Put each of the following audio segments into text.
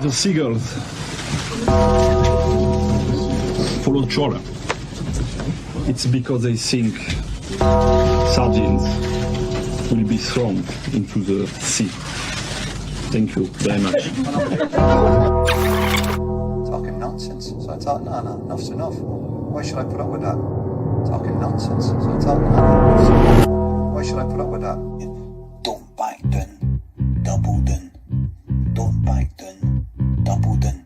The seagulls follow trawler. It's because they think sardines will be thrown into the sea. Thank you very much. Talking nonsense. So I thought, no, enough's enough. Why should I put up with that? Talking nonsense. So I thought, no, enough's enough. Why should I put up with that? Don't back down, double down. Don't back down, double down.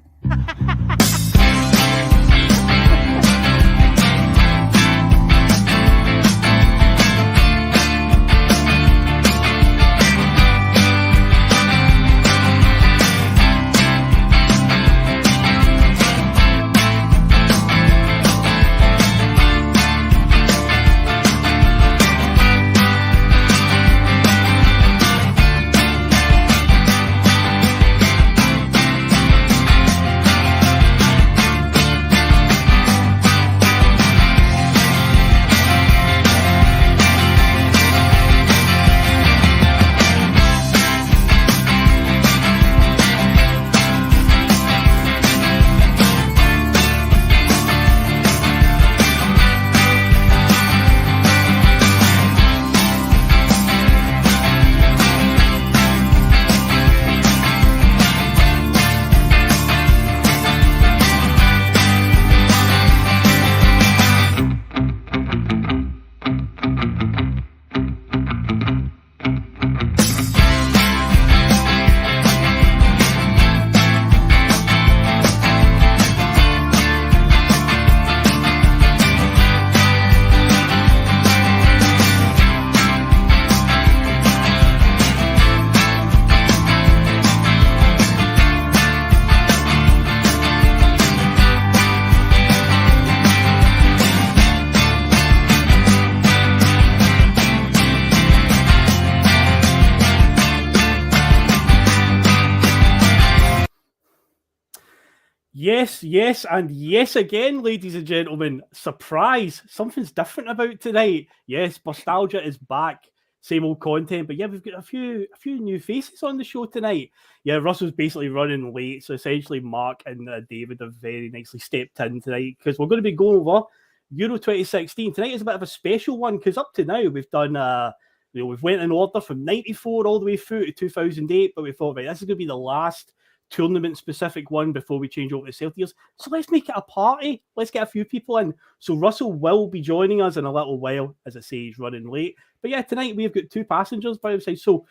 Yes, and yes again, ladies and gentlemen. Surprise! Something's different about tonight. Yes, Bustalgia is back. Same old content, but yeah, we've got a few new faces on the show tonight. Yeah, Russell's basically running late, so essentially Mark and David have very nicely stepped in tonight because we're going to be going over Euro 2016. Tonight is a bit of a special one because up to now we've done, we've went in order from 94 all the way through to 2008, but we thought, right, this is going to be the last tournament-specific one before we change over to Celtic Years. So let's make it a party. Let's get a few people in. So Russell will be joining us in a little while. As I say, he's running late. But yeah, tonight we've got two passengers by our side. So,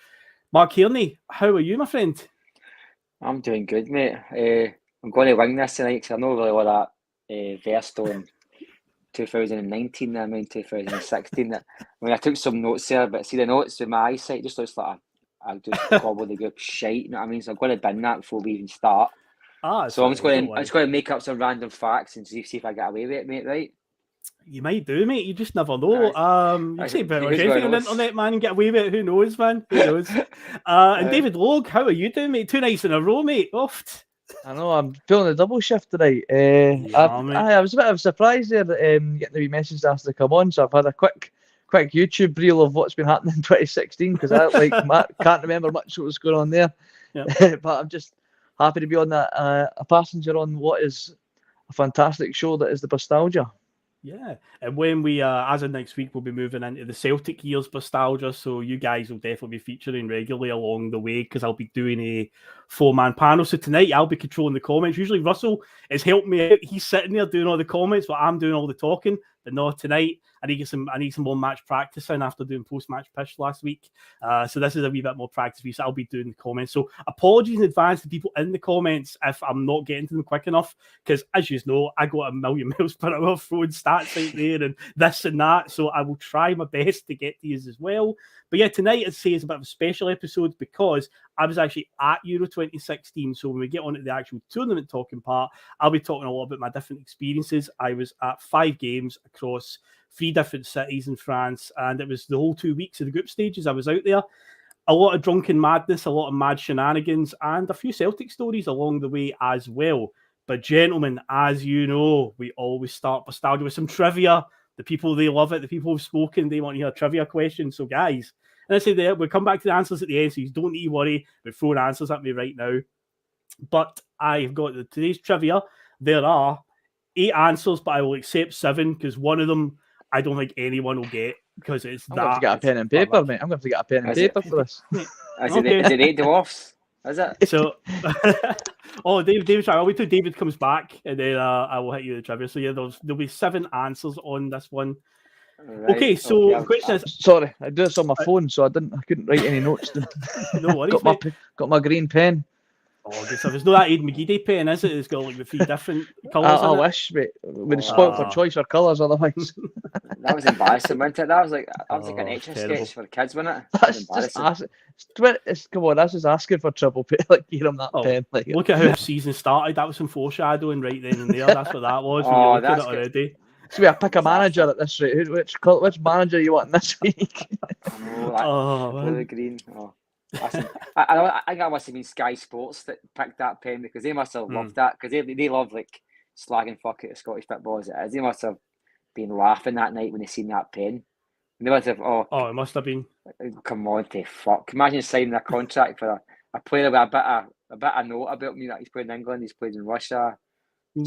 Mark Kearney, how are you, my friend? I'm doing good, mate. I'm going to wing this tonight because I know really what that versed on 2019, I mean 2016. I took some notes there, but see the notes with my eyesight just looks like I'll just gobble the group shite, you know what I mean? So I'm going to bin that before we even start. So I'm just going to make up some random facts and see if I get away with it, mate, right? You might do, mate. You just never know. You say about anything on the internet, man, and get away with it. Who knows, man? Who knows? And David Logue, how are you doing, mate? 2 nights in a row, mate. Oft. I know, I'm feeling a double shift tonight. I was a bit of a surprise there that getting the wee message asked to come on, so I've had a quick YouTube reel of what's been happening in 2016 because I, like Matt, can't remember much what was going on there. Yep. But I'm just happy to be on that a passenger on what is a fantastic show that is the Bustalgia. Yeah, and when we, as of next week, we'll be moving into the Celtic Years Bustalgia, so you guys will definitely be featuring regularly along the way because I'll be doing a 4-man panel. So tonight I'll be controlling the comments. Usually Russell has helped me out. He's sitting there doing all the comments, but I'm doing all the talking. But no, tonight I need some more match practice in after doing post-match pitch last week. So this is a wee bit more practice for you. So I'll be doing the comments. So apologies in advance to people in the comments if I'm not getting to them quick enough, because as you know, I got 1,000,000 miles per hour throwing stats out there and this and that. So I will try my best to get to you as well. But yeah, tonight I'd say is a bit of a special episode because I was actually at Euro 2016. So when we get on to the actual tournament talking part, I'll be talking a lot about my different experiences. I was at 5 games across 3 different cities in France, and it was the whole 2 weeks of the group stages. I was out there. A lot of drunken madness, a lot of mad shenanigans, and a few Celtic stories along the way as well. But gentlemen, as you know, we always start Bustalgia with some trivia. The people, they love it. The people who've spoken, they want to hear a trivia question. So guys, and I say that we'll come back to the answers at the end, so you don't need to worry about throwing answers at me right now. But I've got today's trivia. There are 8 answers, but I will accept 7 because one of them I don't think anyone will get because it's I'm going to get a pen and paper, mate. I'm going to get a pen and paper for this. Is it 8 dwarfs? Is it? So, David's trying. I'll wait till David comes back, and then I will hit you the trivia. So yeah, there'll be 7 answers on this one. Right. Okay, so the question is. Sorry, I do this on my phone, so I couldn't write any notes. No worries. got my green pen. Oh, good stuff. It's not that Aid McGeady pen, is it? It's got like the 3 different colours. I wish, mate. We'd have spoiled for choice or colours otherwise. That was embarrassing, wasn't it? That was like an extra sketch for kids, wasn't it? That's just come on. That's just asking for trouble. Like, give him that pen. Like, look at how the season started. That was some foreshadowing right then and there. That's what that was. That's good. Already. So we pick a manager at this rate. Which manager you want this week? The green. I think that must have been Sky Sports that picked that pen because they must have loved that because they love like slagging fuck at the Scottish football as it is. They must have been laughing that night when they seen that pen. And they must have it must have been. Come on, to fuck! Imagine signing a contract for a player with a bit of note about me that he's played in England, he's played in Russia,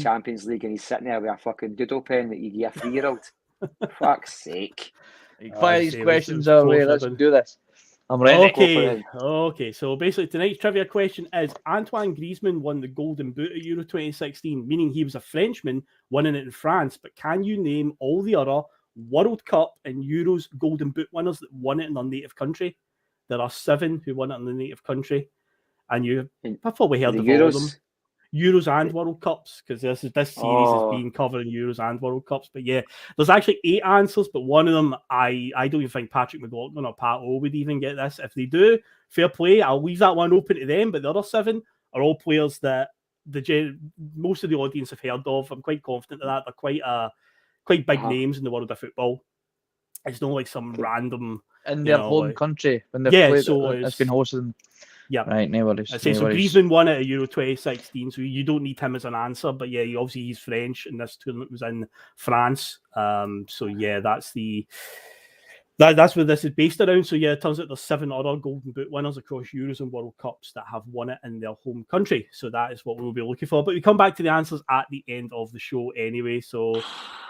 Champions League, and he's sitting there with a fucking doodle pen that you give a 3-year-old. Fuck's sake! Fire these questions our way. Let's do this. I'm ready. Okay. So basically, tonight's trivia question is: Antoine Griezmann won the Golden Boot at Euro 2016, meaning he was a Frenchman winning it in France. But can you name all the other World Cup and Euros Golden Boot winners that won it in their native country? There are 7 who won it in the native country, and I've probably heard of all of them. Euros and World Cups, because this series has been covering Euros and World Cups. But yeah, there's actually 8 answers, but one of them I don't even think Patrick McLaughlin or Pat O would even get this. If they do, fair play. I'll leave that one open to them. But the other 7 are all players that most of the audience have heard of. I'm quite confident of that. They're quite big names in the world of football. It's not like some random in their home country when they've played. So it's been hosted. Yeah, right. No worries. So Griezmann won it at Euro 2016, so you don't need him as an answer. But yeah, obviously he's French, and this tournament was in France. So yeah, that's what this is based around. So yeah, it turns out there's 7 other Golden Boot winners across Euros and World Cups that have won it in their home country. So that is what we'll be looking for. But we come back to the answers at the end of the show anyway. So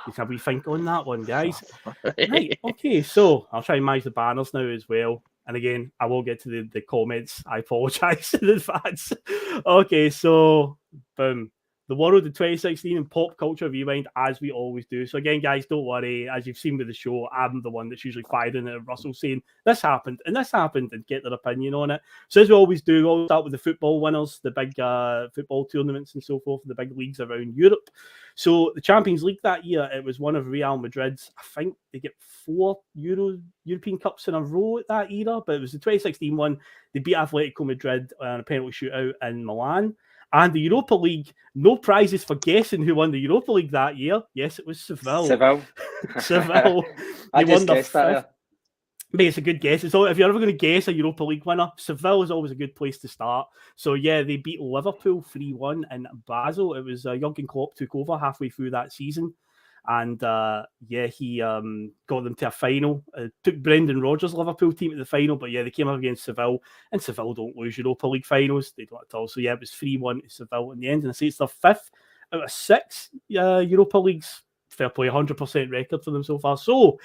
you can think on that one, guys. Right. Okay. So I'll try and manage the banners now as well. And again, I will get to the comments. I apologise in advance. Okay, so boom. The world of 2016 and pop culture rewind, as we always do. So again, guys, don't worry. As you've seen with the show, I'm the one that's usually firing at Russell saying, this happened, and get their opinion on it. So as we always do, we'll start with the football winners, the big football tournaments and so forth, the big leagues around Europe. So the Champions League that year, it was one of Real Madrid's, I think they get 4 European Cups in a row at that era, but it was the 2016 one. They beat Atletico Madrid on a penalty shootout in Milan. And the Europa League, no prizes for guessing who won the Europa League that year. Yes, it was Seville. Seville. I just guessed that. Mate, it's a good guess. So if you're ever going to guess a Europa League winner, Seville is always a good place to start. So yeah, they beat Liverpool 3-1 in Basel. It was Jurgen Klopp took over halfway through that season. And he got them to a final. Took Brendan Rodgers' Liverpool team to the final, but yeah, they came up against Seville, and Seville don't lose Europa League finals. They don't at all. So yeah, it was 3-1 to Seville in the end, and I say it's their 5th out of 6 Europa Leagues. Fair play, 100% record for them so far. So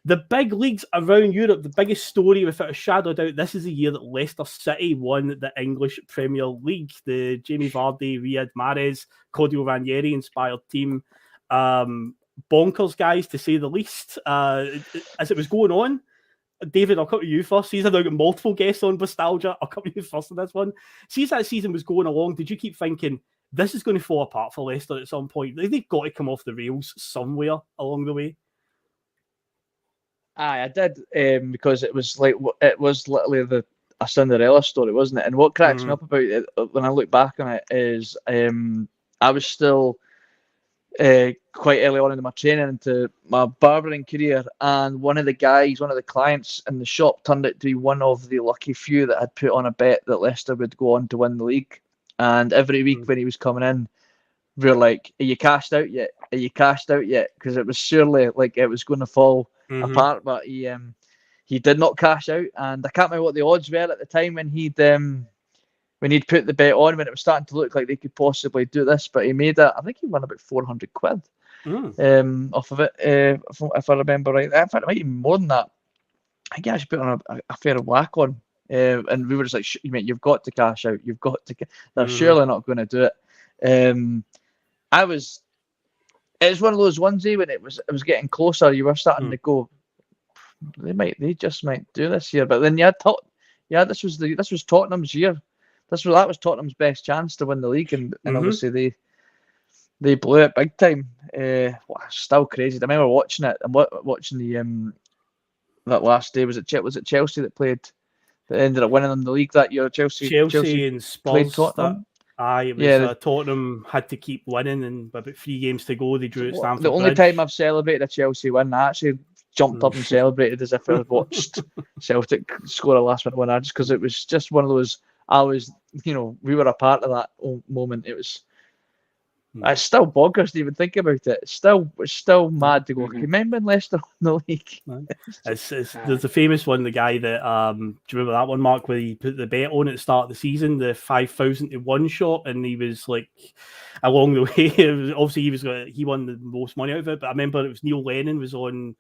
the big leagues around Europe, the biggest story without a shadow of doubt, this is the year that Leicester City won the English Premier League. The Jamie Vardy, Riyad Mahrez, Claudio Ranieri inspired team. Bonkers, guys, to say the least. As it was going on, David, I'll come to you first. I've now got multiple guests on Bustalgia. I'll come to you first on this one. As that season was going along, did you keep thinking this is going to fall apart for Leicester at some point? They've got to come off the rails somewhere along the way. I did, because it was literally a Cinderella story, wasn't it? And what cracks me up about it when I look back on it is I was still quite early on in my training into my barbering career, and one of the clients in the shop turned out to be one of the lucky few that had put on a bet that Leicester would go on to win the league. And every week when he was coming in, we were like, are you cashed out yet? Are you cashed out yet? Because it was surely like it was going to fall apart, but he did not cash out. And I can't remember what the odds were at the time when when he'd put the bet on when it was starting to look like they could possibly do this, but he made it. I think he won about 400 quid off of it, if I remember right. In fact, it might even more than that. I think he actually put on a fair whack on, and we were just like, mate, you've got to cash out. You've got to. They're surely not going to do it. It was one of those ones, when it was getting closer. You were starting to go, they just might do this year. But then this was Tottenham's year. That was Tottenham's best chance to win the league, and obviously they blew it big time. Still crazy. I remember watching it and watching the that last day. Was it Chelsea that ended up winning them the league that year? Chelsea and Spurs. Tottenham. It was Tottenham had to keep winning, and about 3 games to go, they drew at Stamford The only Bridge. time I've celebrated a Chelsea win, I actually jumped up and celebrated as if I had watched Celtic score a last minute winner, just because it was just one of those. We were a part of that moment. It's still bonkers to even think about it. It's still mad to go. Remember when Leicester won the league? There's a famous one, the guy that do you remember that one, Mark, where he put the bet on at the start of the season, the 5,000 to 1 shot, and he was like, along the way, obviously he won the most money out of it. But I remember it was Neil Lennon was on.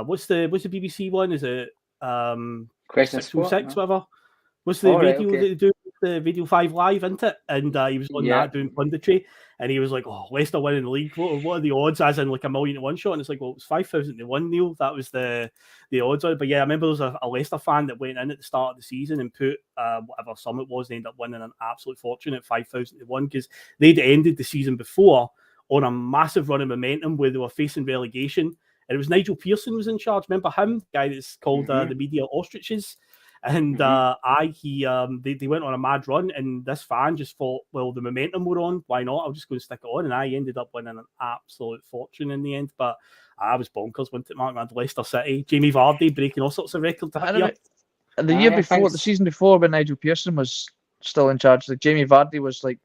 What's the BBC one? Is it Question 606, whatever? What's the video that they do? The Video 5 Live, isn't it? And he was on that doing punditry, and he was like, "Oh, Leicester winning the league. What are the odds?" As in like 1,000,000 to 1 shot, and it's like, well, it was 5,000 to 1, Neil. That was the odds on it. But yeah, I remember there was a Leicester fan that went in at the start of the season and put whatever sum it was, and ended up winning an absolute fortune at 5,000 to 1 because they'd ended the season before on a massive run of momentum where they were facing relegation, and it was Nigel Pearson was in charge. Remember him, the guy that's called the media ostriches. And they went on a mad run, and this fan just thought, well, the momentum we're on, why not? I'll just go and stick it on. And I ended up winning an absolute fortune in the end. But I was bonkers, wasn't it, Mark? I had Leicester City, Jamie Vardy breaking all sorts of records. The year before, the season before, when Nigel Pearson was still in charge, like Jamie Vardy was like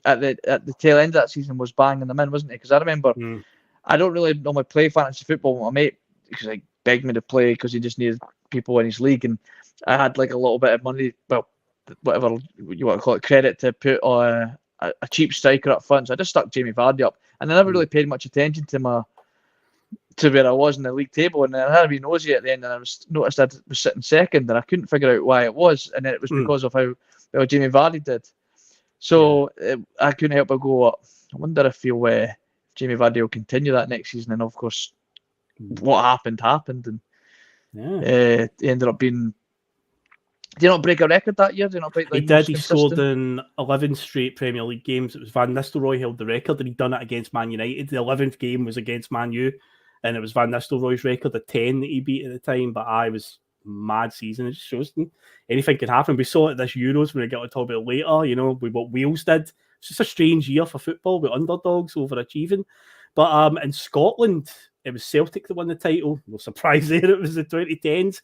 at the tail end of that season was banging them in, wasn't he? Because I remember, I don't really normally play fantasy football with my mate because he begged me to play because he just needed people in his league, and I had like a little bit of money, well, whatever you want to call it, credit to put on a cheap striker up front. So I just stuck Jamie Vardy up, and I never really paid much attention to where I was in the league table. And then I had to be nosy at the end, and I noticed I was sitting second, and I couldn't figure out why it was, and then it was because of how well Jamie Vardy did. So I couldn't help but go, I wonder if Jamie Vardy will continue that next season. And of course, what happened, and he ended up being. Did he not break a record that year? Did he not break? He did. He scored in 11 straight Premier League games. It was Van Nistelrooy held the record, and he'd done it against Man United. The 11th game was against Man U, and it was Van Nistelrooy's record of 10 that he beat at the time. But I was mad season. It just shows anything can happen. We saw it at this Euros when we get to talk about it later. What Wales did. It's just a strange year for football with underdogs overachieving. But in Scotland, it was Celtic that won the title. No surprise there. It was the 2010s.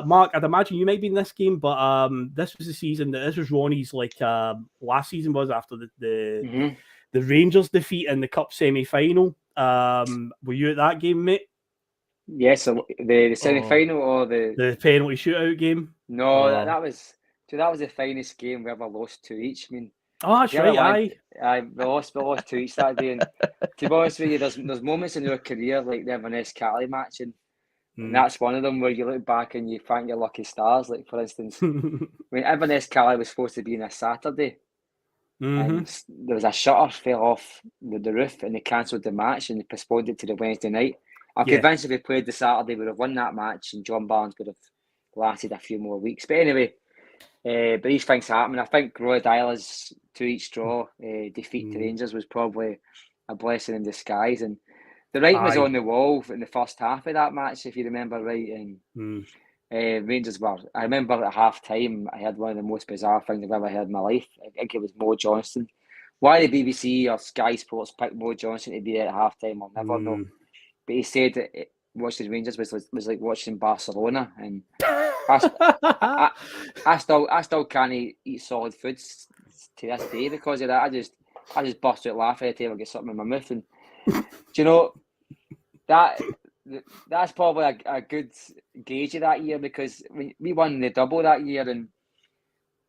Mark, I'd imagine you might be in this game, but this was the season this was Ronnie's last season was after the Rangers defeat in the Cup semi-final. Were you at that game, mate? Yes, so the semi-final or the penalty shootout game? No, that was the finest game we ever lost to each. I mean, oh, that's right. We lost 2 each that day. And to be honest with you, there's moments in your career like the Inverness Cali match, and that's one of them where you look back and you thank your lucky stars. Like for instance, when Inverness Cali was supposed to be on a Saturday, and there was a shutter fell off the roof, and they cancelled the match and they postponed it to the Wednesday night. I'm convinced if we played the Saturday, we would have won that match, and John Barnes would have lasted a few more weeks. But anyway. But these things happen. I think Roy Dyler's 2 each draw defeat to Rangers was probably a blessing in disguise. And the writing was on the wall in the first half of that match, if you remember right. And Rangers were. I remember at half time, I had one of the most bizarre things I've ever heard in my life. I think it was Mo Johnston. Why the BBC or Sky Sports picked Mo Johnston to be there at half time, I'll never know. But he said that watching Rangers was like watching Barcelona, and I still can't eat solid foods to this day because of that. I just burst out laughing every time I get something in my mouth. And do you know that's probably a good gauge of that year, because we won the double that year, and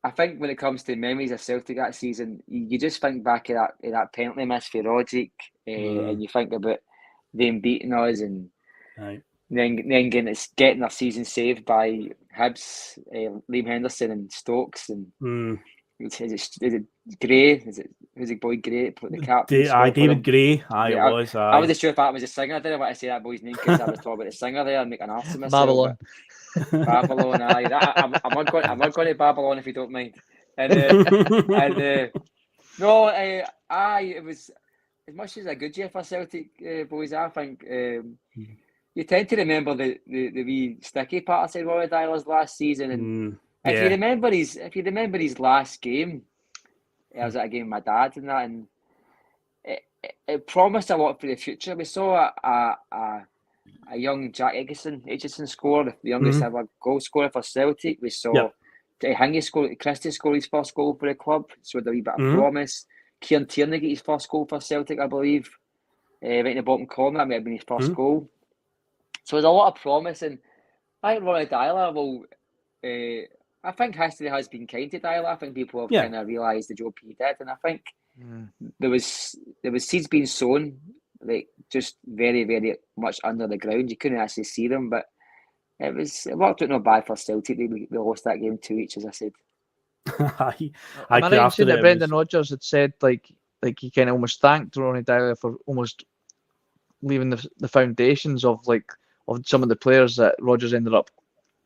I think when it comes to memories of Celtic that season, you just think back of that penalty miss for Rogic, and you think about them beating us, and then getting their season saved by Hibs, Liam Henderson and Stokes, and is it Gray? Who's the boy Gray? Put the captain. David Gray. I wasn't sure if that was a singer. I didn't want to say that boy's name because I was talking about the singer there and make an arse of myself. Babylon. I'm not going to Babylon if you don't mind. And it was as much as a good year for Celtic boys. I think you tend to remember the wee sticky parts of Rory Dyler's last season, and if you remember his last game, I was at a game with my dad and that, and it promised a lot for the future. We saw a young Jack Aitchison score, the youngest ever goal scorer for Celtic. We saw Christie score his first goal for the club, so with a wee bit of promise. Kieran Tierney get his first goal for Celtic, I believe, right in the bottom corner. That may have been his first goal. So there's a lot of promise, and I think Ronnie Dyler will. I think history has been kind to Dyler. I think people have kind of realised the job he did, and I think there was seeds being sown, like just very, very much under the ground. You couldn't actually see them, but it worked out not bad for Celtic. We lost that game 2-2, as I said. I mentioned that Brendan Rodgers had said like he kind of almost thanked Ronnie Dyler for almost leaving the foundations of some of the players that Rodgers ended up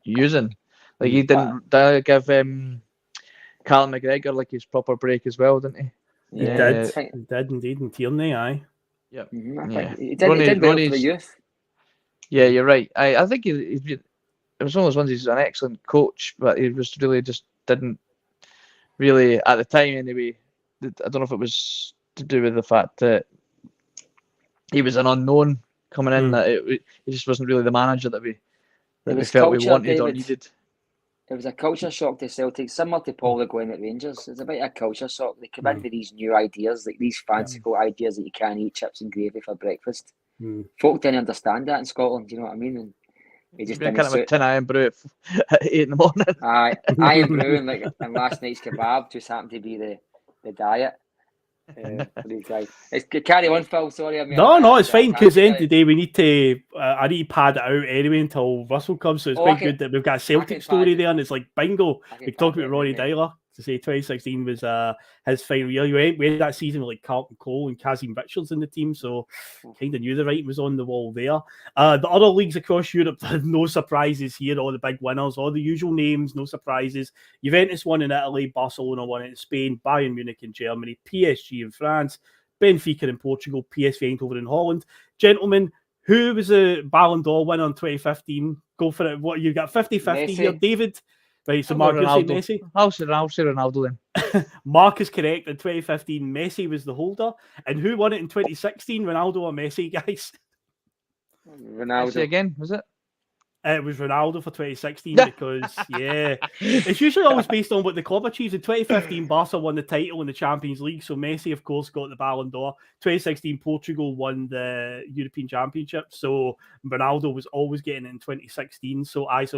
using. Like he didn't give Callum McGregor like his proper break as well, didn't he? He did indeed, and Tierney, aye. Yep. He did well for the youth. Yeah, you're right. I think it was one of those ones. He's an excellent coach, but he was really just didn't really at the time anyway. I don't know if it was to do with the fact that he was an unknown coming in, that he just wasn't really the manager that we felt we wanted or needed. It was a culture shock to Celtic, similar to Paul Le Guen at Rangers. It's a bit of a culture shock. They come into these new ideas, like these fanciful ideas that you can't eat chips and gravy for breakfast. Folk didn't understand that in Scotland, do you know what I mean? And he just didn't kind of a tin iron brew at 8 in the morning. Iron brew and last night's kebab just happened to be the diet. For these guys. Carry on, Phil. Sorry, no, it's fine because at the end of the day we need to. I need to pad it out anyway until Russell comes. So it's quite good that we've got a Celtic story there, and it's like bingo. We talked about Ronnie Dyler. To say 2016 was his final year. We had that season with like Carlton Cole and Kazim Richards in the team, so kind of knew the writing was on the wall there. The other leagues across Europe, no surprises here. All the big winners, all the usual names, no surprises. Juventus won in Italy, Barcelona won in Spain, Bayern Munich in Germany, PSG in France, Benfica in Portugal, PSV Eindhoven in Holland. Gentlemen, who was a Ballon d'Or winner in 2015? Go for it. What you got? 50-50 here, David. Right, so Mark, you'll say Messi. I'll say Ronaldo then. Mark is correct. In 2015, Messi was the holder. And who won it in 2016? Ronaldo or Messi, guys? Ronaldo. Messi again, was it? It was Ronaldo for 2016 because, it's usually always based on what the club achieves. In 2015, Barca won the title in the Champions League, so Messi, of course, got the Ballon d'Or. 2016, Portugal won the European Championship, so Ronaldo was always getting it in 2016. So at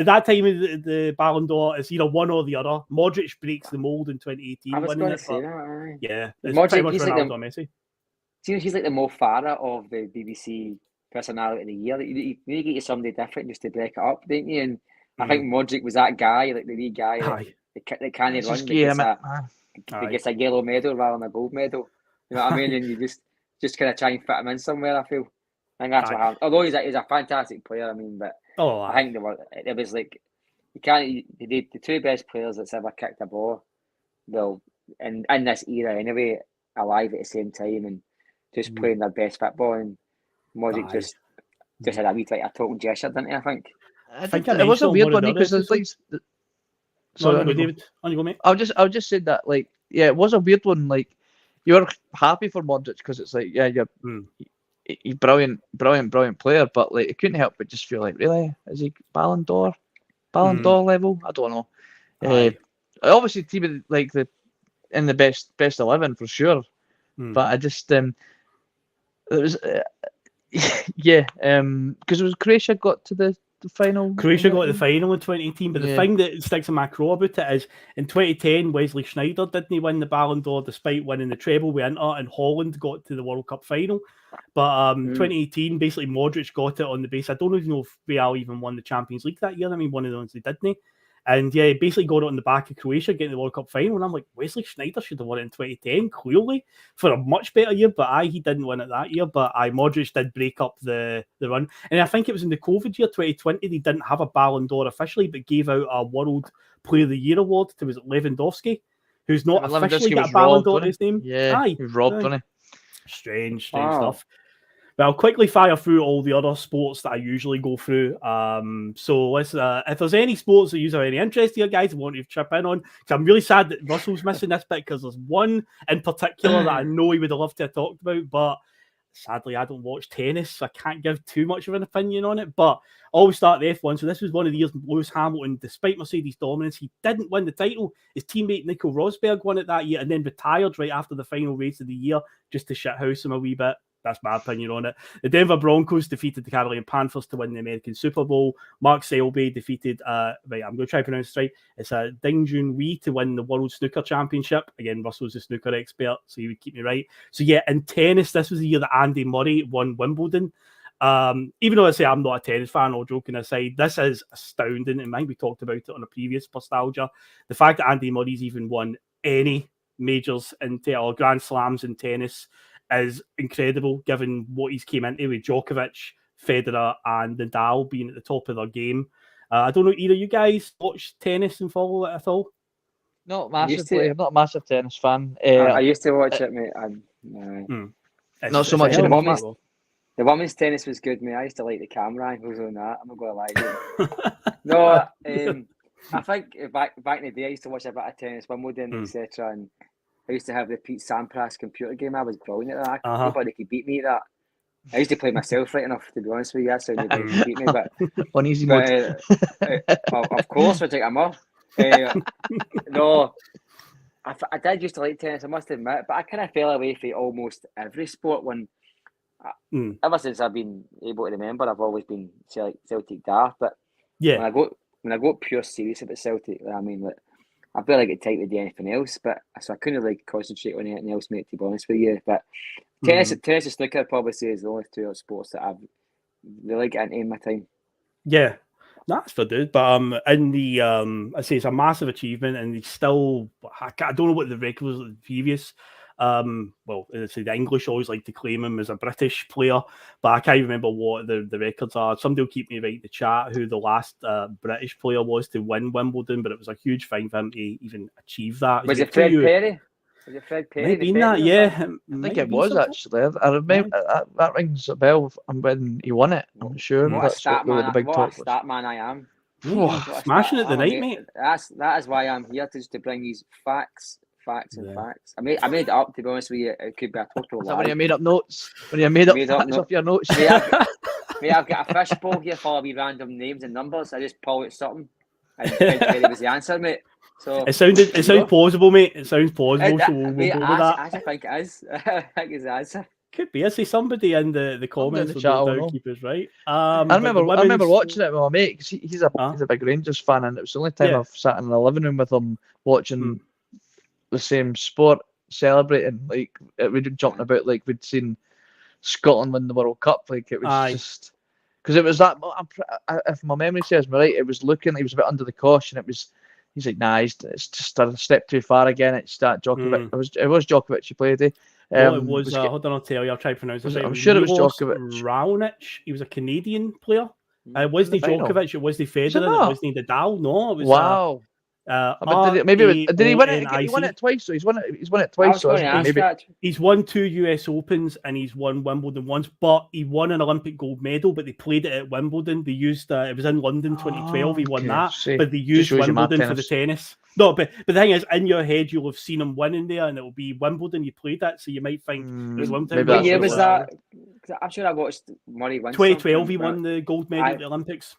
that time, the Ballon d'Or is either one or the other. Modric breaks the mold in 2018. I was going to say that. Yeah, it's Modric, pretty much he's Ronaldo or Messi. He's like the Mo Farah of the BBC personality of the year. You need to get you somebody different just to break it up, don't you? And I think Modric was that guy, like the wee guy that can't run, that gets a yellow medal rather than a gold medal. You know what I mean? And you just kind of try and fit him in somewhere, I feel. I think that's what happened. Although he's a fantastic player, I mean, but I think it was like you can't. The two best players that's ever kicked a ball, well, in this era anyway, alive at the same time and just playing their best football. And Modric just had a wee like a total gesture, didn't he? I think. It was a weird one because it's like. Sorry, David. On you go, mate. I'll just say that it was a weird one. Like you were happy for Modric because it's like you're brilliant player, but like it couldn't help but just feel like really is he Ballon d'Or level? I don't know. Obviously, team like in the best 11 for sure, but I just it was. Because it was Croatia got to the the final? Croatia got to the final in 2018, but the thing that sticks in my craw about it is in 2010, Wesley Sneijder didn't win the Ballon d'Or despite winning the treble with Inter, and Holland got to the World Cup final. But 2018, basically Modric got it on the base. I don't even know if Real even won the Champions League that year. I mean, one of the ones they didn't. And yeah, he basically got it on the back of Croatia getting the World Cup final. And I'm like, Wesley Sneijder should have won it in 2010, clearly, for a much better year. But he didn't win it that year. But Modric did break up the run. And I think it was in the COVID year, 2020, they didn't have a Ballon d'Or officially, but gave out a World Player of the Year award to, was it Lewandowski, who's not officially got a Ballon d'Or in his name. Yeah, he was robbed, wasn't he? Strange stuff. But I'll quickly fire through all the other sports that I usually go through. So let's, if there's any sports that you have any interest here, guys, I want you to chip in on. Because I'm really sad that Russell's missing this bit, because there's one in particular that I know he would have loved to have talked about, but sadly I don't watch tennis, so I can't give too much of an opinion on it. But I'll always start the F1. So this was one of the years Lewis Hamilton, despite Mercedes' dominance, he didn't win the title. His teammate Nico Rosberg won it that year and then retired right after the final race of the year just to shithouse him a wee bit. That's my opinion on it. The Denver Broncos defeated the Carolina Panthers to win the American Super Bowl. Mark Selby defeated, I'm going to try to pronounce it right. It's Ding Junhui to win the World Snooker Championship. Again, Russell's a snooker expert, so he would keep me right. So yeah, in tennis, this was the year that Andy Murray won Wimbledon. Even though I say I'm not a tennis fan, all joking aside, this is astounding. And I think we talked about it on a previous Bustalgia. The fact that Andy Murray's even won any majors or Grand Slams in tennis is incredible, given what he's came into with Djokovic, Federer, and Nadal being at the top of their game. I don't know, either you guys watch tennis and follow it at all? Not massively. I'm not a massive tennis fan. I used to watch it, mate. Not so much anymore. The women's tennis was good, mate. I used to like the camera angles on that. I'm not going to lie to you. No, I think back in the day, I used to watch a bit of tennis, Wimbledon, etc. And I used to have the Pete Sampras computer game. I was brilliant at that. Nobody could beat me at that. I used to play myself right enough, to be honest with you. That's how nobody could beat me. But on easy mode. Well, of course, we'll take them off. No, I did used to like tennis, I must admit, but I kind of fell away from almost every sport when ever since I've been able to remember, I've always been Celtic daft. But yeah, when I got pure serious about Celtic, I mean, like, I barely get tight with anything else, but so I couldn't really concentrate on anything else, mate, to be honest with you. But tennis and snooker, I'd probably say, is the only two sports that I've really got into in my time. Yeah, that's for dude. But in the I say it's a massive achievement, and he's still, I don't know what the record was the previous. Well, the English always like to claim him as a British player, but I can't remember what the records are. Somebody will keep me right in the chat who the last British player was to win Wimbledon, but it was a huge thing for him to even achieve that. Was it Fred Perry? Was it Fred Perry? Maybe that, yeah. I think it was actually. I remember that rings a bell when he won it. I'm sure. What a stat man I am. Smashing it tonight, mate. That is why I'm here, to bring these facts. Facts. I made it up, to be honest with you. It could be a total lie. When you made up notes? When you made up facts off your notes? I've got a fishbowl here full of random names and numbers. I just pull out something and it was the answer, mate. So it sounds plausible, mate. It sounds plausible, so we'll go with that. I think it is. I think it's the answer. Could be. I see somebody in the comments will no doubt keep us right. I remember watching it with my mate, because he's a big Rangers fan, and it was the only time I've sat in the living room with him watching the same sport, celebrating. Like, we'd jumping about like we'd seen Scotland win the World Cup. Like, it was just because it was that. If my memory serves me right, it was looking. He was a bit under the cosh, and he's like, nah, it's just a step too far again. It's that Djokovic. It was Djokovic he played. It was. Hold on, I'll tell you. I'll try to pronounce it. I'm sure it was Djokovic. Raonic. He was a Canadian player. It wasn't Djokovic. It wasn't Federer. It wasn't Nadal. No, it was. Wow. Did he win it? He won it twice. So he's won it twice. So he's won 2 US Opens and he's won Wimbledon once. But he won an Olympic gold medal. But they played it at Wimbledon. They used it was in London 2012. He won that. But they used Wimbledon for the tennis. No, but the thing is, in your head, you'll have seen him winning there, and it will be Wimbledon. You played that, so you might think it was Wimbledon. What year was that? I'm sure I watched Murray win. 2012, he won the gold medal at the Olympics.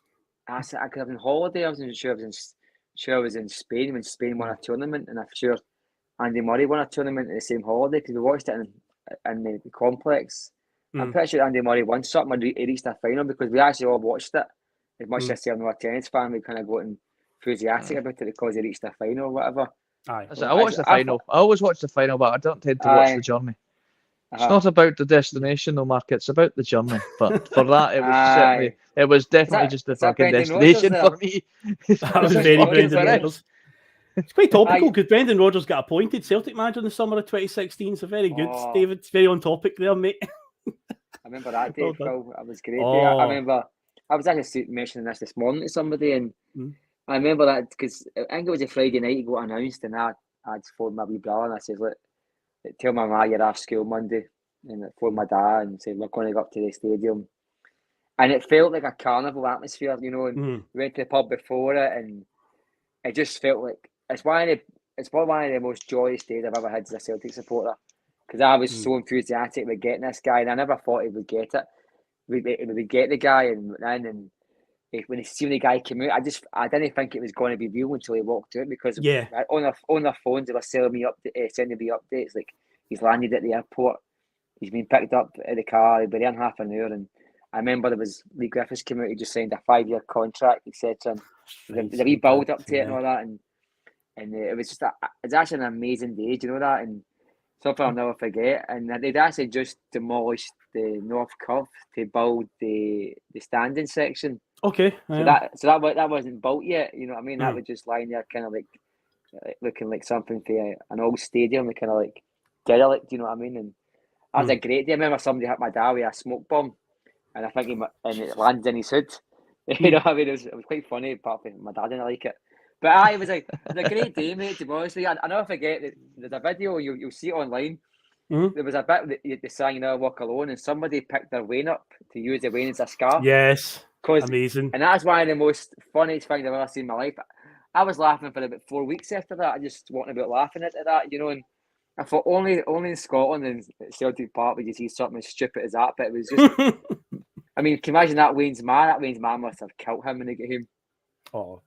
I could have been on holiday. I wasn't sure I was in Spain when Spain won a tournament, and I'm sure Andy Murray won a tournament at the same holiday because we watched it in the complex. I'm pretty sure Andy Murray won something. He reached a final because we actually all watched it as much as I'm not a tennis fan, we kind of got enthusiastic about it because he reached the final or whatever. Aye. I watched the final. I always watch the final, but I don't tend to watch the journey. It's not about the destination, though, Mark. It's about the journey. But for that, it was definitely just the fucking destination for me. That was very Brendan Rodgers. It's quite topical because Brendan Rodgers got appointed Celtic manager in the summer of 2016. So very good, David. It's very on topic there, mate. I remember that day, Phil. That was great. I remember I was actually mentioning this morning to somebody, and I remember that because I think it was a Friday night it got announced, and I just phoned my wee brother and I said, "Look, tell my ma you're off school Monday," and I phoned my dad and said, "We're going to go up to the stadium." And it felt like a carnival atmosphere, you know. And we went to the pub before it, and it just felt like it's probably one of the most joyous days I've ever had as a Celtic supporter, because I was so enthusiastic about getting this guy, and I never thought he would get it. We would get the guy, and when he seen the guy come out, I didn't think it was going to be real until he walked out, because on their phones they were sending me updates like he's landed at the airport, he's been picked up at the car, he'll be there in half an hour. And I remember there was Lee Griffiths came out, he just signed a 5-year contract, etc. And the wee build up to it and all that, and it was just it's actually an amazing day, do you know that? And something I'll never forget. And they'd actually just demolished the North Curve to build the standing section. Okay. So that wasn't built yet, you know what I mean? That was just lying there kind of like looking like something for an old stadium, kind of like derelict, you know what I mean? And that was a great day. I remember somebody hit my dad with a smoke bomb, and I think it landed in his hood. You know what I mean? It was quite funny, apart from my dad didn't like it. But it was a great day, mate, to be honest with you. I never forget that there's a video, you'll see it online. There was a bit that they sang "Never Walk Alone," and somebody picked their wain up to use the wain as a scarf. Yes, amazing. And that's one of the most funniest things I've ever seen in my life. I was laughing for about 4 weeks after that. I just wasn't about laughing at that, you know. And I thought only in Scotland and Celtic Park would you see something as stupid as that. But it was just, I mean, can you imagine that Wayne's man? That Wayne's man must have killed him when they get him. Oh,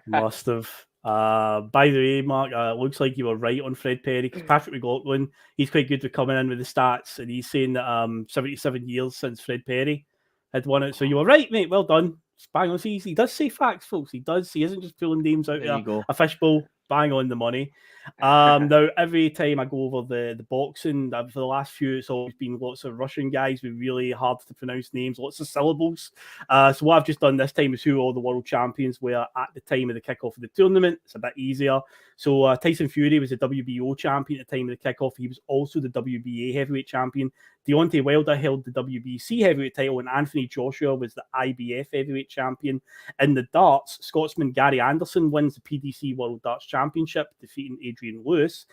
must have. By the way, Mark, it looks like you were right on Fred Perry, because Patrick McLaughlin, he's quite good with coming in with the stats, and he's saying that 77 years since Fred Perry had won it. So you were right, mate. Well done. Bang on. He does say facts, folks. He does. He isn't just pulling names out of a fishbowl. Bang on the money. Now, every time I go over the boxing, for the last few, it's always been lots of Russian guys with really hard to pronounce names, lots of syllables. So what I've just done this time is who all the world champions were at the time of the kickoff of the tournament. It's a bit easier. So Tyson Fury was the WBO champion at the time of the kickoff. He was also the WBA heavyweight champion. Deontay Wilder held the WBC heavyweight title, and Anthony Joshua was the IBF heavyweight champion. In the darts, Scotsman Gary Anderson wins the PDC World Darts Championship, defeating Adrian Lewis.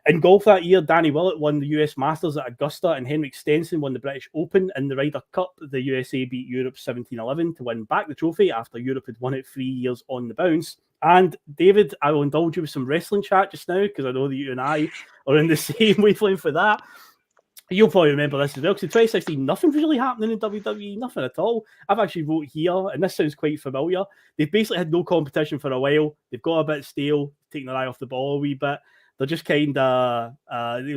In golf that year, Danny Willett won the US Masters at Augusta, and Henrik Stenson won the British Open. In the Ryder Cup, the USA beat Europe 17-11 to win back the trophy after Europe had won it 3 years on the bounce. And David, I will indulge you with some wrestling chat just now, because I know that you and I are in the same wavelength for that. You'll probably remember this as well, because in 2016, nothing really happening in WWE, nothing at all. I've actually wrote here, and this sounds quite familiar. They've basically had no competition for a while. They've got a bit stale, taking their eye off the ball a wee bit. They're just kind of,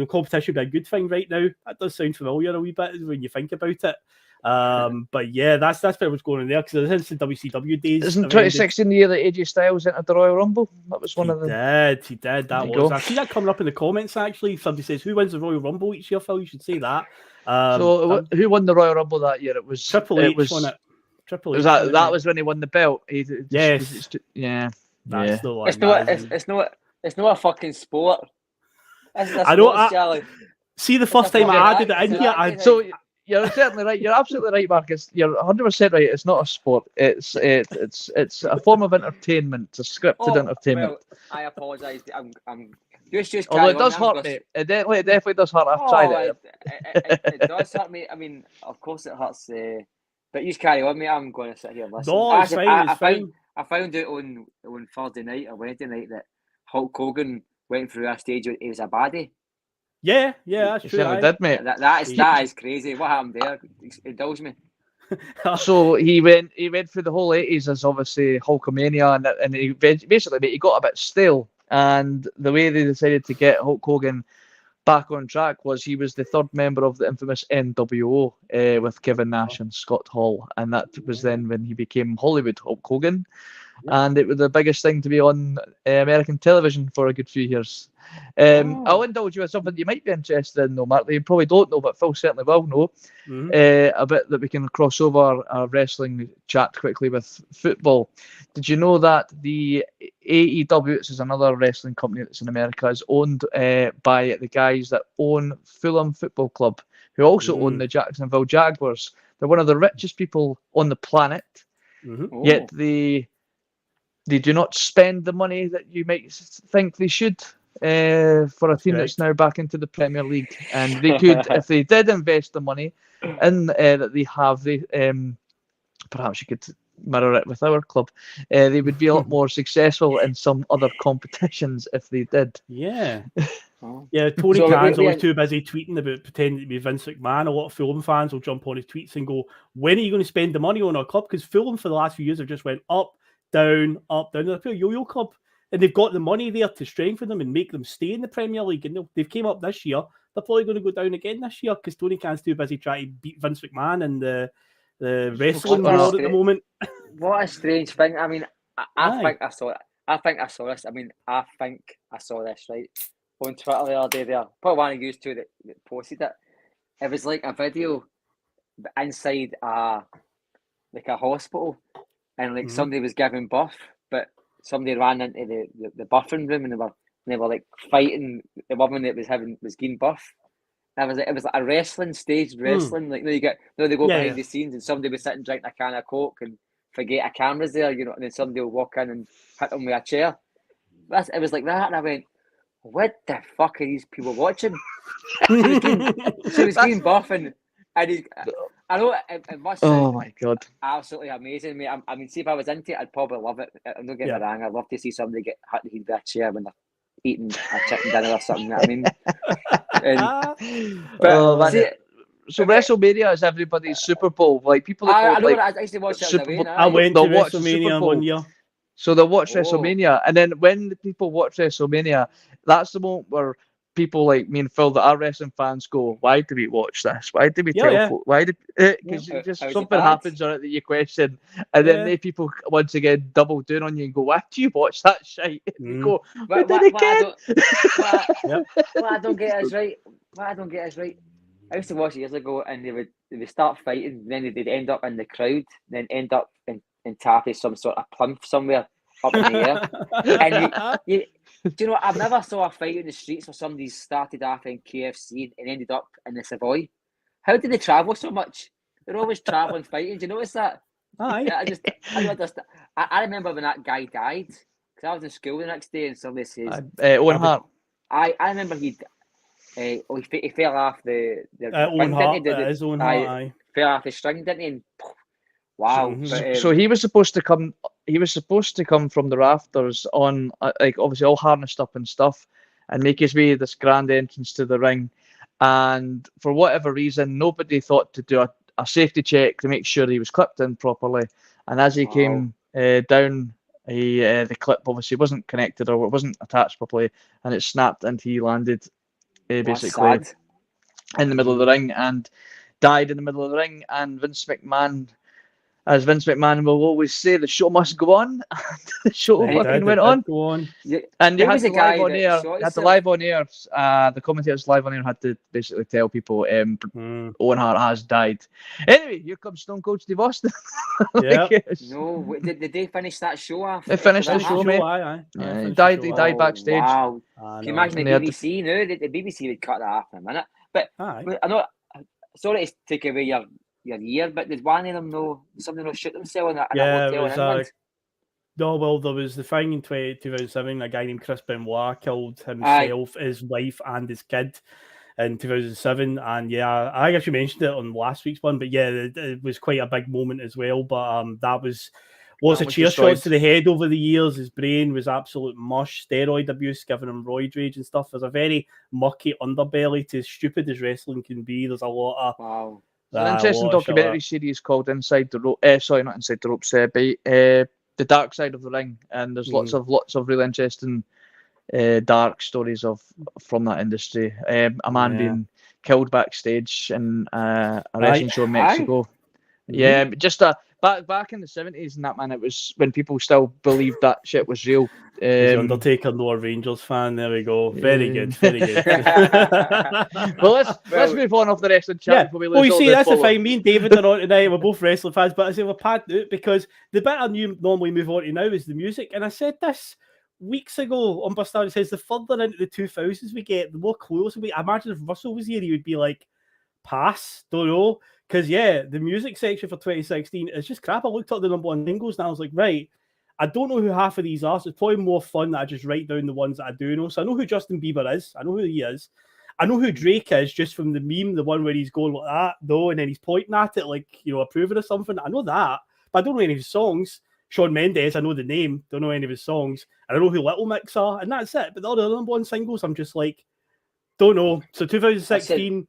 competition would be a good thing right now. That does sound familiar a wee bit when you think about it. But yeah, that's pretty much going on there, because since the WCW days. Isn't 2016 the year that AJ Styles entered the Royal Rumble? That was one of them. He did. That was. I see that coming up in the comments actually. Somebody says, "Who wins the Royal Rumble each year?" Phil, you should say that. Who won the Royal Rumble that year? It was Triple H. Won it. Triple H. That was when he won the belt. Yes. That's the one. It's not a fucking sport. I know. See, the first time I added it in here, so. You're certainly right. You're absolutely right, Marcus. You're 100% right. It's not a sport. It's a form of entertainment. It's a scripted entertainment. Well, I apologise. I'm just. Although it does hurt me. It definitely does hurt. I've tried it. It does hurt me. I mean, of course it hurts. But you just carry on, mate. I'm going to sit here and listen. No, it's fine. I found out on Thursday night or Wednesday night that Hulk Hogan went through a stage where he was a baddie. Yeah, that's true. Certainly did, mate. That is crazy. What happened there? Indulge me. So he went through the whole 80s as obviously Hulkamania, and he basically, mate, he got a bit stale. And the way they decided to get Hulk Hogan back on track was he was the third member of the infamous NWO with Kevin Nash and Scott Hall, and that was then when he became Hollywood Hulk Hogan, and it was the biggest thing to be on American television for a good few years. I'll indulge you with something you might be interested in, though, Mark. You probably don't know, but Phil certainly will know. A bit that we can cross over a wrestling chat quickly with football. Did you know that the AEW, which is another wrestling company that's in America, is owned by the guys that own Fulham Football Club, who also own the Jacksonville Jaguars? They're one of the richest people on the planet, yet they do not spend the money that you might think they should. For a team that's now back into the Premier League, and they could, if they did invest the money in that they have, perhaps you could mirror it with our club. They would be a lot more successful in some other competitions if they did. Yeah. Tony Khan's always too busy tweeting about pretending to be Vince McMahon. A lot of Fulham fans will jump on his tweets and go, "When are you going to spend the money on our club?" Because Fulham for the last few years have just went up, down, up, down. They're a pure yo-yo club. And they've got the money there to strengthen them and make them stay in the Premier League. And they've came up this year. They're probably going to go down again this year because Tony Khan's too busy trying to beat Vince McMahon and the wrestling world at the moment. What a strange thing. I mean, I think I saw it. I think I saw this. I mean, I think I saw this, right, on Twitter the other day there. Probably one of you two that posted it. It was like a video inside like a hospital, and like somebody was giving birth, but somebody ran into the birthing room and they were like fighting the woman that was giving birth. It was like a wrestling, staged wrestling. Like they go behind the scenes and somebody was sitting drinking a can of Coke and forget a camera's there, and then somebody will walk in and hit them with a chair. It was like that, and I went, "What the fuck are these people watching?" She was giving birth, and I know it must. Oh my god! Absolutely amazing, mate. I mean, see if I was into it, I'd probably love it. I'm not getting me wrong. I'd love to see somebody get hit with a chair when they're eating a chicken dinner or something. I mean, so WrestleMania is everybody's Super Bowl. Like people, I know. I used to watch it. I went to WrestleMania one year. So they'll watch WrestleMania, and then when the people watch WrestleMania, that's the moment where people like me and Phil that are wrestling fans go, "Why do we watch this? Why do we tell folk? Why did?" Because just something happens on it that you question, and then they people once again double down on you and go, "Why do you watch that shite?" And you go, "We did it again." What I don't get is right. I used to watch it years ago, and they would start fighting, then they'd end up in the crowd, then end up in taffy some sort of plinth somewhere up in the air, and you do you know, I've never saw a fight in the streets where somebody started off in KFC and ended up in the Savoy. How did they travel so much? They're always travelling fighting. Do you notice that? Aye. I don't understand. I remember when that guy died, because I was in school the next day and somebody says... Owen Hart. I remember he fell off the Owen Hart, his own Hart, fell off the string, didn't he? And, wow. So he was supposed to come. He was supposed to come from the rafters on, like, obviously all harnessed up and stuff, and make his way this grand entrance to the ring. And for whatever reason, nobody thought to do a safety check to make sure he was clipped in properly. And as he came down, the clip obviously wasn't connected or it wasn't attached properly, and it snapped, and he landed basically in the middle of the ring and died in the middle of the ring. And Vince McMahon, as Vince McMahon will always say, the show must go on. The show fucking went on. And you had the live on air. The commentators live on air had to basically tell people Owen Hart has died. Anyway, here comes Stone Cold Steve Austin. No, did they finish that show after? They finished the show, mate. He died backstage. Wow. Can you imagine the BBC now? The BBC would cut that off in a minute. But I know, sorry to take away your year, but did one of them know somebody shoot themselves in a hotel in England? No, well, there was the thing in 2007, a guy named Chris Benoit killed himself, his wife, and his kid in 2007. And I guess you mentioned it on last week's one, but it was quite a big moment as well. But that was lots of cheer shots to the head over the years. His brain was absolute mush, steroid abuse, giving him roid rage and stuff. There's a very mucky underbelly to as stupid as wrestling can be. There's a lot of... Wow. There's an interesting documentary series called Inside the Rope. Sorry, not Inside the Ropes. The Dark Side of the Ring, and there's lots of really interesting dark stories from that industry. A man being killed backstage in a wrestling show in Mexico. Yeah, just back in the 70s and that, man, it was when people still believed that shit was real. The Undertaker, no Rangers fan. There we go. Very good, very good. Well, let's move on off the wrestling chat before we lose you all see, the that's the follow. thing. Me and David are on tonight. We're both wrestling fans, but I say we're padded out because the bit I normally move on to now is the music. And I said this weeks ago on Bustalgia. It says the further into the 2000s we get, the more close we. I imagine if Russell was here, he would be like, pass, don't know. Because, the music section for 2016 is just crap. I looked up the number one singles and I was like, right, I don't know who half of these are, so it's probably more fun that I just write down the ones that I do know. So I know who Justin Bieber is. I know who he is. I know who Drake is just from the meme, the one where he's going like that, though, and then he's pointing at it like, approving of something. I know that, but I don't know any of his songs. Shawn Mendes, I know the name, don't know any of his songs. And I know who Little Mix are, and that's it. But the other number one singles, I'm just like, don't know. So 2016,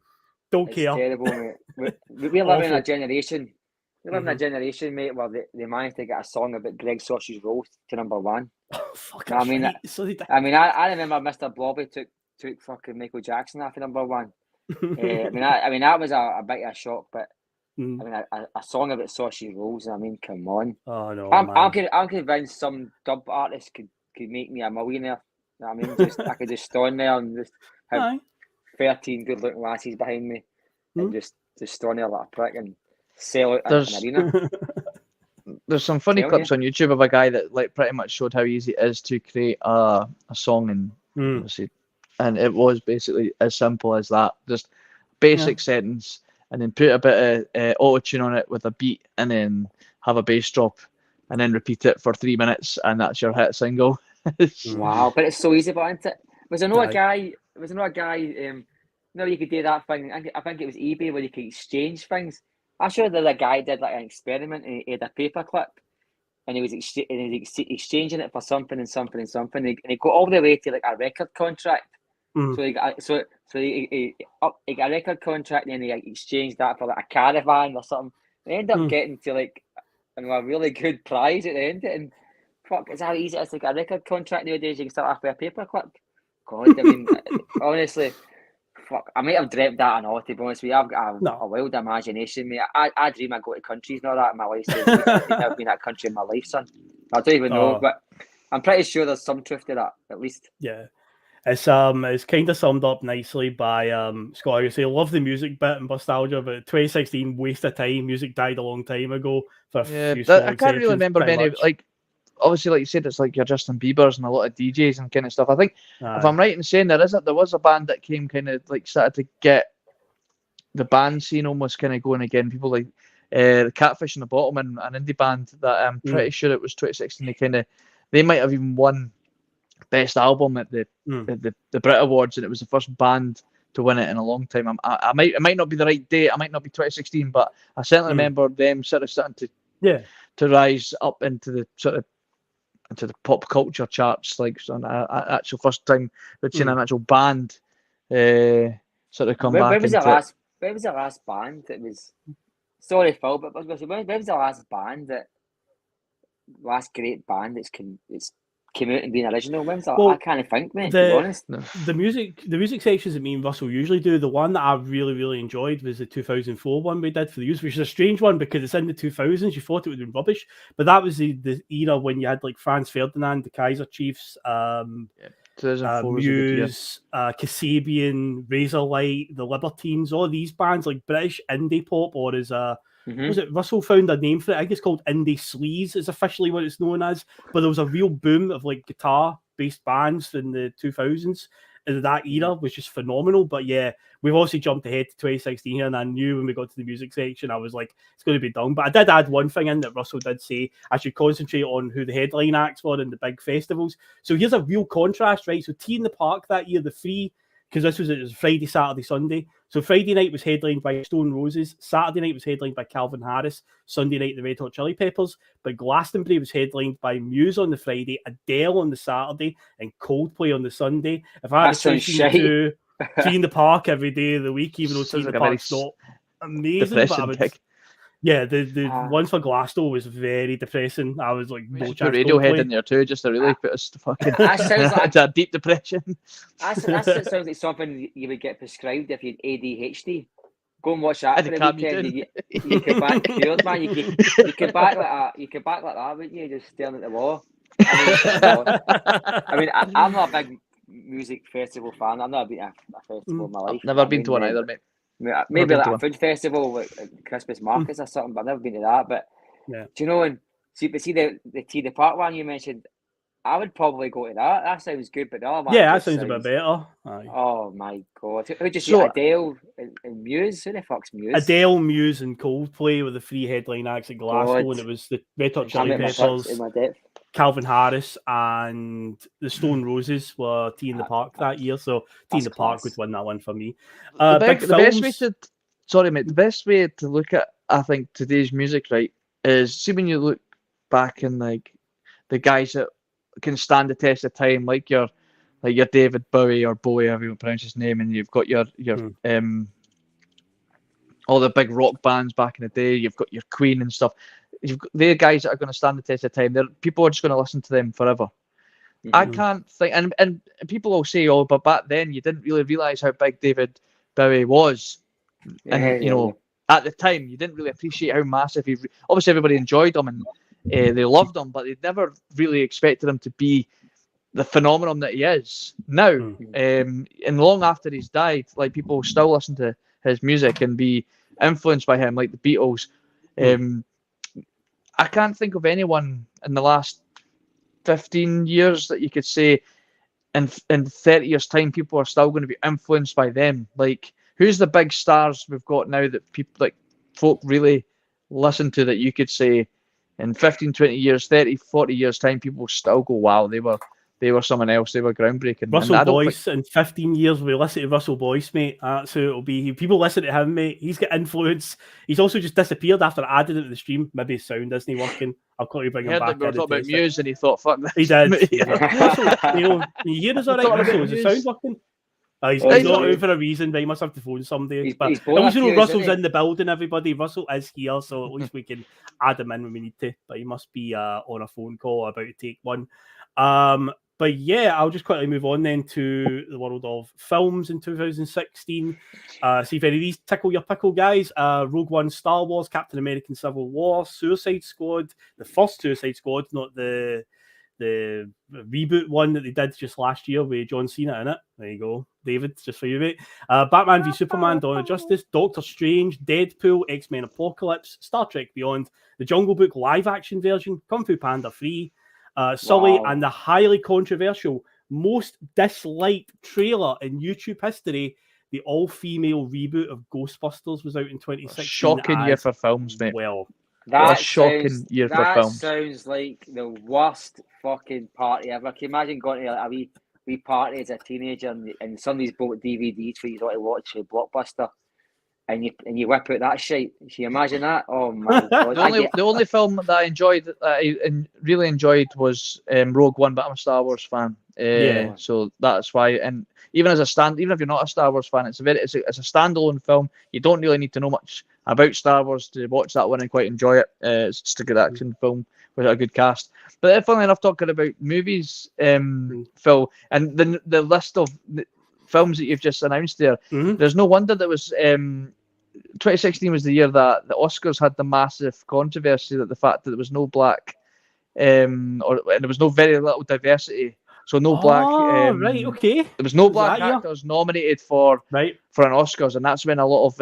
don't care. Terrible, mate. We're living in a generation. We live in a generation, mate, where they managed to get a song about Greg Sausage Roll to number one. Oh, fuck, I mean, I remember Mr. Blobby took fucking Michael Jackson off of number one. I mean that was a bit of a shock, but I mean a song about sausage rolls. I mean, come on. Oh no, I'm convinced some dub artist could make me a millionaire. You know what I mean, I could just stand there and just have 13 good-looking lasses behind me, and just stand there like a prick and sell out an arena. There's some funny clips on YouTube of a guy that like pretty much showed how easy it is to create a song and it was basically as simple as that. Just basic settings, and then put a bit of auto-tune on it with a beat, and then have a bass drop, and then repeat it for 3 minutes, and that's your hit single. Wow, but it's so easy, but isn't it? Was there not a guy? You could do that thing. I think it was eBay where you could exchange things. I'm sure that a guy did like an experiment and he had a paperclip, and he was exchanging it for something and something and something. And he got all the way to like a record contract. So he got a record contract, and then he exchanged that for like a caravan or something. They ended up getting to like a really good prize at the end. And fuck, it's how easy it is to get a record contract nowadays. You can start off with a paperclip. God, I mean, honestly. Fuck, I might have dreamt that and all, to be honest with you. I've got a wild imagination, mate. I dream I go to countries and all that in my life. So I've never been in that country in my life, son. I don't even know, but I'm pretty sure there's some truth to that, at least. Yeah. It's kind of summed up nicely by Scott. I say, love the music bit in Bustalgia, but 2016 waste of time. Music died a long time ago. For a few I can't really remember many. Like, obviously, like you said, it's like your Justin Bieber's and a lot of DJs and kind of stuff. I think if I'm right in saying there was a band that came kind of like started to get the band scene almost kind of going again. People like the Catfish in the Bottom, and an indie band that I'm pretty sure it was 2016. They might have even won best album at the Brit Awards, and it was the first band to win it in a long time. It might not be the right date. I might not be 2016, but I certainly remember them sort of starting to rise up into the sort of into the pop culture charts, like on actual first time we'd seen an actual band sort of come back. Where was the last band that was? Sorry, Phil, but where was the last great band that's came out and been original? When was that? I can't think, mate. To be honest, the music sections that me and Russell usually do, the one that I really, really enjoyed was the 2004 one we did for the youth, which is a strange one because it's in the 2000s. You thought it would have been rubbish, but that was the era when you had like Franz Ferdinand, the Kaiser Chiefs, Muse, Kasabian, Razorlight, the Libertines, all these bands like British indie pop, or as was it Russell found a name for it? I think it's called indie sleaze is officially what it's known as. But there was a real boom of like guitar-based bands in the 2000s, and that era was just phenomenal. But yeah, we've also jumped ahead to 2016 here, and I knew when we got to the music section, I was like, it's going to be done. But I did add one thing in that Russell did say I should concentrate on who the headline acts were in the big festivals. So here's a real contrast, right? So Tea in the Park that year, the free, because it was Friday, Saturday, Sunday. So Friday night was headlined by Stone Roses. Saturday night was headlined by Calvin Harris. Sunday night, the Red Hot Chili Peppers. But Glastonbury was headlined by Muse on the Friday, Adele on the Saturday, and Coldplay on the Sunday. If I had to do Tea in the Park every day of the week, even though Tea in the Park's not amazing, but Yeah, the ones for Glasgow was very depressing. I was like, no Put chance. Radiohead in there too, just to really put us to fucking That sounds like into a deep depression. that sounds like something you would get prescribed if you had ADHD. Go and watch that And for it the can't be weekend. done. You could back cured, man. You could back like that. You could back like that, wouldn't you? Just staring at the wall. I mean, I'm not a big music festival fan. I've never been to a festival in my life. I've never been to one either, mate. Maybe like a food festival with Christmas markets or something, but I've never been to that. But yeah. do you know when see the T the Park one you mentioned? I would probably go to that. That sounds good, but the other one That sounds a bit better. Aye. Oh my god! Who did you see? Adele and Muse? Who the fuck's Muse? Adele, Muse, and Coldplay were the three headline acts at Glasgow, and it was the Red Hot Chili Peppers, Calvin Harris, and the Stone Roses were T in the Park that year. So T in the Park would win that one for me. The best way to look at, I think, today's music, right, is see when you look back and like the guys that can stand the test of time, like your David Bowie or Bowie, however you pronounce his name, and you've got your all the big rock bands back in the day. You've got your Queen and stuff. They're guys that are going to stand the test of time. People are just going to listen to them forever. Mm-hmm. I can't think, and people will say, "Oh, but back then you didn't really realize how big David Bowie was," and you know, at the time you didn't really appreciate how massive he. Obviously, everybody enjoyed him and they loved him, but they never really expected him to be the phenomenon that he is now. And long after he's died, like people still listen to his music and be influenced by him, like the Beatles. I can't think of anyone in the last 15 years that you could say in 30 years' time people are still going to be influenced by them. Like, who's the big stars we've got now that people, like, folk really listen to, that you could say in 15, 20 years, 30, 40 years' time, people still go, wow, they were someone else, they were groundbreaking. Russell Boyce, in 15 years, we listen to Russell Boyce, mate. That's who it'll be. People listen to him, mate. He's got influence. He's also just disappeared after I added it to the stream. Maybe his sound isn't working. I'll call you, bring him back. We were talking about Muse and he thought, fuck this. He did. Russell, you hear us all right, Russell? Is the sound working? He's not out for a reason, but he must have to phone somebody. But at least you know Russell's in the building, everybody. Russell is here, so at least we can add him in when we need to. But he must be on a phone call about to take one. But yeah, I'll just quickly move on then to the world of films in 2016. See if any of these tickle your pickle, guys. Rogue One, Star Wars, Captain America Civil War, Suicide Squad, the first Suicide Squad, not the reboot one that they did just last year with John Cena in it. There you go, David, just for you, mate. Batman v Superman, Dawn of Justice, Doctor Strange, Deadpool, X-Men Apocalypse, Star Trek Beyond, the Jungle Book live action version, Kung Fu Panda 3, Sully, and the highly controversial, most disliked trailer in YouTube history, the all-female reboot of Ghostbusters was out in 2016. Shocking year for films, mate. Well, that's a shocking year for films. That sounds like the worst fucking party ever. Can you imagine going to a wee party as a teenager and somebody's bought DVDs for you to watch a Blockbuster and you whip out that shit? Can you imagine that? Oh my god! The only film that I enjoyed, really enjoyed, was Rogue One, but I'm a Star Wars fan. So that's why. And even if you're not a Star Wars fan, it's a standalone film. You don't really need to know much about Star Wars to watch that one and quite enjoy it. It's just a good action film with a good cast. But funnily enough, talking about movies, Phil, and the list of films that you've just announced there, there's no wonder that was 2016 was the year that the Oscars had the massive controversy that the fact that there was no black, and there was no very little diversity. So no black. Right, okay. There was no black actors nominated for an Oscars, and that's when a lot of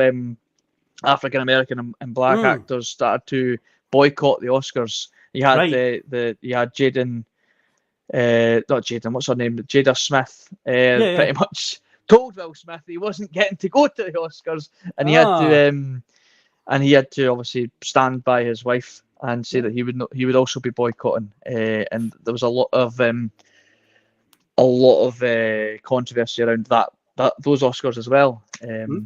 African American and black actors started to boycott the Oscars. You had you had Jaden, not Jaden, what's her name? Jada Smith, pretty much told Will Smith he wasn't getting to go to the Oscars, and he had to obviously stand by his wife and say that he would also be boycotting. And there was a lot of controversy around those Oscars as well.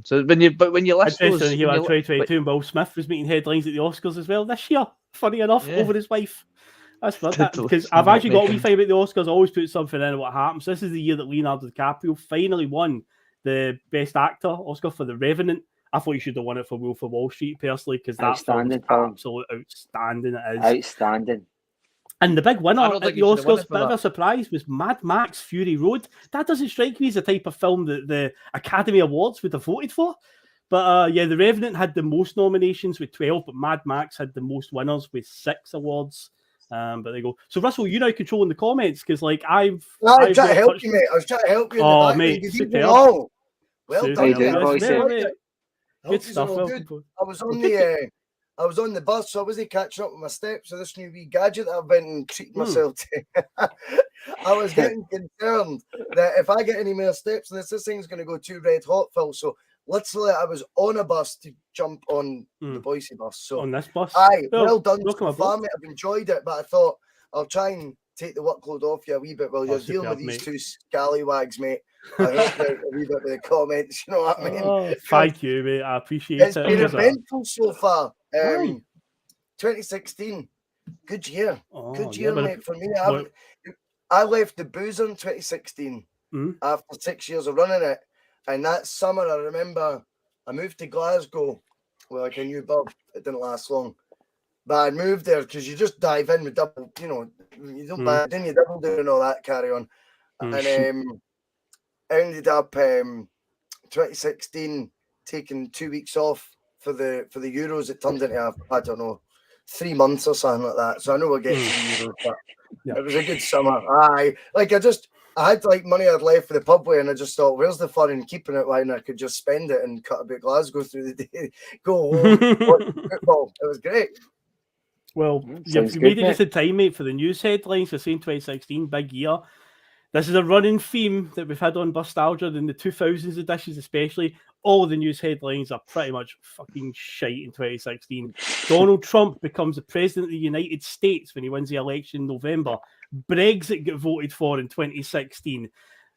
So when you list those, 2022, and Will Smith was making headlines at the Oscars as well this year. Funny enough, over his wife. That's fun. Because I've actually got a wee thing about the Oscars. I always put something in what happens. This is the year that Leonardo Dicaprio finally won the Best Actor Oscar for The Revenant. I thought he should have won it for Wolf of Wall Street personally, because that film was Outstanding film. absolute outstanding. It is. Outstanding. And the big winner don't at think the he should have won Oscars, it for bit of that. a surprise, was Mad Max Fury Road. That doesn't strike me as the type of film that the Academy Awards would have voted for. But yeah, The Revenant had the most nominations with 12, but Mad Max had the most winners with 6 awards. But there you go. So Russell, you now controlling the comments, because like I've trying to help touched... you, mate. I was trying to help you. Oh, in the mate, back. superb. Well Super. done, How you doing, guys. boys? Good stuff. All Well, good. good. I was on I was on the bus, so I wasn't catching up with my steps. So this new wee gadget that I've been treating myself to. I was getting concerned that if I get any more steps, this thing's going to go too red hot, Phil. So literally, I was on a bus to jump on the Boise bus. So on this bus, well done welcome so far, aboard. mate. I've enjoyed it, but I thought I'll try and take the workload off you a wee bit while you're dealing with these two scallywags, mate. I hope a wee bit with the comments, you know what I mean? Oh, thank you, mate. I appreciate It's it. been eventful so far. Aye. 2016, good year. Oh, Good yeah, year, but mate, for me. I left the booze in 2016 after 6 years of running it. And that summer, I remember I moved to Glasgow with like a new bub. It didn't last long. But I moved there because you just dive in with double, you know, you don't buy it, then you double doing all that carry on. And ended up 2016 taking 2 weeks off for the Euros. It turned into I don't know, 3 months or something like that. So I know we'll get to the Euros, but it was a good summer. I had like money I'd left for the pub way, and I just thought, where's the fun in keeping it when I could just spend it and cut about Glasgow through the day, go home, watch football. It was great. Well, Sounds you good, made it just in time, mate, for the news headlines for saying 2016, big year. This is a running theme that we've had on Bustalgia in the 2000s editions, especially. All the news headlines are pretty much fucking shite in 2016. Donald Trump becomes the president of the United States when he wins the election in November. Brexit got voted for in 2016.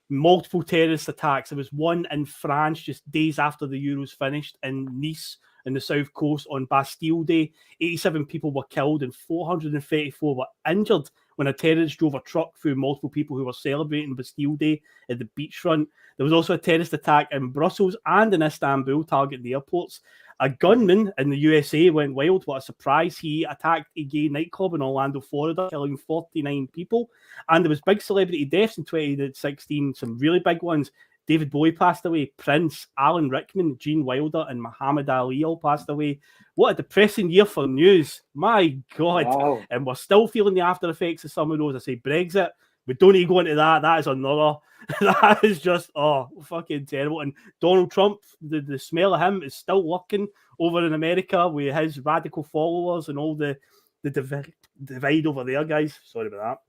Multiple terrorist attacks. There was one in France just days after the Euros finished in Nice in the south coast on Bastille Day. 87 people were killed and 434 were injured when a terrorist drove a truck through multiple people who were celebrating Bastille Day at the beachfront. There was also a terrorist attack in Brussels and in Istanbul, targeting the airports. A gunman in the USA went wild. What a surprise. He attacked a gay nightclub in Orlando, Florida, killing 49 people. And there was big celebrity deaths in 2016, some really big ones. David Bowie passed away, Prince, Alan Rickman, Gene Wilder, and Muhammad Ali all passed away. What a depressing year for news. My God. Wow. And we're still feeling the after effects of some of those. I say Brexit. We don't need to go into that. That is another. That is just, fucking terrible. And Donald Trump, the smell of him is still working over in America with his radical followers and all the divide over there, guys. Sorry about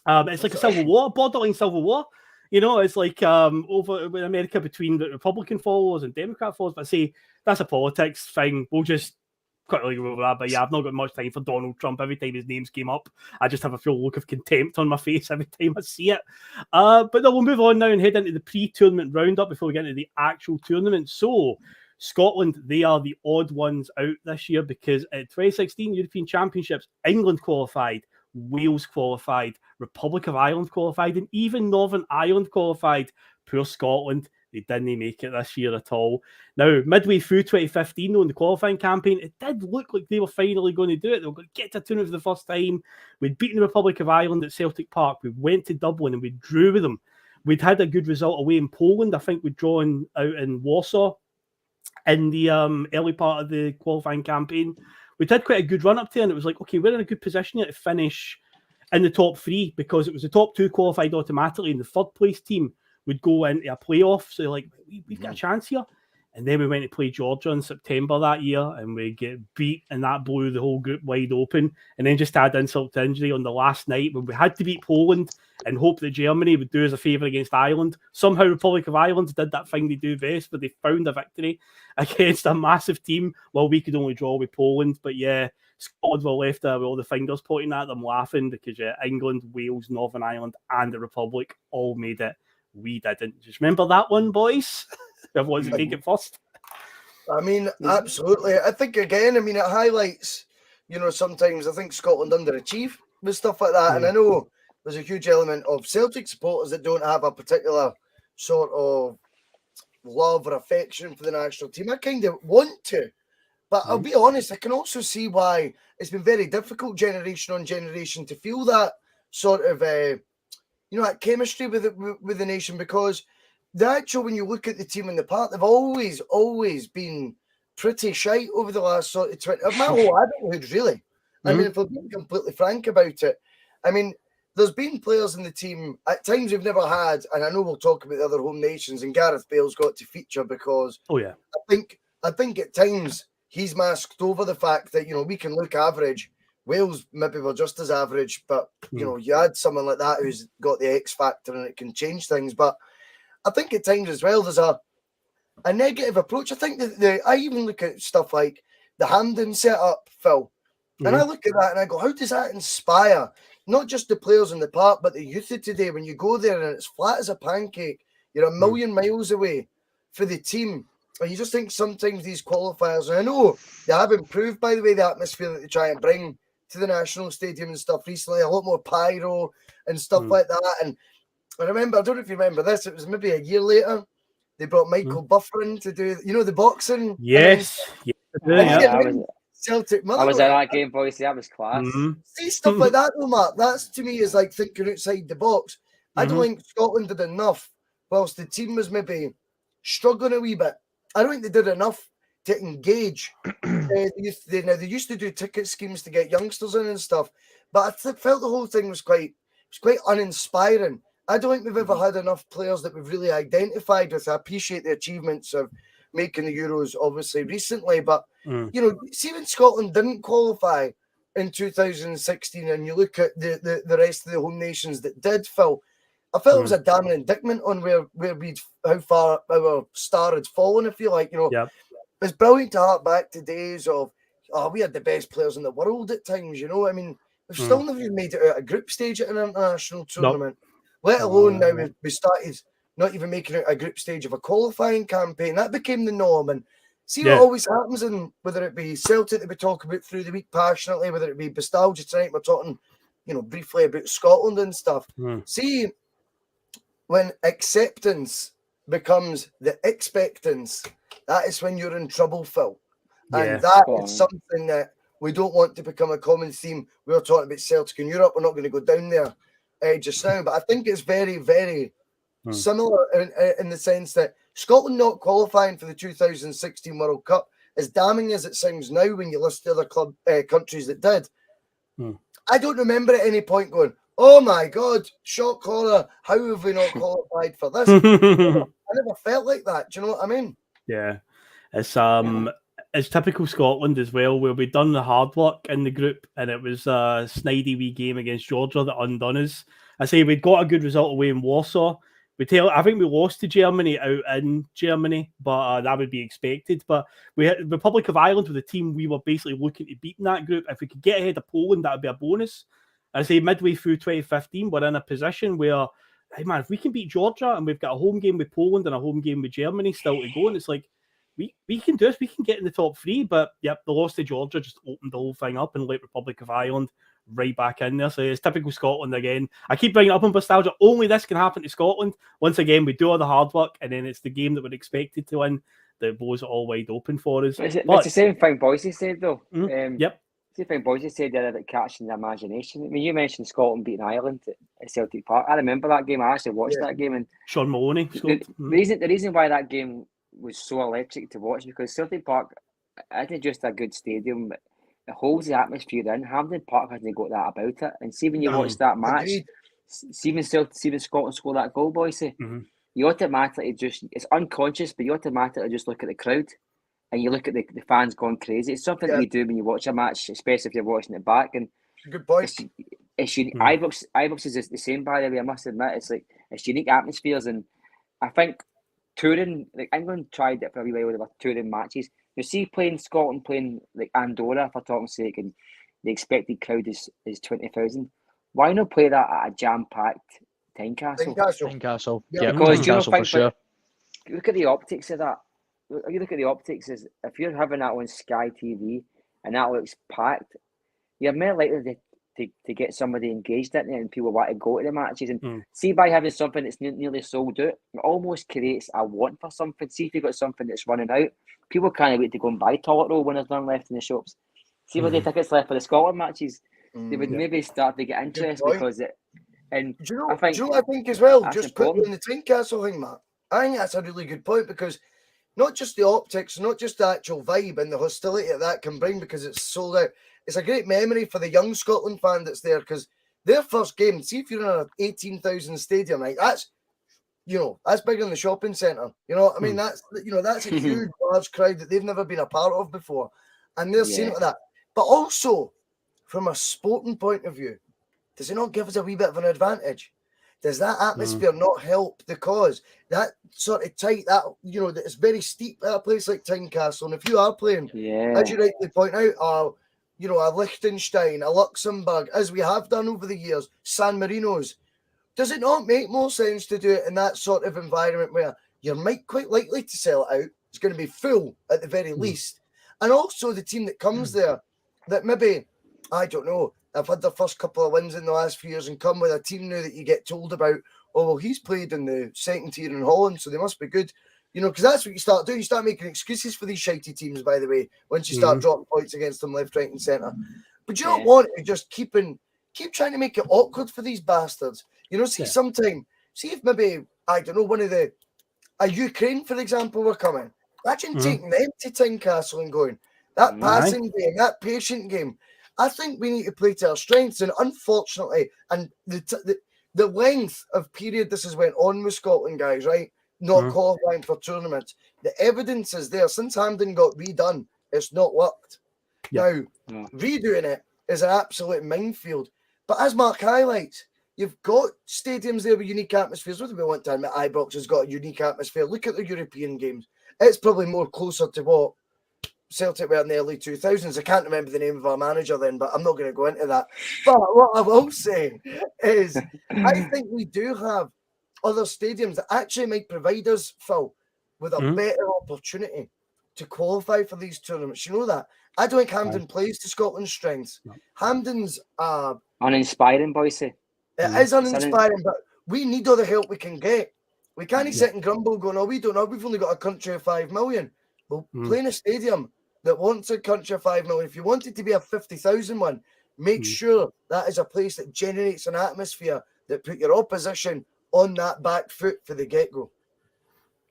that. It's like a civil war, borderline civil war. You know, it's like over in America between the Republican followers and Democrat followers. But I say that's a politics thing. We'll just quickly go over that. But yeah, I've not got much time for Donald Trump. Every time his names came up, I just have a full look of contempt on my face every time I see it. But no, we'll move on now and head into the pre-tournament roundup before we get into the actual tournament. So Scotland, they are the odd ones out this year because at 2016 European Championships, England qualified, Wales qualified, Republic of Ireland qualified, and even Northern Ireland qualified. Poor Scotland, they didn't make it this year at all. Now, midway through 2015, though, in the qualifying campaign, it did look like they were finally going to do it. They were going to get to a tournament for the first time. We'd beaten the Republic of Ireland at Celtic Park. We went to Dublin and we drew with them. We'd had a good result away in Poland. I think we'd drawn out in Warsaw in the early part of the qualifying campaign. We did quite a good run up there, and it was like, okay, we're in a good position here to finish in the top three because it was the top two qualified automatically, and the third place team would go into a playoff. So like, we've got a chance here. And then we went to play Georgia in September that year, and we get beat, and that blew the whole group wide open. And then just had insult to injury on the last night when we had to beat Poland and hope that Germany would do us a favour against Ireland. Somehow Republic of Ireland did that thing they do best, but they found a victory against a massive team while we could only draw with Poland. But yeah, Scotland were left with all the fingers pointing at them laughing because England, Wales, Northern Ireland and the Republic all made it. We didn't. Just remember that one, boys. Whoever wants to take it first. I mean, absolutely. I think, again, it highlights, sometimes I think Scotland underachieve with stuff like that. And I know there's a huge element of Celtic supporters that don't have a particular sort of love or affection for the national team. I kind of want to, but I'll be honest, I can also see why it's been very difficult generation on generation to feel that sort of, that chemistry with the nation, because the actual, when you look at the team in the park, they've always been pretty shite over the last sort of 20, of my whole adulthood, really. I mean, if I'm being completely frank about it, I mean, there's been players in the team at times we've never had, and I know we'll talk about the other home nations, and Gareth Bale's got to feature because I think at times he's masked over the fact that, we can look average. Wales maybe were just as average, but you had someone like that who's got the X factor and it can change things. But I think at times as well there's a negative approach. I think that I even look at stuff like the Hampden setup, Phil, and I look at that and I go, how does that inspire not just the players in the park, but the youth of today? When you go there and it's flat as a pancake, you're a million miles away for the team. And you just think sometimes these qualifiers, and I know they have improved, by the way, the atmosphere that they try and bring to the National Stadium and stuff recently, a lot more pyro and stuff like that. And I remember, I don't know if you remember this, it was maybe a year later, they brought Michael Buffer in to do, the boxing. Yes. Celtic I was at that game, boys. That was class. See, stuff like that, though, Mark. That's, to me, is like thinking outside the box. I don't think Scotland did enough, whilst the team was maybe struggling a wee bit. I don't think they did enough to engage the youth. They used to do ticket schemes to get youngsters in and stuff, but I felt the whole thing was quite uninspiring. I don't think we've ever had enough players that we've really identified with. I appreciate the achievements of making the Euros, obviously, recently, but see, when Scotland didn't qualify in 2016, and you look at the rest of the home nations that did, Phil, I felt it was a damning indictment on how far our star had fallen. I feel like, it's brilliant to hark back to days of, we had the best players in the world at times, I mean, we've still never even made it out a group stage at an international tournament, let alone now we started not even making it a group stage of a qualifying campaign. That became the norm. And see what always happens, in whether it be Celtic that we talk about through the week passionately, whether it be Bustalgia tonight, we're talking, briefly about Scotland and stuff. See, when acceptance becomes the expectance, that is when you're in trouble, Phil. And that is something that we don't want to become a common theme. We were talking about Celtic in Europe. We're not going to go down there just now, but I think it's very, very similar in the sense that Scotland not qualifying for the 2016 World Cup, as damning as it sounds now when you list the other countries that did, I don't remember at any point going, oh my God, shock horror, how have we not qualified for this? I never felt like that. Do you know what I mean? Yeah. It's typical Scotland as well, where we'd done the hard work in the group, and it was a snidey wee game against Georgia that undone us. I say we'd got a good result away in Warsaw. I think we lost to Germany out in Germany, but that would be expected. But we had Republic of Ireland with the team we were basically looking to beat in that group. If we could get ahead of Poland, that would be a bonus. I say midway through 2015, we're in a position where, hey man, if we can beat Georgia and we've got a home game with Poland and a home game with Germany still to go, and it's like, we can do this, we can get in the top three. But the loss to Georgia just opened the whole thing up and let Republic of Ireland right back in there. So it's typical Scotland again. I keep bringing it up on Bustalgia. Only this can happen to Scotland. Once again, we do all the hard work, and then it's the game that we're expected to win that blows it all wide open for us. It's the same thing Boise said, though. Same thing Boise said there about catching the imagination. I mean, you mentioned Scotland beating Ireland at Celtic Park. I remember that game. I actually watched that game. And Sean Maloney scored. The reason why that game was so electric to watch, because Celtic Park isn't just a good stadium. It holds the atmosphere in. Hampden Park hasn't got that about it. And see when you watch that match, see when Scotland score that goal, Boise, you automatically it's unconscious, but you automatically just look at the crowd and you look at the fans going crazy. It's something that you do when you watch a match, especially if you're watching it back. And good point. It's unique. Ibrox is the same, by the way. I must admit, it's unique atmospheres, and I think touring, like England tried it for a wee while with their touring matches. You see, playing Scotland, playing like Andorra, for talking sake, and the expected crowd is 20,000. Why not play that at a jam-packed Tynecastle? Yeah, because Tynecastle for sure. Look at the optics of that. You look at the optics, is if you're having that on Sky TV and that looks packed, you're more likely to get somebody engaged in it and people want to go to the matches. And see, by having something that's nearly sold out, it almost creates a want for something. See if you've got something that's running out, people can't wait to go and buy toilet roll when there's none left in the shops. See if there's tickets left for the Scotland matches, they would maybe start to get interest because it. And do you know what I think as well? Just putting in the Tynecastle thing, Matt. I think that's a really good point because not just the optics, not just the actual vibe and the hostility that can bring because it's sold out. It's a great memory for the young Scotland fan that's there because their first game, see if you're in an 18,000 stadium, like that's bigger than the shopping centre. You know what I mean? That's a huge, large crowd that they've never been a part of before. And they're seeing that. But also, from a sporting point of view, does it not give us a wee bit of an advantage? Does that atmosphere not help the cause? That sort of tight, that it's very steep at a place like Tynecastle. And if you are playing, as you rightly point out, a Liechtenstein, a Luxembourg, as we have done over the years, San Marino's, does it not make more sense to do it in that sort of environment where you're quite likely to sell it out? It's going to be full at the very least. And also the team that comes there that maybe, I don't know, I've had the first couple of wins in the last few years and come with a team now that you get told about, oh, well, he's played in the second tier in Holland, so they must be good. Because that's what you start doing. You start making excuses for these shitey teams, by the way, once you start dropping points against them left, right, and centre. But you don't want to just keep trying to make it awkward for these bastards. Sometime, see if maybe, I don't know, a Ukraine, for example, were coming. Imagine taking them to Tynecastle and going, that passing game, that patient game. I think we need to play to our strengths, and unfortunately, and the length of period this has went on with Scotland, guys, right? Not qualifying for tournaments. The evidence is there. Since Hampden got redone, it's not worked. Now, redoing it is an absolute minefield. But as Mark highlights, you've got stadiums there with unique atmospheres. What do we want to admit? Ibrox has got a unique atmosphere. Look at the European games. It's probably more closer to what Celtic were in the early 2000s. I can't remember the name of our manager then, but I'm not going to go into that. But what I will say is I think we do have other stadiums that actually might provide us, Phil, with a better opportunity to qualify for these tournaments. You know that? I don't think Hampden plays to Scotland's strengths. Hampden's uninspiring, Boise. It is uninspiring, but we need all the help we can get. We can't sit and grumble going, oh, we don't know. We've only got a country of 5 million. Well, play in a stadium that wants a country of 5 million. If you want it to be a 50,000 one, make sure that is a place that generates an atmosphere that put your opposition on that back foot for the get-go.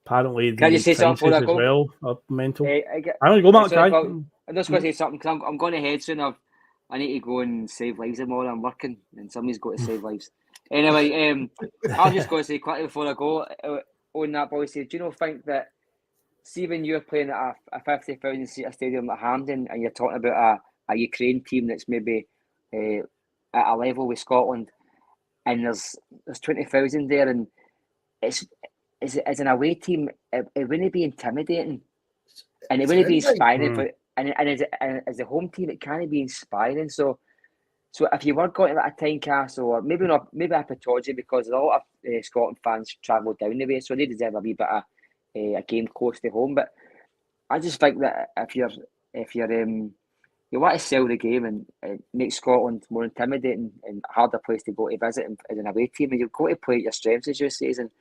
Apparently, can you say something before I go? Well, are mental. I don't go, Mark. I'm just going to say something because I'm going to head soon. I need to go and save lives tomorrow. I'm working, and somebody's got to save lives. Anyway, I'm just going to say quickly before I go on that, boy. Do you think that? See, when you're playing at a 50,000 seat stadium like Hampden, and you're talking about a Ukraine team that's maybe at a level with Scotland, and there's 20,000 there, and it's as an away team, it wouldn't be intimidating, and it wouldn't be inspiring. But and as a home team, it can't be inspiring. So if you were going to like a Tynecastle, or maybe a Pataudry, because a lot of Scotland fans travel down the way, so they deserve a wee bit of a game close to home. But I just think that if you want to sell the game and make Scotland more intimidating and a harder place to go to visit as an away team, and you've got to play at your strengths, as you say, and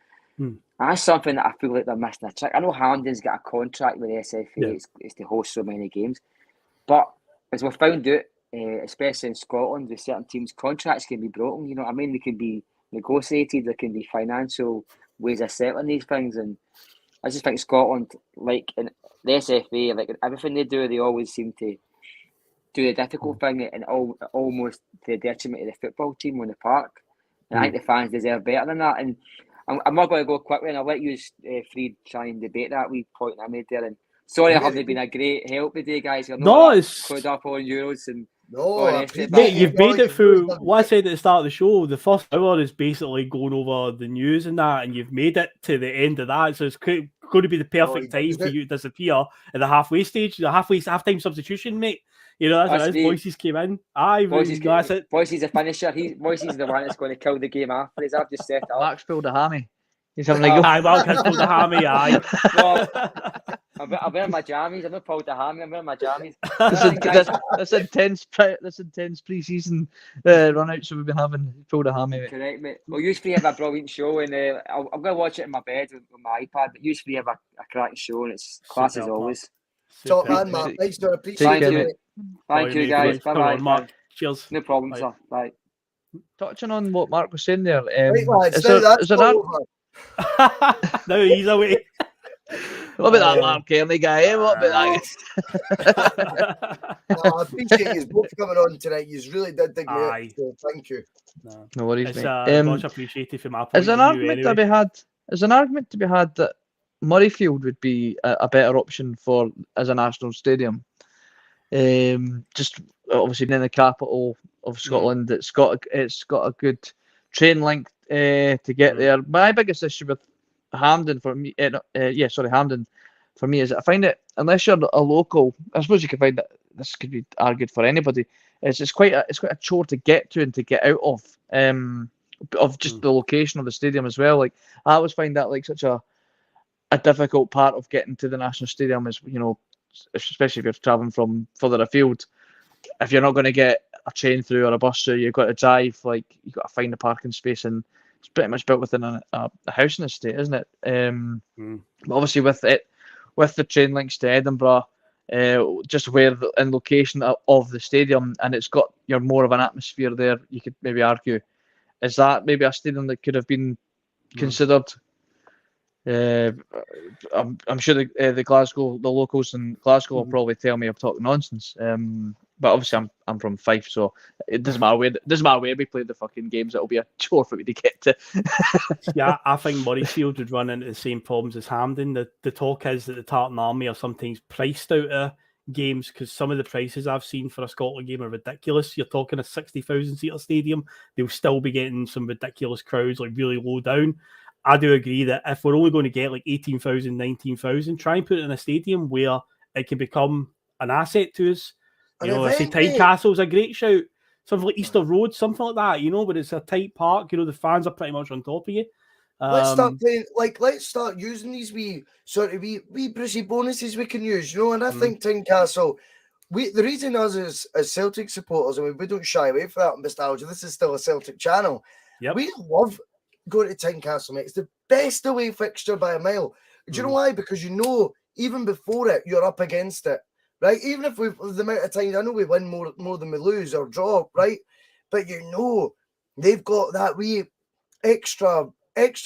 that's something that I feel like they're missing a trick. I know Hampden's got a contract with the SFA, it's to host so many games, but as we've found out, especially in Scotland, with certain teams, contracts can be broken. You know what I mean? They can be negotiated. There can be financial ways of settling these things, and I just think Scotland, like in the SFA, like everything they do, they always seem to do the difficult thing and almost to the detriment of the football team on the park. And I think the fans deserve better than that. And I'm not going to go quickly, and I'll let you three try and debate that wee point I made there. And sorry, I haven't been a great help today, guys. It's caught up on Euros and. Mate, you've made it through what I said at the start of the show. The first hour is basically going over the news and that, and you've made it to the end of that. So it's going to be the perfect time for you to disappear at the halfway stage, the half-time substitution, mate. You know, that's it. Boises came in. That's it. Boises a finisher. Boises the one that's going to kill the game after. I've just set it up. Mark's pulled a hammy. He's having a go. Mark has pulled a hammy. I'm wearing my jammies. I'm not proud to hammy. I'm wearing my jammies. This intense pre-season run-outs we've been having. Pulled a hammy. Correct, mate. Well, you three have a brilliant show, and I'm going to watch it in my bed with my iPad. But you three have a cracking show, and it's class as always. Top man, Mark. Nice to appreciate it. Thank you, guys. Bye-bye. Mark. Cheers. No problem, Bye. sir. Bye. Touching on what Mark was saying there, Right, lads, is there now he's away. What about that Mark Kearney guy? What about that? I appreciate you both coming on tonight. You really did dig me up, so thank you. No worries, it's, mate. Much appreciated from my point There's an of view. argument to be had. There's an argument to be had that Murrayfield would be a better option for as a national stadium. Just obviously in the capital of Scotland, it's got a good train link to get there. My biggest issue with Hampden for me, Hampden for me is that I find it, unless you're a local, I suppose you can find that this could be argued for anybody. It's quite a chore to get to and to get out of just the location of the stadium as well. Like I always find that like such a difficult part of getting to the national stadium is, you know, especially if you're traveling from further afield. If you're not going to get a train through or a bus through, you've got to drive. Like you've got to find a parking space, and it's pretty much built within a housing estate, isn't it? But obviously with the train links to Edinburgh, just where in location of the stadium, and it's got more of an atmosphere there. You could maybe argue, is that maybe a stadium that could have been considered? I'm sure the locals in Glasgow will probably tell me I'm talking nonsense. But obviously I'm from Fife, so it doesn't matter where we play the fucking games. It'll be a chore for me to get to. Yeah, I think Murrayfield would run into the same problems as Hampden. The talk is that the Tartan Army are sometimes priced out of games because some of the prices I've seen for a Scotland game are ridiculous. You're talking a 60,000 seater stadium, they'll still be getting some ridiculous crowds, like really low down. I do agree that if we're only going to get like 18,000, 19,000, try and put it in a stadium where it can become an asset to us. You know, I say Tynecastle's a great shout. Something like Easter Road, something like that, you know, but it's a tight park. You know, the fans are pretty much on top of you. Let's start playing, let's start using these wee brushy bonuses we can use, you know, and I think Tynecastle, the reason us as Celtic supporters, I mean, we don't shy away from that in Bustalgia. This is still a Celtic channel. Yep. We love going to Tynecastle, mate. It's the best away fixture by a mile. Do you know why? Because you know, even before it, you're up against it, right? Even if the amount of times, I know we win more than we lose or draw, right? But you know, they've got that wee extra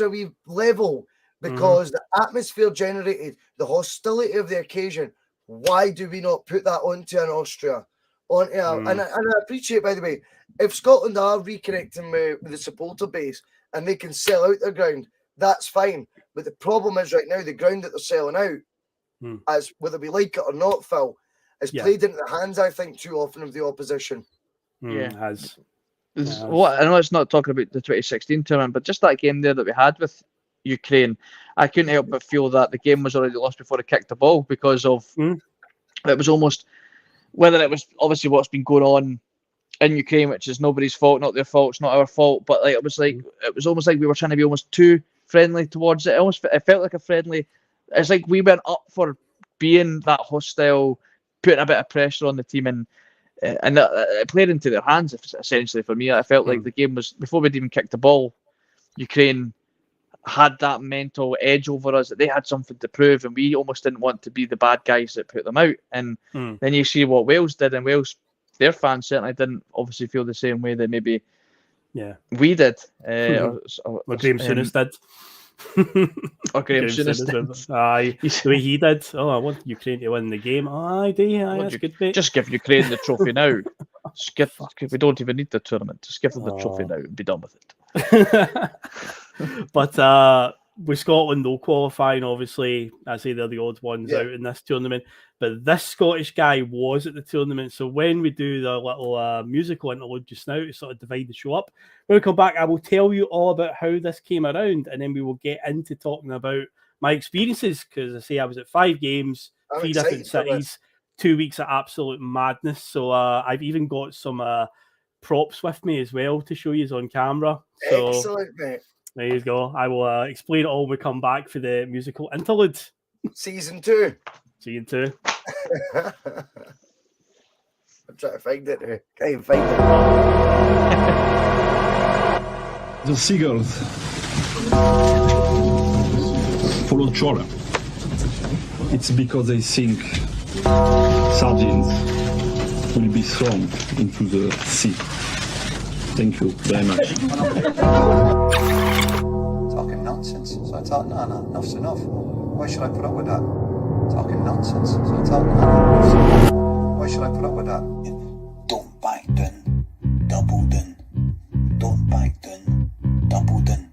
wee level because the atmosphere generated, the hostility of the occasion. Why do we not put that onto an Austria? And I appreciate, by the way, if Scotland are reconnecting with the supporter base and they can sell out their ground, that's fine. But the problem is right now, the ground that they're selling out, as whether we like it or not, Phil, is played into the hands, I think, too often of the opposition. It has. I know it's not talking about the 2016 tournament, but just that game there that we had with Ukraine, I couldn't help but feel that the game was already lost before it kicked the ball because of it was almost, whether it was obviously what's been going on in Ukraine, which is nobody's fault, not their fault, it's not our fault, but like it was almost like we were trying to be almost too friendly towards it. It felt like a friendly. It's like we went up for being that hostile, putting a bit of pressure on the team, and it played into their hands. Essentially, for me, I felt like the game was, before we'd even kicked the ball, Ukraine had that mental edge over us that they had something to prove, and we almost didn't want to be the bad guys that put them out. And then you see what Wales did, and Wales, their fans certainly didn't obviously feel the same way that maybe we did. Or Graham Souness did. Or Graham Souness did. Aye, the way he did. Oh, I want Ukraine to win the game. Aye, that's good, mate. Just give Ukraine the trophy now. We don't even need the tournament. Just give them the trophy now and be done with it. But with Scotland, though, qualifying, obviously, I say they're the odd ones out in this tournament. But this Scottish guy was at the tournament. So when we do the little musical interlude just now to sort of divide the show up, when we come back, I will tell you all about how this came around. And then we will get into talking about my experiences. Because I say I was at 5 games, 3 different cities, 2 weeks of absolute madness. So I've even got some props with me as well to show you on camera. So, excellent, mate. There you go. I will explain it all when we come back for the musical interlude. Season 2. See you too. I'm trying to find it now. Can't even find it. The seagulls follow trawler. It's because they think sardines will be thrown into the sea. Thank you very much. Talking nonsense. So I thought, no, enough's enough. Why should I put up with that? Talking nonsense. So I thought, no, enough's enough. Why should I put up with that? Don't back down, double down. Don't back down, double down.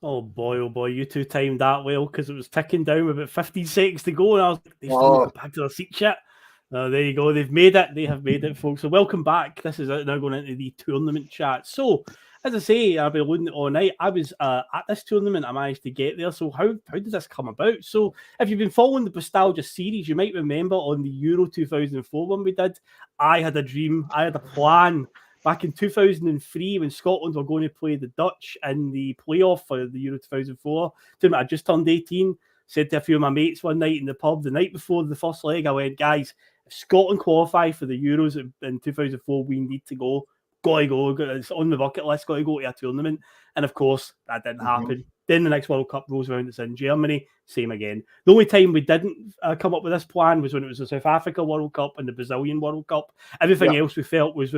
Oh boy, you two timed that well because it was ticking down with about 15 seconds to go, and I was like, they've still got back to their seat chat. There you go, they've made it. They have made it, folks. So welcome back. This is now going into the tournament chat. So, as I say, I've been loading it all night. I was at this tournament. I managed to get there. So how did this come about? So if you've been following the Bustalgia series, you might remember on the Euro 2004 one we did, I had a dream. I had a plan. Back in 2003, when Scotland were going to play the Dutch in the playoff for the Euro 2004, I just turned 18, said to a few of my mates one night in the pub, the night before the first leg, I went, guys, if Scotland qualify for the Euros in 2004, we need to go. Gotta go. It's on the bucket list, gotta go to a tournament. And of course, that didn't happen. Then the next World Cup rolls around, it's in Germany, same again. The only time we didn't come up with this plan was when it was the South Africa World Cup and the Brazilian World Cup. Everything else we felt was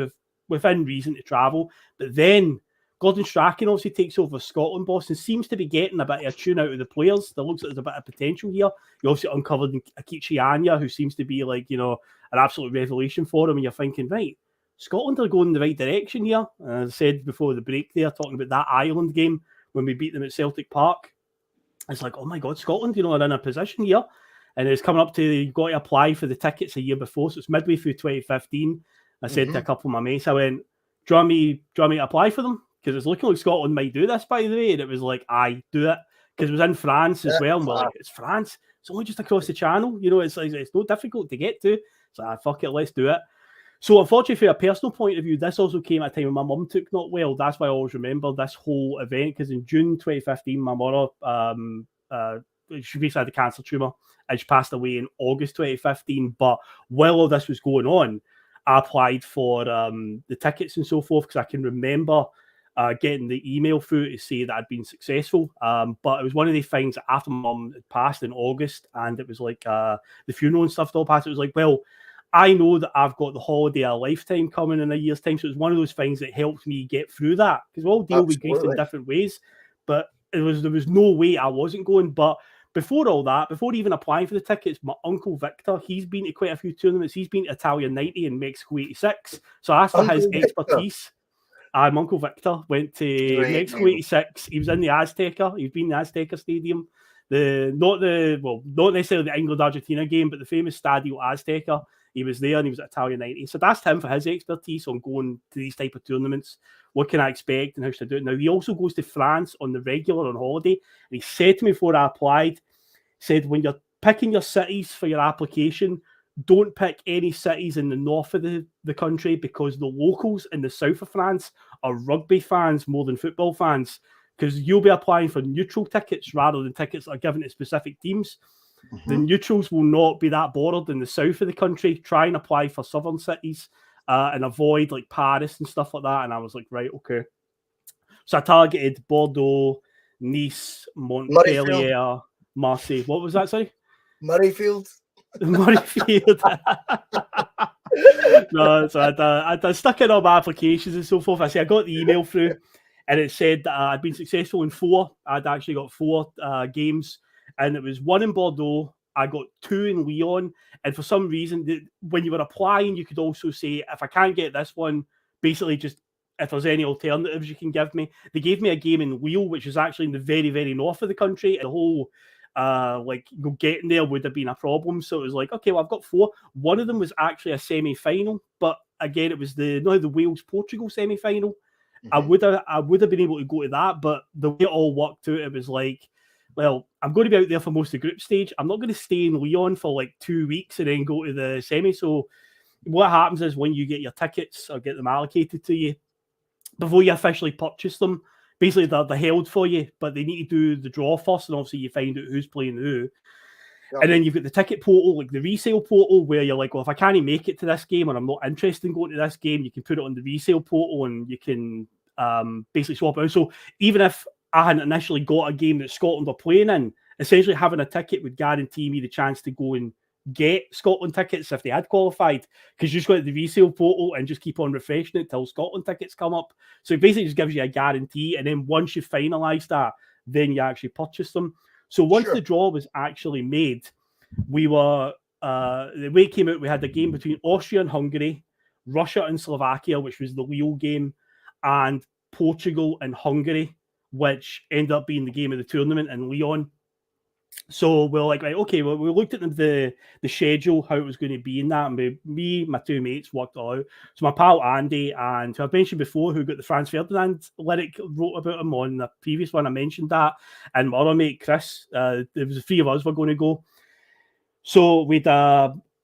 within reason to travel. But then Gordon Strachan obviously takes over Scotland, boss, and seems to be getting a bit of a tune out of the players. There looks like there's a bit of potential here. You obviously uncovered Akichi Anya, who seems to be like, an absolute revelation for him. And you're thinking, right, Scotland are going in the right direction here. As I said before the break there, talking about that Ireland game when we beat them at Celtic Park. It's like, oh my God, Scotland, are in a position here. And it's coming up to, you've got to apply for the tickets a year before. So it's midway through 2015. I said to a couple of my mates, I went, do you want me to apply for them? Because it's looking like Scotland might do this, by the way. And it was like, I do it. Because it was in France as well. And we're like, it's France. It's only just across the channel. It's not difficult to get to. So fuck it, let's do it. So unfortunately, from a personal point of view, this also came at a time when my mum took not well. That's why I always remember this whole event. Because in June 2015, my mother, she basically had a cancer tumour. And she passed away in August 2015. But while all this was going on, I applied for the tickets and so forth because I can remember getting the email through to say that I'd been successful. But it was one of the things that after my mum had passed in August and it was like the funeral and stuff all passed, it was like, well, I know that I've got the holiday of a lifetime coming in a year's time. So it was one of those things that helped me get through that because we all deal with grief in different ways. But there was no way I wasn't going. But before all that, before even applying for the tickets, my uncle Victor, he's been to quite a few tournaments. He's been to Italia 90 and Mexico 86. So I asked for his expertise. My uncle Victor went to Mexico 86. He was in the Azteca. He's been in the Azteca Stadium. not necessarily the England-Argentina game, but the famous Stadio Azteca. He was there and he was at Italian 90. So I asked him for his expertise on going to these type of tournaments. What can I expect and how should I do it? Now, he also goes to France on the regular on holiday. And he said to me before I applied, said, when you're picking your cities for your application, don't pick any cities in the north of the country, because the locals in the south of France are rugby fans more than football fans, because you'll be applying for neutral tickets rather than tickets that are given to specific teams. The neutrals will not be that bothered in the south of the country. Try and apply for southern cities and avoid like Paris and stuff like that. And I was like, right, okay. So I targeted Bordeaux, Nice, Montpellier, Marseille. What was that, sorry? Murrayfield. Murrayfield. No, so I stuck in all my applications and so forth. I got the email through and it said that I'd been successful in 4. I'd actually got 4 games. And it was 1 in Bordeaux. I got 2 in Lyon. And for some reason, when you were applying, you could also say, if I can't get this one, basically just if there's any alternatives you can give me. They gave me a game in Lille, which is actually in the very, very north of the country. And the whole, getting there would have been a problem. So it was like, okay, well, I've got 4. One of them was actually a semi-final. But again, it was the Wales-Portugal semi-final. I would have been able to go to that. But the way it all worked out, it was like, well, I'm going to be out there for most of the group stage. I'm not going to stay in Lyon for like 2 weeks and then go to the semi. So what happens is when you get your tickets or get them allocated to you, before you officially purchase them, basically they're held for you, but they need to do the draw first, and obviously you find out who's playing who. Yep. And then you've got the ticket portal, like the resale portal, where you're like, well, if I can't make it to this game or I'm not interested in going to this game, you can put it on the resale portal and you can basically swap it out. So even if I hadn't initially got a game that Scotland were playing in, essentially having a ticket would guarantee me the chance to go and get Scotland tickets if they had qualified, because you just go to the resale portal and just keep on refreshing it till Scotland tickets come up. So it basically just gives you a guarantee, and then once you finalise that, then you actually purchase them. So once the draw was actually made, we were the way it came out, we had a game between Austria and Hungary, Russia and Slovakia, which was the Lille game, and Portugal and Hungary, which ended up being the game of the tournament in Lyon. So we're like, right, okay, well, we looked at the schedule, how it was going to be in that, and my 2 mates worked it out. So my pal Andy, and who I've mentioned before, who got the Franz Ferdinand lyric, wrote about him on the previous one, I mentioned that, and my other mate Chris, there was the 3 of us were going to go. So we'd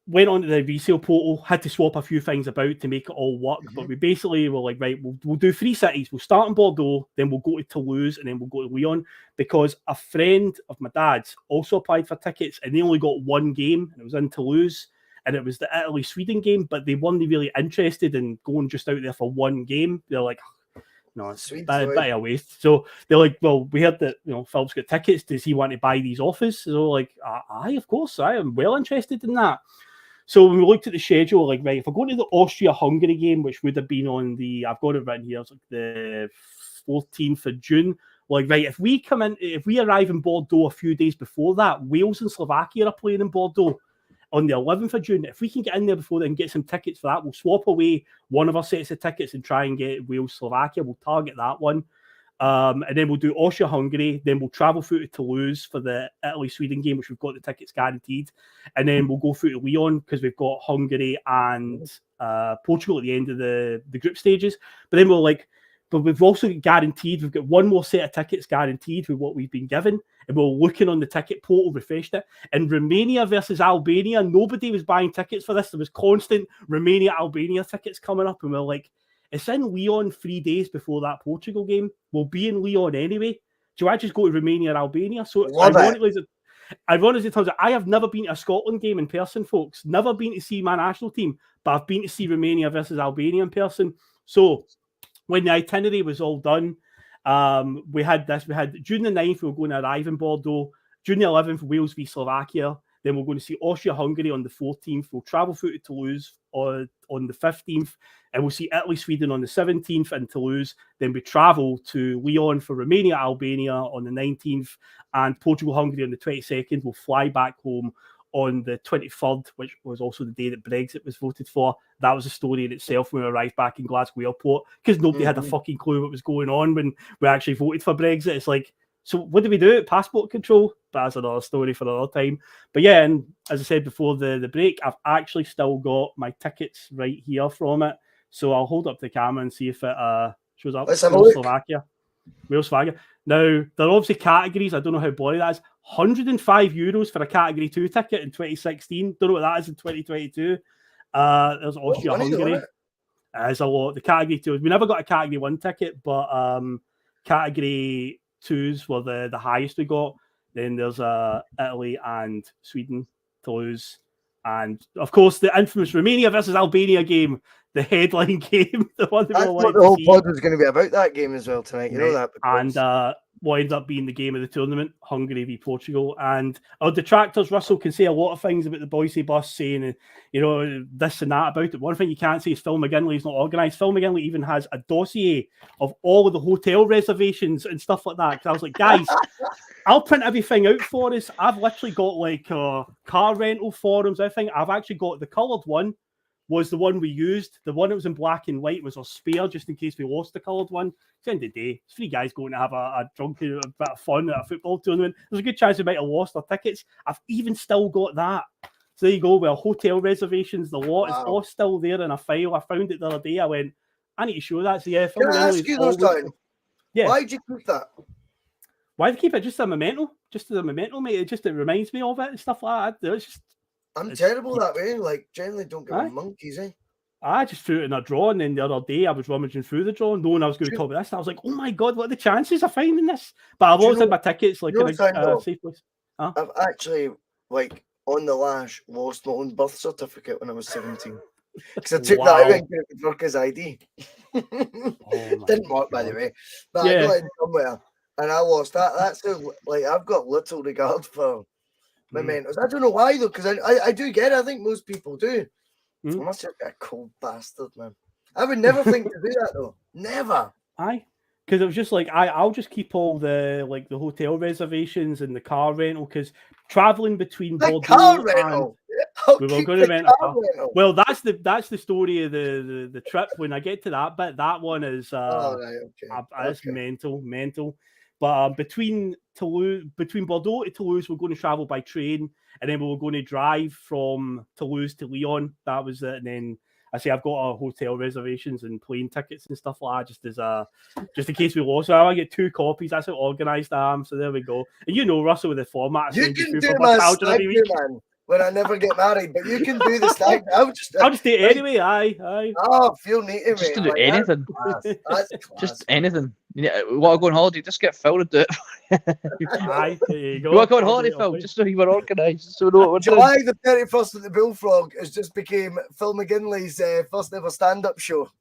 went onto the resale portal, had to swap a few things about to make it all work. But we basically were like, right, we'll do 3 cities. We'll start in Bordeaux, then we'll go to Toulouse, and then we'll go to Lyon, because a friend of my dad's also applied for tickets, and they only got 1 game, and it was in Toulouse, and it was the Italy-Sweden game, but they weren't really interested in going just out there for 1 game. They're like, no, it's a bit of a waste. So they're like, well, we heard that, Philip's got tickets. Does he want to buy these off us? So like, aye, of course, I am well interested in that. So when we looked at the schedule, like, right, if we're going to the Austria-Hungary game, which would have been on I've got it written here, it's like the 14th of June. Like, right, if we arrive in Bordeaux a few days before that, Wales and Slovakia are playing in Bordeaux on the 11th of June. If we can get in there before then and get some tickets for that, we'll swap away one of our sets of tickets and try and get Wales-Slovakia. We'll target that one. And then we'll do Austria-Hungary. Then we'll travel through to Toulouse for the Italy-Sweden game, which we've got the tickets guaranteed. And then we'll go through to Lyon because we've got Hungary and Portugal at the end of the group stages. But then but we've also guaranteed, we've got 1 more set of tickets guaranteed with what we've been given. And we're looking on the ticket portal, refreshed it. And Romania versus Albania, nobody was buying tickets for this. There was constant Romania-Albania tickets coming up. And we're like, it's in Lyon 3 days before that Portugal game. We'll be in Lyon anyway. Do I just go to Romania or Albania? So ironically, it turns out I have never been to a Scotland game in person, folks. Never been to see my national team, but I've been to see Romania versus Albania in person. So when the itinerary was all done, we had June the 9th, we were going to arrive in Bordeaux. June the 11th, Wales v Slovakia. Then we're going to see Austria-Hungary on the 14th. We'll travel through to Toulouse on the 15th. And we'll see Italy-Sweden on the 17th in Toulouse. Then we travel to Lyon for Romania-Albania on the 19th. And Portugal-Hungary on the 22nd. We'll fly back home on the 23rd, which was also the day that Brexit was voted for. That was a story in itself when we arrived back in Glasgow Airport, because nobody had a fucking clue what was going on when we actually voted for Brexit. It's like, so what do we do? Passport control? that's another story for another time. But yeah, and as I said before the break, I've actually still got my tickets right here from it. So I'll hold up the camera and see if it shows up. Let's have a look. Wales, Slovakia. Now, there are obviously categories. I don't know how boring that is. €105 for a Category 2 ticket in 2016. Don't know what that is in 2022. There's Austria Hungary. There's a lot. The Category 2. We never got a Category 1 ticket, but Category 2s were the highest we got. Then there's Italy and Sweden, Toulouse. And, of course, the infamous Romania versus Albania game. The headline game. The one that the whole pod was going to be about that game as well tonight. You know that. Because... And what ends up being the game of the tournament, Hungary v Portugal. And our detractors, Russell, can say a lot of things about the Boise bus, saying, this and that about it. One thing you can't say is Phil Mcginlay's not organised. Phil Mcginlay even has a dossier of all of the hotel reservations and stuff like that. Because I was like, guys, I'll print everything out for us. I've literally got like car rental forums, everything. I've actually got the coloured one. Was the one we used. The one that was in black and white was our spare, just in case we lost the coloured one. At the end of the day, it's 3 guys going to have a drunken, a bit of fun at a football tournament. There's a good chance we might have lost our tickets. I've even still got that. So there you go. Well, hotel reservations, the lot is all still there in a file. I found it the other day. I went, I need to show that. So yeah, can I ask you those times? Yeah. Why'd you keep that? Why did I keep it? Just a memento. Just as a memento, mate. It reminds me of it and stuff like that. It's just... I'm terrible that way. Like, generally don't get monkeys, eh? I just threw it in a drawer, and then the other day I was rummaging through the drawer, knowing I was going to talk about this. And I was like, "Oh my god, what are the chances of finding this?" But I've always had my tickets like in a safe place. Huh? I've actually, like, on the lash, lost my own birth certificate when I was 17 because I took that out and gave it to work as ID. Didn't work, by the way, but I got it somewhere, and I lost that. That's like I've got little regard for mementos. I don't know why though, because I do get it. I think most people do. I must have been a cold bastard, man. I would never think to do that though. Never. Because it was just like I'll just keep all the the hotel reservations and the car rental, because traveling between Bordeaux car rental. We were going to rent a car. Well, that's the story of the trip. When I get to that bit, that one is it's mental. But between Bordeaux to Toulouse, we're going to travel by train, and then we were going to drive from Toulouse to Lyon. That was it. And then I've got hotel reservations and plane tickets and stuff like that, just in case we lost. So I get 2 copies. That's how organised I am. So there we go. And Russell, with the format, you can do my stag do, man. When I never get married, but you can do the stag. I'll just do it anyway. Aye. Oh, feel neat, mate. Just to do anything. That's class. Just anything. You want to go on holiday? Just get Phil to do it. Aye, there you go. You want to go on holiday, Phil? Just so you were organised. So know what July the 31st at the Bullfrog has just became Phil Mcginlay's first ever stand-up show.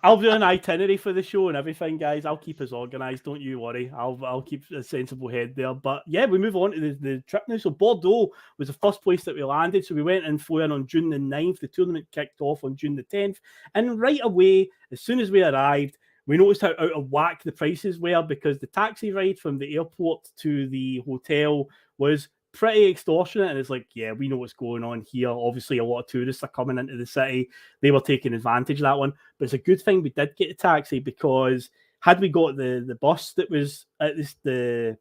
I'll do an itinerary for the show and everything, guys. I'll keep us organised. Don't you worry. I'll keep a sensible head there. But yeah, we move on to the trip now. So Bordeaux was the first place that we landed. So we went and flew in on June the 9th. The tournament kicked off on June the 10th. And right away, as soon as we arrived, we noticed how out of whack the prices were, because the taxi ride from the airport to the hotel was pretty extortionate. And it's like, yeah, we know what's going on here. Obviously, a lot of tourists are coming into the city. They were taking advantage of that one. But it's a good thing we did get a taxi, because had we got the bus that was at the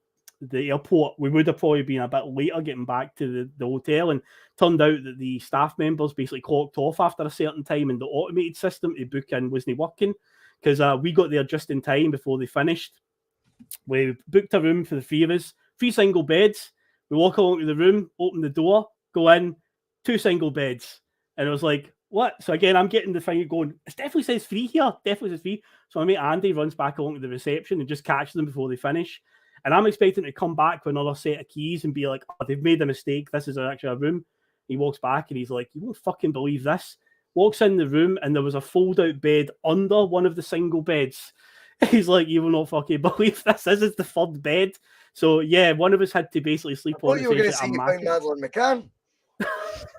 airport, we would have probably been a bit later getting back to the hotel. And turned out that the staff members basically clocked off after a certain time, and the automated system to book in wasn't working. Because we got there just in time before they finished. We booked a room for the 3 of us, 3 single beds. We walk along to the room, open the door, go in, 2 single beds. And it was like, what? So again, I'm getting the thing going, it definitely says 3 here, definitely says 3. So my mate Andy runs back along to the reception and just catches them before they finish. And I'm expecting to come back with another set of keys and be like, oh, they've made a mistake. This is actually a room. He walks back and he's like, you won't fucking believe this. Walks in the room and there was a fold-out bed under one of the single beds. He's like, you will not fucking believe this. This is the 3rd bed. So, yeah, one of us had to basically sleep on. You were going to say you found Madeleine McCann.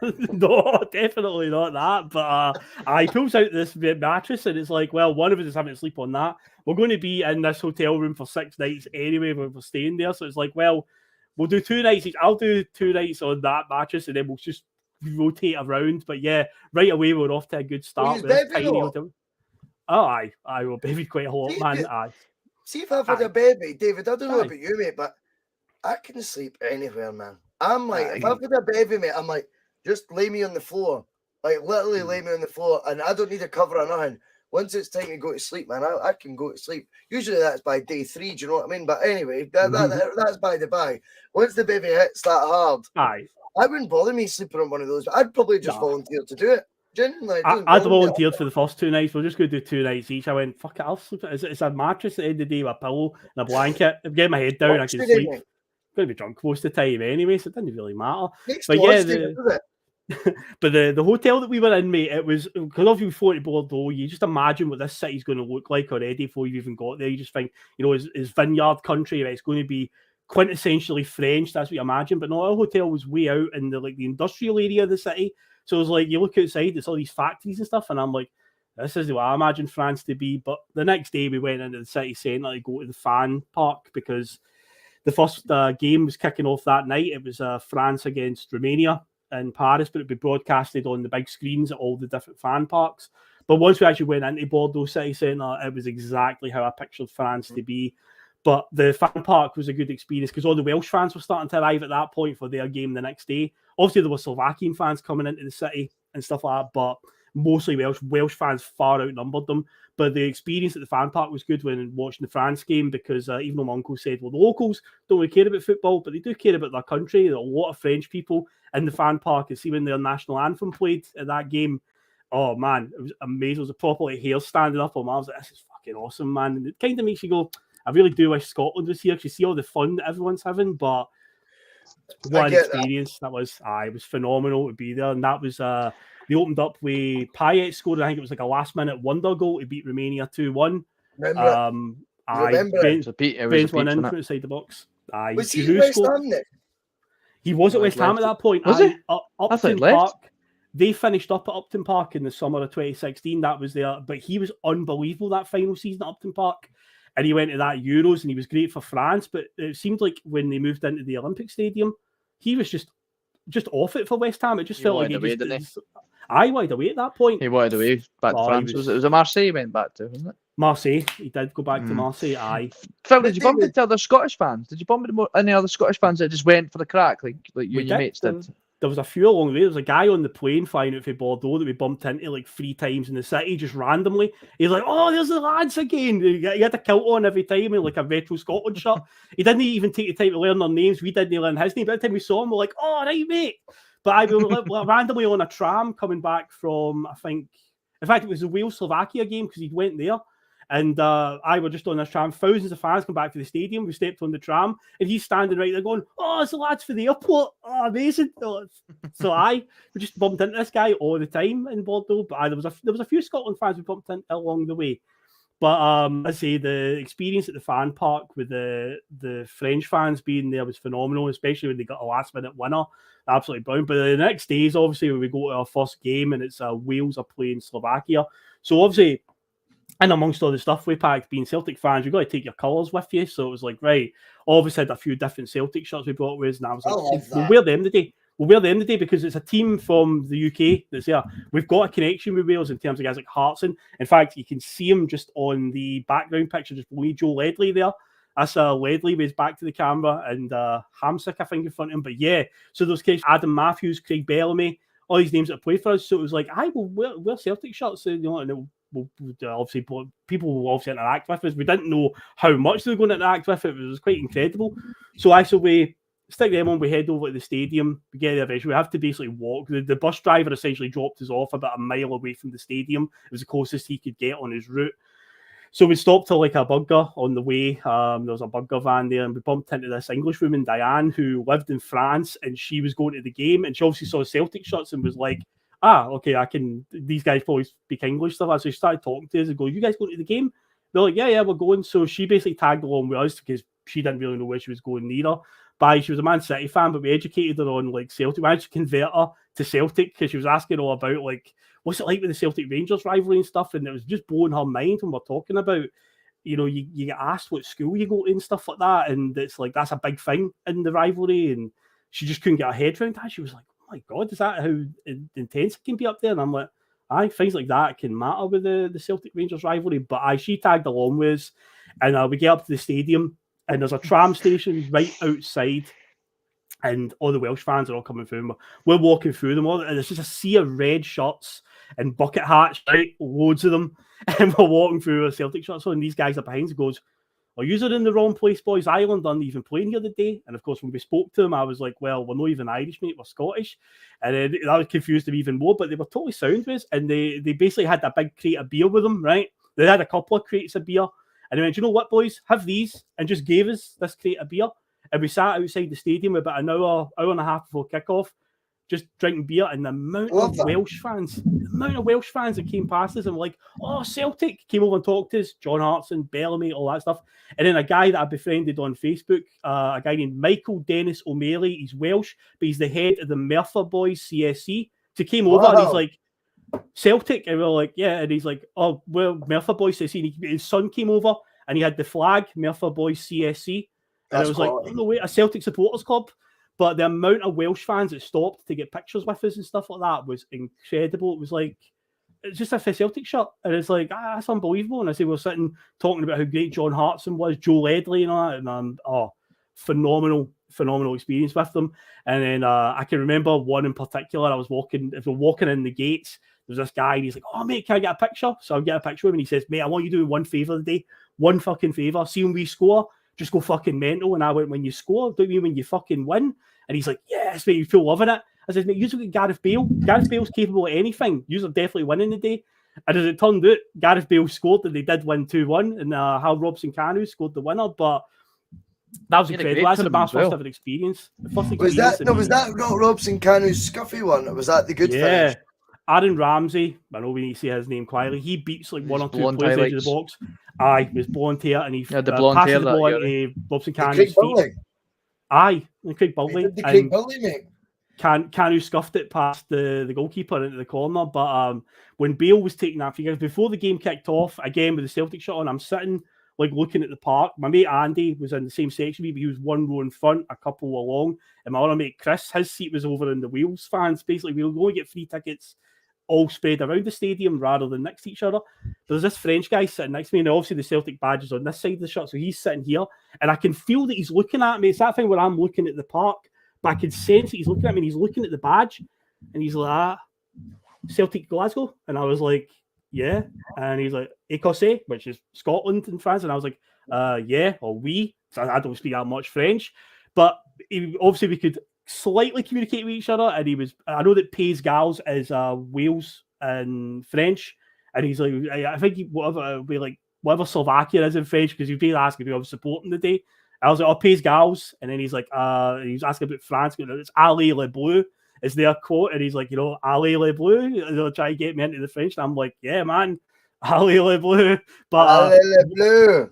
No, definitely not that. But he pulls out this mattress and it's like, well, one of us is having to sleep on that. We're going to be in this hotel room for 6 nights anyway when we're staying there. So it's like, well, we'll do 2 nights each. I'll do 2 nights on that mattress and then we'll just rotate around. But yeah, right away we're off to a good start with this tiny hotel. Oh, I will baby quite a lot, man. See if I've had a baby, David. I don't know about you, mate, but I can sleep anywhere, man. I'm like, if I've got a baby, mate, I'm like, just lay me on the floor. Like, literally lay me on the floor, and I don't need a cover or nothing. Once it's time to go to sleep, man, I can go to sleep. Usually that's by day 3, do you know what I mean? But anyway, that's by the by. Once the baby hits that hard, I wouldn't bother me sleeping on one of those. I'd probably just volunteer to do it. Genuinely, I'd volunteered for the first 2 nights. We're just going to do 2 nights each. I went, fuck it, I'll sleep. It's a mattress at the end of the day with a pillow and a blanket. If I get my head down, I can sleep. I'm going to be drunk most of the time anyway, so it doesn't really matter. But yeah, but the hotel that we were in, mate, it was, because obviously we flew to Bordeaux, you just imagine what this city's going to look like already before you've even got there. You just think, you know, it's vineyard country, right? It's going to be quintessentially French, that's what you imagine. But no, our hotel was way out in the industrial area of the city. So it was like, you look outside, it's all these factories and stuff, and I'm like, this is what I imagine France to be. But the next day we went into the city centre to go to the fan park, because the first game was kicking off that night. It was France against Romania in Paris, but it'd be broadcasted on the big screens at all the different fan parks. But once we actually went into Bordeaux city centre, it was exactly how I pictured France to be. But the fan park was a good experience because all the Welsh fans were starting to arrive at that point for their game the next day. Obviously, there were Slovakian fans coming into the city and stuff like that, but mostly Welsh fans far outnumbered them. But the experience at the fan park was good when watching the France game, because even though my uncle said, well, the locals don't really care about football, but they do care about their country. There are a lot of French people in the fan park, and see when their national anthem played at that game, oh man, it was amazing. It was a proper like hair standing up on me. I was like, this is fucking awesome, man. And it kind of makes you go, I really do wish Scotland was here, because you see all the fun that everyone's having. But what an experience that was. It was phenomenal to be there. And that was they opened up with Payet scored, I think it was like a last minute wonder goal to beat Romania 2-1. Remember Ben's one in from outside the box. Was he at West Ham then? He was at West Ham at that point. Was he? Upton Park. They finished up at Upton Park in the summer of 2016. That was there. But he was unbelievable that final season at Upton Park. And he went to that Euros, and he was great for France. But it seemed like when they moved into the Olympic Stadium, he was just off it for West Ham. It just felt like he wide away at that point. He wanted away back to France. It was a Marseille he went back to, wasn't it? Marseille. He did go back to Marseille. Phil, did you bump into other Scottish fans? Did you bump into any other Scottish fans that just went for the crack like you and your mates did? There was a few along the way. There was a guy on the plane flying out from Bordeaux that we bumped into like 3 times in the city, just randomly. He's like, oh, there's the lads again. He had a kilt on every time in like a retro Scotland shirt. He didn't even take the time to learn their names. We didn't learn his name. By the time we saw him, we're like, oh, right, mate. But I was randomly on a tram coming back from, I think, in fact, it was the Wales-Slovakia game, because he went there. And I were just on this tram. Thousands of fans come back to the stadium. We stepped on the tram, and he's standing right there going, oh, it's the lads for the airport. Oh, amazing. So we just bumped into this guy all the time in Bordeaux. But there was a few Scotland fans we bumped into along the way. But I say the experience at the fan park with the French fans being there was phenomenal, especially when they got a last-minute winner. Absolutely brilliant. But the next day is obviously when we go to our first game, and it's Wales are playing Slovakia. So obviously, and amongst all the stuff we packed, being Celtic fans, you've got to take your colours with you. So it was like, right, obviously had a few different Celtic shirts we brought with us, and I was like, we'll wear them today. We'll wear them today because it's a team from the UK that's there. We've got a connection with Wales in terms of guys like Hartson. In fact, you can see him just on the background picture, just below Joe Ledley there. That's Ledley with his back to the camera, and Hamsik, I think, in front of him. But yeah, so those guys, Adam Matthews, Craig Bellamy, all these names that play for us. So it was like, I will wear Celtic shirts, and obviously people will obviously interact with us. We didn't know how much they were going to interact with it. It was quite incredible. So we stick them on, we head over to the stadium, we get there eventually. We have to basically walk. The bus driver essentially dropped us off about a mile away from the stadium. It was the closest he could get on his route. So we stopped to like a burger on the way. There was a burger van there, and we bumped into this English woman, Diane, who lived in France, and she was going to the game, and she obviously saw Celtic shirts and was like, okay, these guys probably speak English stuff. So she started talking to us and go, you guys going to the game? They're like, yeah, we're going. So she basically tagged along with us because she didn't really know where she was going neither. She was a Man City fan, but we educated her on like Celtic. We managed to convert her to Celtic because she was asking all about like, what's it like with the Celtic Rangers rivalry and stuff, and it was just blowing her mind when we're talking about, you get asked what school you go to and stuff like that, and it's like that's a big thing in the rivalry, and she just couldn't get her head around that. She was like, oh my God, is that how intense it can be up there? And I'm like, things like that can matter with the Celtic Rangers rivalry. But she tagged along with us, and we get up to the stadium, and there's a tram station right outside, and all the Welsh fans are all coming through. We're walking through them all, and there's just a sea of red shirts and bucket hats, right? Loads of them. And we're walking through a Celtic shirts on, and these guys are behind us goes, "Are you in the wrong place, boys? Ireland aren't even playing here today." And of course, when we spoke to them, I was like, "Well, we're not even Irish, mate. We're Scottish." And then that confused them even more, but they were totally sound with us. And they basically had a big crate of beer with them, right? They had a couple of crates of beer. And they went, "You know what, boys? Have these." And just gave us this crate of beer. And we sat outside the stadium about an hour and a half before kickoff, just drinking beer. And the amount of Welsh fans that came past us and were like, "Oh, Celtic," came over and talked to us, John Hartson, Bellamy, all that stuff. And then a guy that I befriended on Facebook, a guy named Michael Dennis O'Malley, he's Welsh, but he's the head of the Merthyr Boys CSC. So he came over and he's like, "Celtic," and we were like, "Yeah," and he's like, "Oh, well, Merthyr Boys CSC." And his son came over and he had the flag, Merthyr Boys CSC. And it was like, "Oh, no way, a Celtic supporters club." But the amount of Welsh fans that stopped to get pictures with us and stuff like that was incredible. It was like, it's just a Celtic shirt. And it's like, that's unbelievable. And I say, we're sitting talking about how great John Hartson was, Joe Ledley and all that. And phenomenal experience with them. And then I can remember one in particular. If we're walking in the gates, there's this guy and he's like, "Oh, mate, can I get a picture?" So I'll get a picture of him and he says, "Mate, I want you to do one favour today. One fucking favour. See when we score, just go fucking mental." And I went, "When you score, don't you mean when you fucking win?" And he's like, "Yes, mate, you feel loving it." I said, "Mate, you look at Gareth Bale. Gareth Bale's capable of anything. You're definitely winning the day." And as it turned out, Gareth Bale scored and they did win 2-1. And Hal Robson-Kanu scored the winner. But that was incredible. That's my first ever experience. Was that not Robson-Kanu's scuffy one? Or was that the good finish? Aaron Ramsey, I know we need to say his name quietly. He beats like one or two players edge of the box. Aye, with blonde hair, and he passes the ball into Robson-Kanu's feet. Aye, Craig Bulley. Craig Bulley, mate. Kanu scuffed it past the goalkeeper into the corner. But when Bale was taking that free kick, before the game kicked off, again with the Celtic shot on, I'm sitting like looking at the park. My mate Andy was in the same section with me, but he was one row in front, a couple along. And my other mate Chris, his seat was over in the Wales fans. Basically, we were going to get free tickets all spread around the stadium rather than next to each other. There's this French guy sitting next to me, and obviously the Celtic badge is on this side of the shirt, so he's sitting here, and I can feel that he's looking at me. It's that thing where I'm looking at the park, but I can sense that he's looking at me, and he's looking at the badge, and he's like, "Celtic Glasgow?" And I was like, "Yeah." And he's like, "Écossais," which is Scotland in France, and I was like, "Yeah," or "Oui." So I don't speak that much French, but obviously we could slightly communicate with each other, and I know that Pays Gals is Wales and French, and he's like, I think whatever Slovakia is in French, because he'd be asking if I was supporting the day. I was like, "Oh, Pays Gals," and then he's like, he was asking about France, it's "Allez les Bleus" is their quote, and he's like, "Allez les Bleus," they'll try to get me into the French, and I'm like, "Yeah, man, Allez les Bleus." But Allez les Bleus.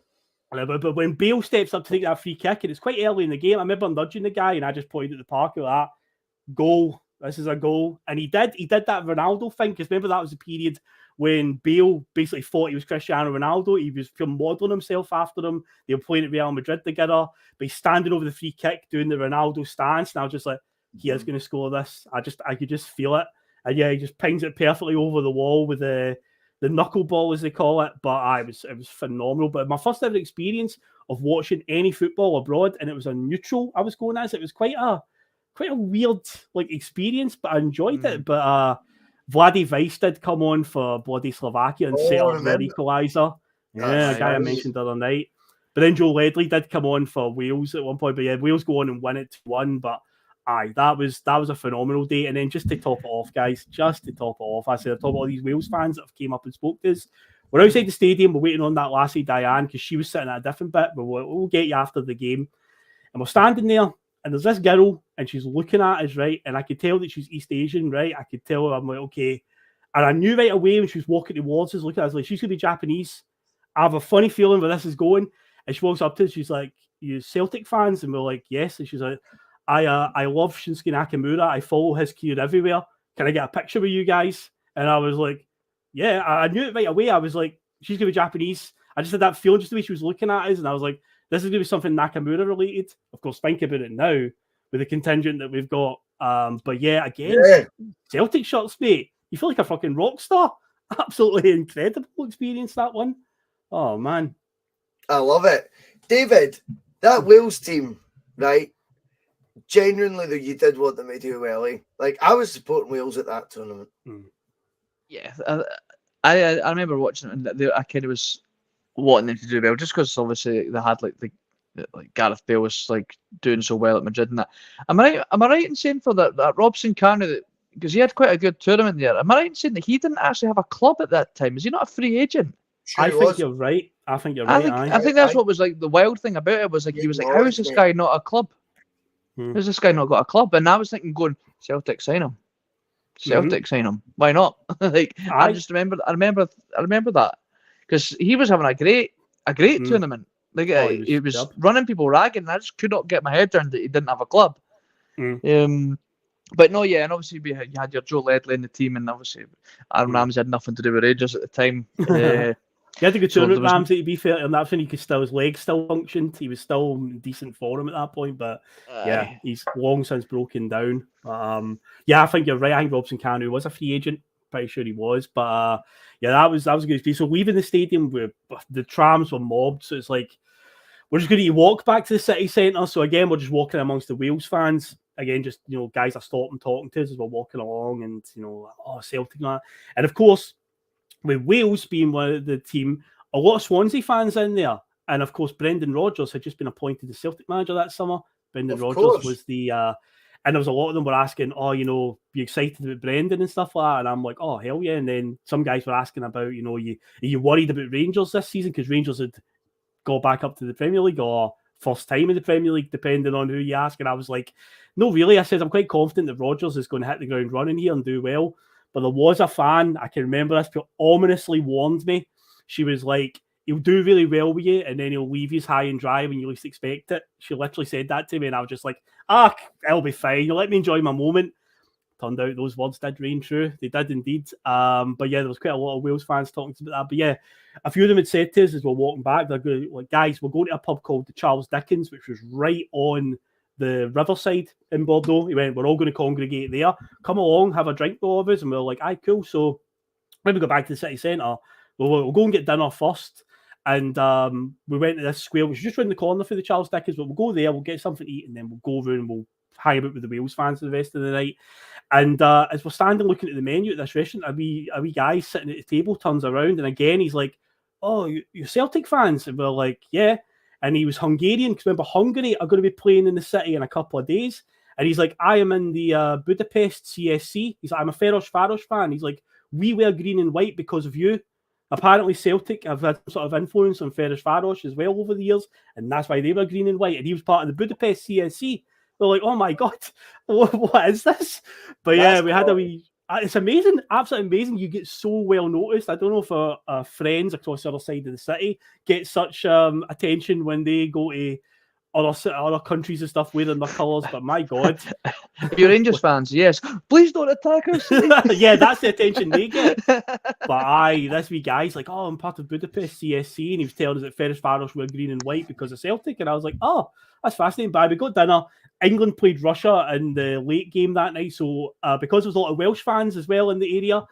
But when Bale steps up to take that free kick, and it's quite early in the game, I remember nudging the guy, and I just pointed at the park like that, "Goal, this is a goal." And he did that Ronaldo thing, because remember that was the period when Bale basically thought he was Cristiano Ronaldo. He was modelling himself after him. They were playing at Real Madrid together, but he's standing over the free kick doing the Ronaldo stance, and I was just like, he is going to score this. I could just feel it. And yeah, he just pings it perfectly over the wall with the knuckleball, as they call it. But it was phenomenal. But my first ever experience of watching any football abroad, and it was a neutral I was going as. It was quite a weird experience, but I enjoyed it. But Vladi Weiss did come on for bloody Slovakia and set up their equaliser. Yeah, a guy I mentioned the other night. But then Joe Ledley did come on for Wales at one point. But yeah, Wales go on and win it 2-1. But that was a phenomenal day. And then just to top it off, guys, I said, I top all these Wales fans that have came up and spoke to us. We're outside the stadium. We're waiting on that lassie Diane, because she was sitting at a different bit. But we'll get you after the game. And we're standing there, and there's this girl, and she's looking at us, right? And I could tell that she's East Asian, right? I could tell her. I'm like, okay. And I knew right away when she was walking towards us, looking at us, like, she's going to be Japanese. I have a funny feeling where this is going. And she walks up to us, she's like, "You Celtic fans?" And we're like, "Yes." And she's like, I love Shinsuke Nakamura. I follow his career everywhere. Can I get a picture with you guys?" And I was like, yeah, I knew it right away. I was like, she's going to be Japanese. I just had that feeling just the way she was looking at us. And I was like, this is going to be something Nakamura related. Of course, think about it now with the contingent that we've got. But yeah, again, Celtic shirts, mate. You feel like a fucking rock star. Absolutely incredible experience, that one. Oh, man. I love it. David, That Wales team, right? Genuinely, though, you did want them to do well. Like, I was supporting Wales at that tournament. Yeah, I remember watching it, and I kind of was wanting them to do well, just because obviously they had like Gareth Bale was like doing so well at Madrid and that. Am I right in saying for that Robson Carney, because he had quite a good tournament there? Am I right in saying that he didn't actually have a club at that time? Is he not a free agent? Sure I think you're right. I think you're right. I think that's what was like the wild thing about it was like he was like, how is this guy not a club? How's this guy not got a club? And I was thinking, going, Celtic sign him. Celtic sign him. Why not? Like I remember that because he was having a great tournament. Like he was running people ragged, and I just could not get my head around that he didn't have a club. But no, yeah, and obviously you had your Joe Ledley in the team, and obviously Aaron Ramsey had nothing to do with Rangers at the time. He had a good tournament, Ramsey, to be fair, and that's when his legs still functioned. He was still in decent form at that point, but yeah, he's long since broken down. Yeah, I think you're right. I think Robson Carney was a free agent. Pretty sure he was, but yeah, that was a good piece. So leaving the stadium, where the trams were mobbed, so it's like we're just going to walk back to the city centre. So again, we're just walking amongst the Wales fans. Again, just guys are stopping talking to us as we're walking along, and Celtic and that. And of course, with Wales being one of the team, a lot of Swansea fans in there. And of course, Brendan Rodgers had just been appointed the Celtic manager that summer. Brendan Rodgers was the, and there was a lot of them were asking, be excited about Brendan and stuff like that. And I'm like, oh, hell yeah. And then some guys were asking about, are you worried about Rangers this season? Because Rangers had got back up to the Premier League or first time in the Premier League, depending on who you ask. And I was like, no, really. I said, I'm quite confident that Rodgers is going to hit the ground running here and do well. But there was a fan, I can remember this, who ominously warned me. She was like, he'll do really well with you, and then he'll leave you high and dry when you least expect it. She literally said that to me, and I was just like, it'll be fine. You'll let me enjoy my moment. Turned out those words did ring true. They did indeed. But yeah, there was quite a lot of Wales fans talking about that. But yeah, a few of them had said to us as we're walking back, they're going, like, guys, we're going to a pub called the Charles Dickens, which was right on the riverside in Bordeaux. He went, we're all going to congregate there. Come along, have a drink with all of us. And we were like, aye, cool. So when we go back to the city centre, we'll go and get dinner first. And we went to this square, which is just around the corner for the Charles Dickens, but we'll go there, we'll get something to eat, and then we'll go over and we'll hang about with the Wales fans for the rest of the night. And as we're standing looking at the menu at this restaurant, a wee guy sitting at the table turns around, and again, he's like, oh, you're Celtic fans? And we're like, yeah. And he was Hungarian, because remember, Hungary are going to be playing in the city in a couple of days. And he's like, I am in the Budapest CSC. He's like, I'm a Ferencváros fan. He's like, we wear green and white because of you. Apparently, Celtic have had sort of influence on Ferencváros as well over the years, and that's why they were green and white. And he was part of the Budapest CSC. We're like, oh my God, what is this? But yeah, we had a wee... It's amazing, absolutely amazing. You get so well noticed. I don't know if our friends across the other side of the city get such attention when they go to other countries and stuff wearing their colours, but my God. If you're Rangers fans, yes. Please don't attack us. Yeah, that's the attention they get. But this wee guy's like, oh, I'm part of Budapest CSC, and he was telling us that Ferencváros were green and white because of Celtic, and I was like, oh, that's fascinating. But we got dinner. England played Russia in the late game that night, so because there was a lot of Welsh fans as well in the area,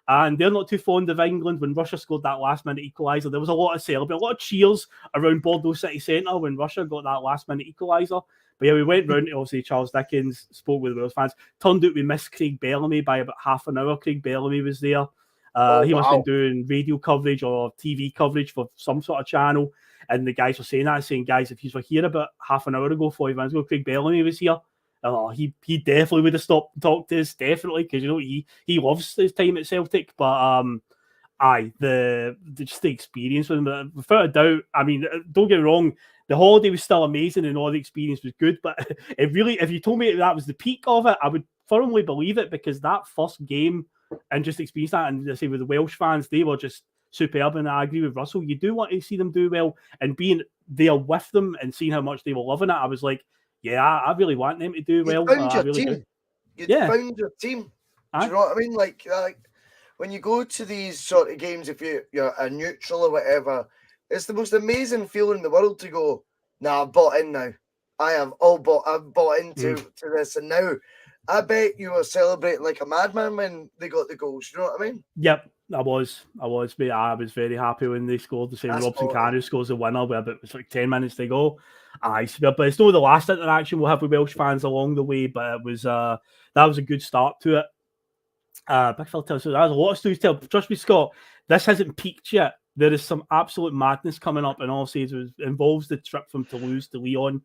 and they're not too fond of England, when Russia scored that last-minute equaliser, there was a lot of celebrating, a lot of cheers around Bordeaux city centre when Russia got that last-minute equaliser. But yeah, we went round to, obviously, Charles Dickens, spoke with the Welsh fans. Turned out we missed Craig Bellamy by about half an hour. Craig Bellamy was there. He must have been doing radio coverage or TV coverage for some sort of channel. And the guys were saying, guys, if you were here about half an hour ago, 40 minutes ago, Craig Bellamy was here. He definitely would have stopped and talked to us, definitely, because he loves his time at Celtic. But the experience with him, without a doubt. I mean, don't get me wrong, the holiday was still amazing and all the experience was good. But it really, if you told me that was the peak of it, I would firmly believe it, because that first game and just experience that, and I say with the Welsh fans, they were just superb. And I agree with Russell. You do want to see them do well, and being there with them and seeing how much they were loving it, I was like, yeah, I really want them to do well. I really do. You found your team. Do you know what I mean? Like when you go to these sort of games, if you're a neutral or whatever, it's the most amazing feeling in the world to go, nah, I've bought in now. I've bought into this, and now I bet you were celebrating like a madman when they got the goals. You know what I mean? Yep. I was, mate. I was very happy when they scored. The same Robson Canu scores the winner with about 10 minutes to go. But it's not the last interaction we'll have with Welsh fans along the way. But it was that was a good start to it. Big Phil tells us there's a lot of stories to tell. Trust me, Scott, this hasn't peaked yet. There is some absolute madness coming up, and also it involves the trip from Toulouse to Lyon.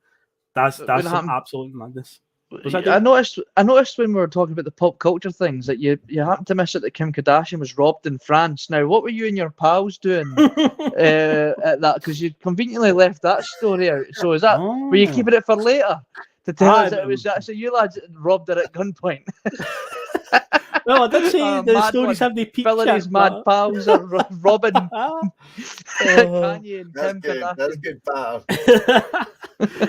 That's some absolute madness. I noticed when we were talking about the pop culture things that you happened to miss it that Kim Kardashian was robbed in France. Now, what were you and your pals doing at that? Because you conveniently left that story out. So is that were you keeping it for later to tell us that it was actually you lads that robbed her at gunpoint? Well, I did say the stories have the peaked. Philly's mad pals are robbing Kanye and Kim Kardashian. That's good, pal.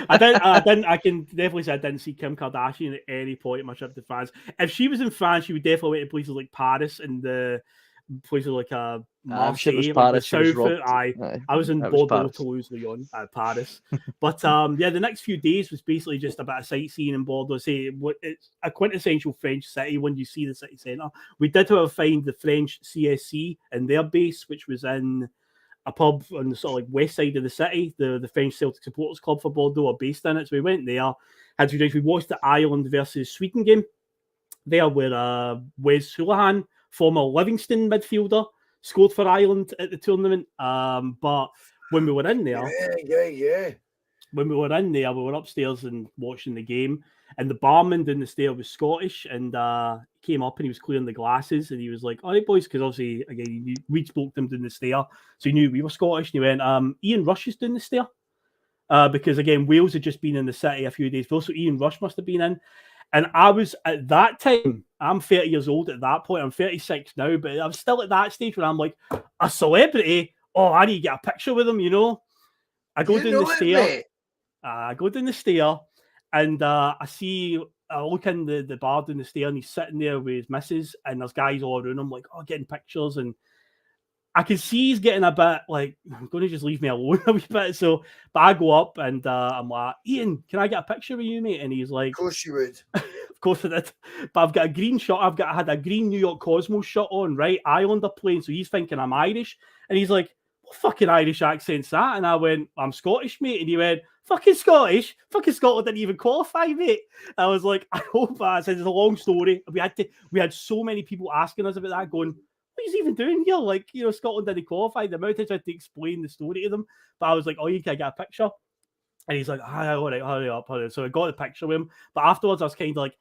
I can definitely say I didn't see Kim Kardashian at any point in my trip to France. If she was in France, she would definitely went to places like Paris and the places like Marseille, Paris. Like I was in Bordeaux, Toulouse, Lyon, Paris. But the next few days was basically just a bit of sightseeing in Bordeaux. It's a quintessential French city when you see the city centre. We did, however, find the French CSC in their base, which was in a pub on the sort of like west side of the city. The French Celtic Supporters Club for Bordeaux are based in it. So we went there, had to we watched the Ireland versus Sweden game there where Wes Hoolahan, former Livingston midfielder, scored for Ireland at the tournament. But when we were in there, when we were in there, we were upstairs and watching the game, and the barman down the stair was Scottish, and he came up and he was clearing the glasses, and he was like, "All right, boys," because obviously again we spoke to him down the stair, so he knew we were Scottish, and he went, "Ian Rush is down the stair," because again Wales had just been in the city a few days before, so Ian Rush must have been in. And I was at that time, I'm 30 years old at that point. I'm 36 now, but I'm still at that stage where I'm like, a celebrity? Oh, I need to get a picture with him, you know? I go down the stair. I go down the stair, and I look in the bar down the stair, and he's sitting there with his missus, and there's guys all around him, like, getting pictures. And I can see he's getting a bit like, I'm going to just leave me alone a wee bit. So, but I go up and I'm like, "Ian, can I get a picture with you, mate?" And he's like, "Of course you would." Of course I did. But I've got a green shirt. I had a green New York Cosmos shirt on, right? Islander playing. So he's thinking I'm Irish. And he's like, "What fucking Irish accent's that?" And I went, "I'm Scottish, mate." And he went, "Fucking Scottish? Fucking Scotland didn't even qualify, mate." I was like, I hope I said it's a long story. We had so many people asking us about that, going, "What is he even doing here? Like, you know, Scotland didn't qualify." The amount I tried to explain the story to them, but I was like, "Oh, you can get a picture?" And he's like, "All right, hurry up." So I got the picture with him. But afterwards, I was kind of like,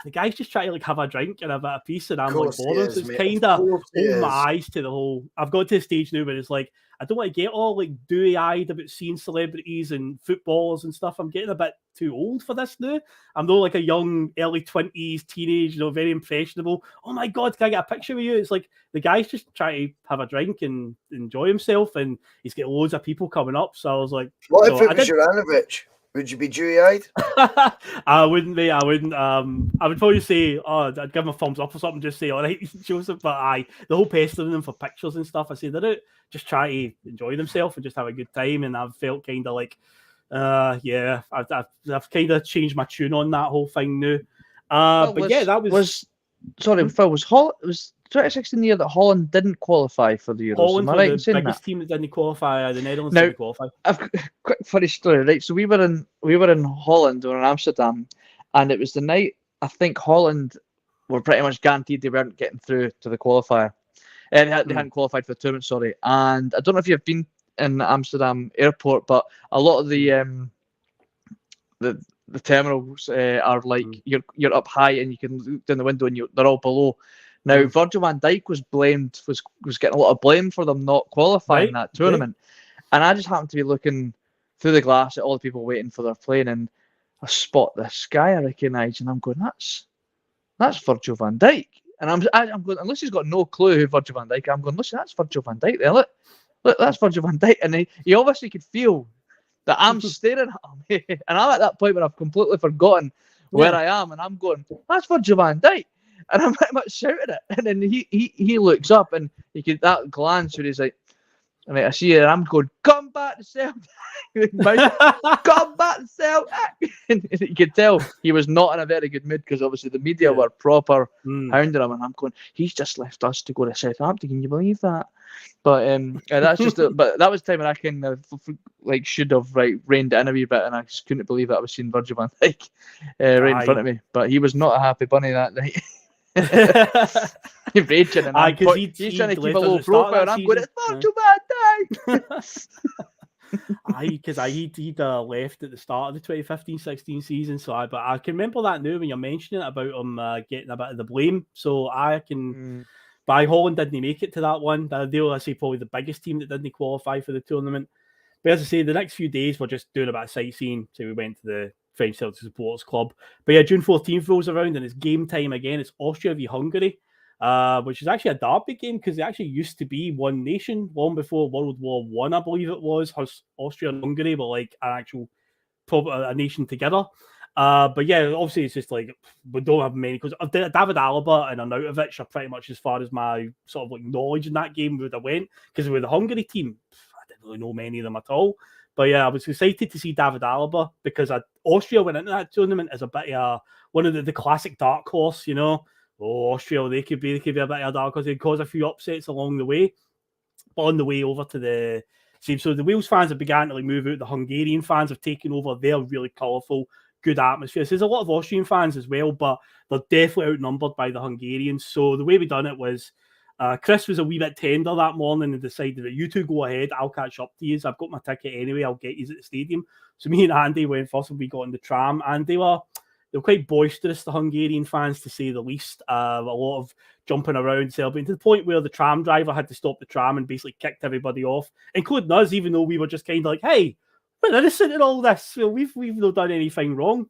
the guy's just trying to like have a drink and a bit of peace, and I'm like bothered. So it's kind of opened my eyes to the whole. I've got to the stage now where it's like I don't want to get all like dewy-eyed about seeing celebrities and footballers and stuff. I'm getting a bit too old for this now. I'm not like a young early 20s teenage, very impressionable. "Oh my God, can I get a picture with you?" It's like the guy's just trying to have a drink and enjoy himself, and he's got loads of people coming up. So I was like, "What if it was Juranovic? Would you be dewy-eyed?" I wouldn't be. I wouldn't. I would probably say, I'd give him a thumbs up or something. Just say, "All right, Joseph." But the whole pestering them for pictures and stuff. I say they're out just try to enjoy themselves and just have a good time. And I've felt kind of like, I've kind of changed my tune on that whole thing now. That was. Sorry, Phil, was 2016 the year that Holland didn't qualify for the Euros? Holland were the biggest team that didn't qualify. The Netherlands didn't qualify. I've got a quick funny story, right? So we were in Holland or in Amsterdam, and it was the night I think Holland were pretty much guaranteed they weren't getting through to the qualifier. They hadn't qualified for the tournament, sorry. And I don't know if you've been in Amsterdam airport, but a lot of the terminals are like you're up high and you can look down the window and they're all below. Now Virgil van Dijk was getting a lot of blame for them not qualifying that tournament, and I just happened to be looking through the glass at all the people waiting for their plane, and I spot this guy I recognise, and I'm going, that's Virgil van Dijk, and I'm going, unless he's got no clue who Virgil van Dijk, I'm going, listen, that's Virgil van Dijk there, look, that's Virgil van Dijk, and he obviously could feel that I'm staring at him, and I'm at that point where I've completely forgotten where I am, and I'm going, that's Virgil van Dijk, and I'm pretty much shouting it, and then he looks up, and he could that glance where he's like, And I see her, I'm going, come back to Celtic. Come back to Celtic. And you could tell he was not in a very good mood because obviously the media were proper hounding him. And I'm going, he's just left us to go to Southampton. Can you believe that? But that's just. But that was the time when I kind of should have reined it in a wee bit, and I just couldn't believe that I was seeing Virgil van Dijk right in front of me. But he was not a happy bunny that night. He's raging, and he's trying to keep a low profile, and I'm going, it's Virgil van Dijk. Because he'd left at the start of the 2015-16 season, but I can remember that now when you're mentioning it about him getting a bit of the blame. So I can. But Holland didn't make it to that one. They'll, I say, probably the biggest team that didn't qualify for the tournament. But as I say, the next few days we're just doing a bit of sightseeing. So we went to the French Celtic Supporters Club. But yeah, June 14th rolls around and it's game time again. It's Austria v Hungary, which is actually a derby game because they actually used to be one nation long before World War I believe it was. Austria and Hungary were like an actual a nation together. But yeah, obviously it's just like we don't have many because David Alaba and Arnautovic are pretty much as far as my sort of like knowledge in that game would have went because with the Hungary team, I didn't really know many of them at all. But yeah, I was excited to see David Alaba because Austria went into that tournament as a bit of one of the classic dark horse, you know. Oh, Austria, they could be a bit of a dark horse. They'd cause a few upsets along the way. But on the way over to the same, so the Wales fans have begun to move out. The Hungarian fans have taken over. They're really colourful. Good atmosphere. So there's a lot of Austrian fans as well, but they're definitely outnumbered by the Hungarians. So the way we done it was Chris was a wee bit tender that morning and decided that you two go ahead, I'll catch up to you. I've got my ticket anyway, I'll get you at the stadium. So me and Andy went first and we got in the tram and they were quite boisterous, the Hungarian fans, to say the least. A lot of jumping around, celebrating, to the point where the tram driver had to stop the tram and basically kicked everybody off, including us, even though we were just kind of like, hey, we're innocent in all this. So we've not done anything wrong.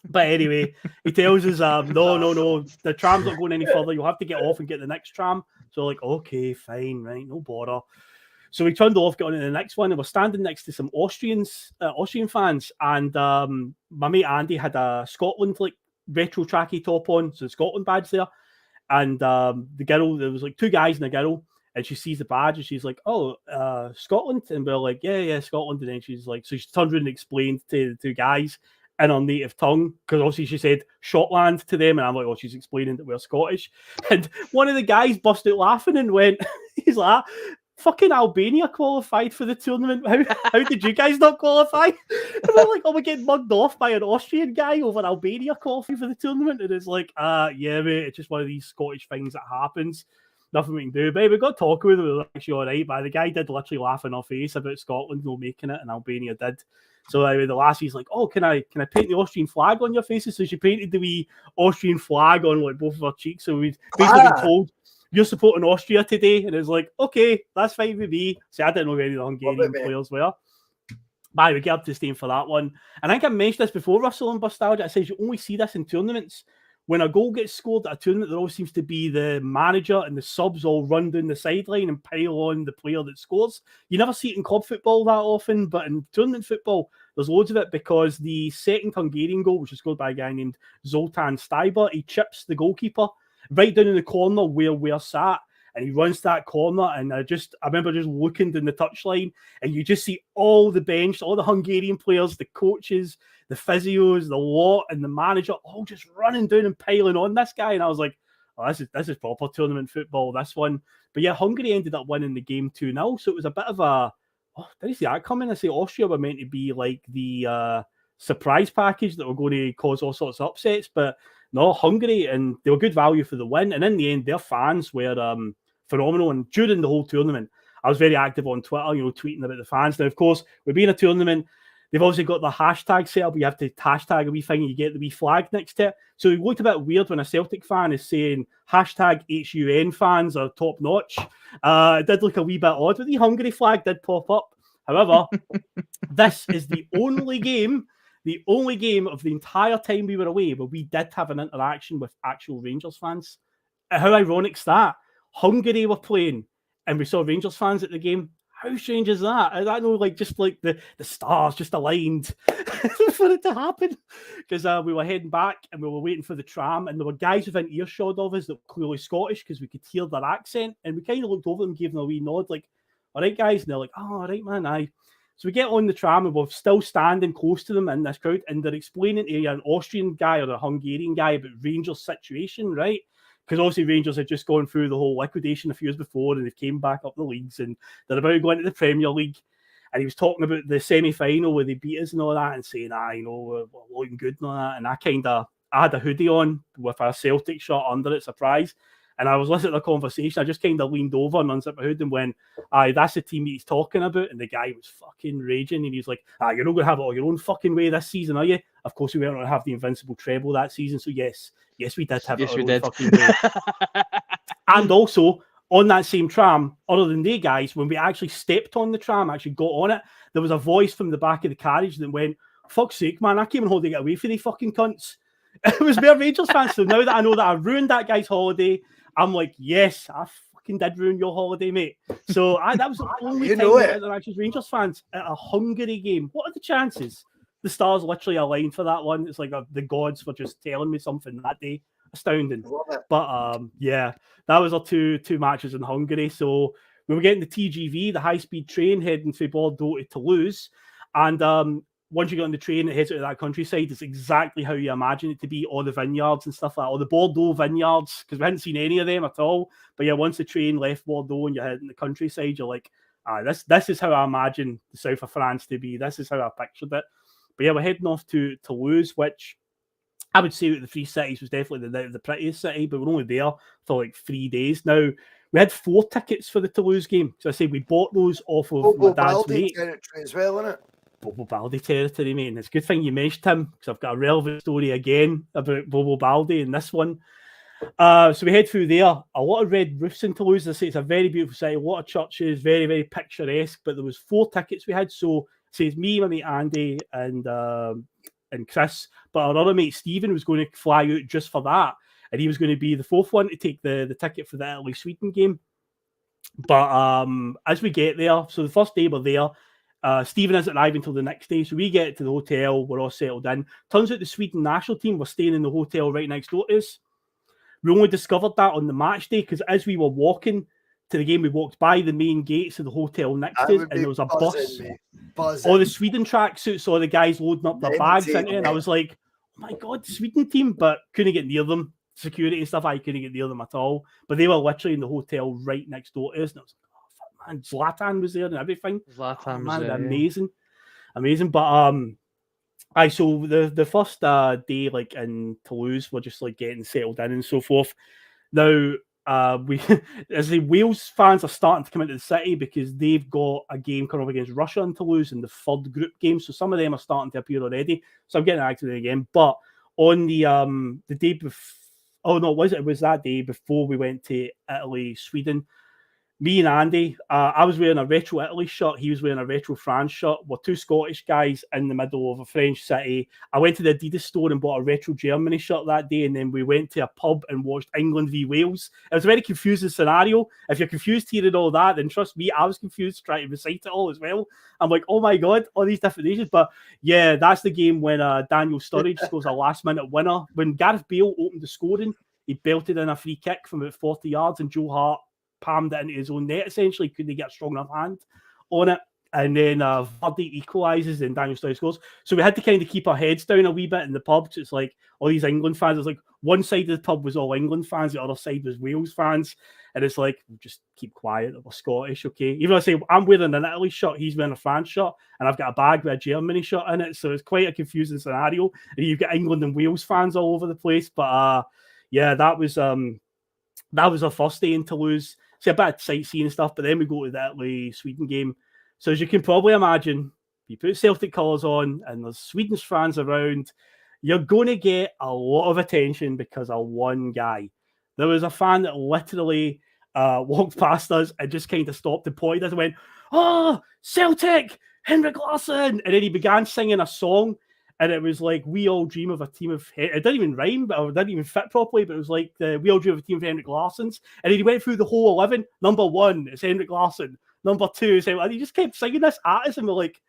But anyway, he tells us, no, the tram's not going any further. You'll have to get off and get the next tram. So like, okay, fine, right, no bother. So we turned off, got on to the next one, and we're standing next to some Austrian fans. And my mate Andy had a Scotland retro tracky top on, so the Scotland badge there. And the girl, there was two guys and a girl. And she sees the badge and she's like, oh, Scotland? And we're like, yeah, Scotland. And then she's like, so she turned around and explained to the two guys in her native tongue, because obviously she said Shotland to them. And I'm like, oh, she's explaining that we're Scottish. And one of the guys busted out laughing and went, he's like, fucking Albania qualified for the tournament. How did you guys not qualify? And we're like, oh, we're getting mugged off by an Austrian guy over Albania qualifying for the tournament. And it's like, yeah, mate, it's just one of these Scottish things that happens. Nothing we can do. But we got talking with him. It was actually all right. But the guy did literally laugh in our face about Scotland not making it, and Albania did. So anyway, the lassie's like, "Oh, can I paint the Austrian flag on your faces?" So she painted the wee Austrian flag on both of our cheeks. So we'd basically been told, "You're supporting Austria today," and it was like, "Okay, that's fine with me." So I didn't know who any of the Hungarian players were. But we get up to the stadium for that one. And I think I mentioned this before, Russell and Bustalgia. I said you only see this in tournaments. When a goal gets scored at a tournament, there always seems to be the manager and the subs all run down the sideline and pile on the player that scores. You never see it in club football that often, but in tournament football, there's loads of it because the second Hungarian goal, which was scored by a guy named Zoltán Steiber, he chips the goalkeeper right down in the corner where we're sat. And he runs to that corner, and I remember just looking down the touchline, and you just see all the bench, all the Hungarian players, the coaches, the physios, the lot, and the manager all just running down and piling on this guy. And I was like, oh, this is proper tournament football, this one. But yeah, Hungary ended up winning the game 2-0, so it was a bit of a, did you see that coming? I say Austria were meant to be like the surprise package that were going to cause all sorts of upsets, but no, Hungary, and they were good value for the win. And in the end, their fans were phenomenal. And during the whole tournament, I was very active on Twitter, tweeting about the fans. Now, of course, we're being a tournament. They've also got the hashtag set up. You have to hashtag a wee thing and you get the wee flag next to it. So it looked a bit weird when a Celtic fan is saying hashtag HUN fans are top notch. It did look a wee bit odd, but the Hungary flag did pop up. However, this is the only game of the entire time we were away where we did have an interaction with actual Rangers fans. How ironic's that? Hungary were playing and we saw Rangers fans at the game. How strange is that? I know, just the stars just aligned for it to happen. Because we were heading back and we were waiting for the tram, and there were guys within earshot of us that were clearly Scottish because we could hear their accent, and we kind of looked over them and gave them a wee nod, like, all right, guys? And they're like, oh, all right, man, aye. So we get on the tram and we're still standing close to them in this crowd, and they're explaining to an Austrian guy or a Hungarian guy about Rangers' situation, right? Because obviously Rangers had just gone through the whole liquidation a few years before, and they came back up the leagues, and they're about to go into the Premier League. And he was talking about the semi-final where they beat us and all that, and saying, we're looking good and all that. And I had a hoodie on with a Celtic shirt under it, surprise. And I was listening to the conversation. I just kind of leaned over and unzipped my hood and went, that's the team he's talking about. And the guy was fucking raging. And he's like, you're not going to have it all your own fucking way this season, are you? Of course, we weren't going to have the invincible treble that season. So yes, we did have it our own fucking way. And also, on that same tram, other than they guys, when we actually stepped on the tram, actually got on it, there was a voice from the back of the carriage that went, fuck's sake, man, I came on holiday to get away for the fucking cunts. It was mere Rangers fans. So now that I know that I ruined that guy's holiday, I'm like, yes, I fucking did ruin your holiday, mate. So that was the only time that there actually Rangers fans at a Hungary game. What are the chances? The stars literally aligned for that one. It's like the gods were just telling me something that day. Astounding. But yeah, that was our two matches in Hungary. So we were getting the TGV, the high-speed train heading from Bordeaux to Toulouse. And once you get on the train, it heads out to that countryside. It's exactly how you imagine it to be, all the vineyards and stuff like that, or the Bordeaux vineyards, because we hadn't seen any of them at all. But yeah, once the train left Bordeaux and you're heading the countryside, you're like, this is how I imagine the south of France to be. This is how I pictured it. But yeah, we're heading off to Toulouse, which I would say the three cities was definitely the prettiest city, but we're only there for like 3 days. Now, we had 4 tickets for the Toulouse game. So I say we bought those off of my dad's mate. Territory as well, isn't it? Bobo Baldi territory, mate. And it's a good thing you mentioned him, because I've got a relevant story again about Bobo Baldi in this one. So we head through there. A lot of red roofs in Toulouse. I say it's a very beautiful city, a lot of churches, very, very picturesque. But there was 4 tickets we had. So it's me, my mate Andy, and Chris. But our other mate Stephen was going to fly out just for that. And he was going to be the 4th one to take the ticket for the Italy-Sweden game. But as we get there, so the first day we're there, Stephen isn't arriving until the next day, so we get to the hotel, we're all settled in. Turns out the Sweden national team were staying in the hotel right next door to us. We only discovered that on the match day, because as we were walking to the game, we walked by the main gates of the hotel next to us, and there was a bus. All the Sweden tracksuits, all the guys loading up their bags into it, and I was like, oh my God, the Sweden team, but couldn't get near them. Security and stuff, I couldn't get near them at all. But they were literally in the hotel right next door to us, and I was like, and Zlatan was there and everything. Zlatan was there, amazing. But so the first day, like in Toulouse, we're just like getting settled in and so forth. Now as the Wales fans are starting to come into the city, because they've got a game coming up against Russia in Toulouse in the 3rd group game. So some of them are starting to appear already. So I'm getting active again. But on the day before, it was that day before we went to Italy, Sweden. Me and Andy, I was wearing a retro Italy shirt. He was wearing a retro France shirt. We're 2 Scottish guys in the middle of a French city. I went to the Adidas store and bought a retro Germany shirt that day, and then we went to a pub and watched England v Wales. It was a very confusing scenario. If you're confused hearing all that, then trust me, I was confused trying to recite it all as well. I'm like, oh my God, all these different nations. But yeah, that's the game when Daniel Sturridge scores a last-minute winner. When Gareth Bale opened the scoring, he belted in a free kick from about 40 yards, and Joe Hart palmed it into his own net, essentially. Couldn't get a strong enough hand on it. And then Vardy equalises and Daniel Sturridge scores. So we had to kind of keep our heads down a wee bit in the pub. So it's like all these England fans. It's like one side of the pub was all England fans, the other side was Wales fans. And it's like, just keep quiet, we're Scottish, okay? Even though I say I'm wearing an Italy shirt, he's wearing a France shirt, and I've got a bag with a Germany shirt in it. So it's quite a confusing scenario. And you've got England and Wales fans all over the place. But yeah, that was our first day in Toulouse. See a bit of sightseeing and stuff, but then we go to the Italy-Sweden game. So as you can probably imagine, you put Celtic colours on and there's Swedish fans around, you're going to get a lot of attention because of one guy. There was a fan that literally walked past us and just kind of stopped and pointed us and went, "Oh, Celtic, Henrik Larsson!" And then he began singing a song. And it was like, we all dream of a team of... It didn't even rhyme, or it didn't even fit properly, but it was like, we all dream of a team of Henrik Larssons. And he went through the whole 11. Number 1 is Henrik Larsson. Number 2 is... And he just kept singing this at us, and we're like,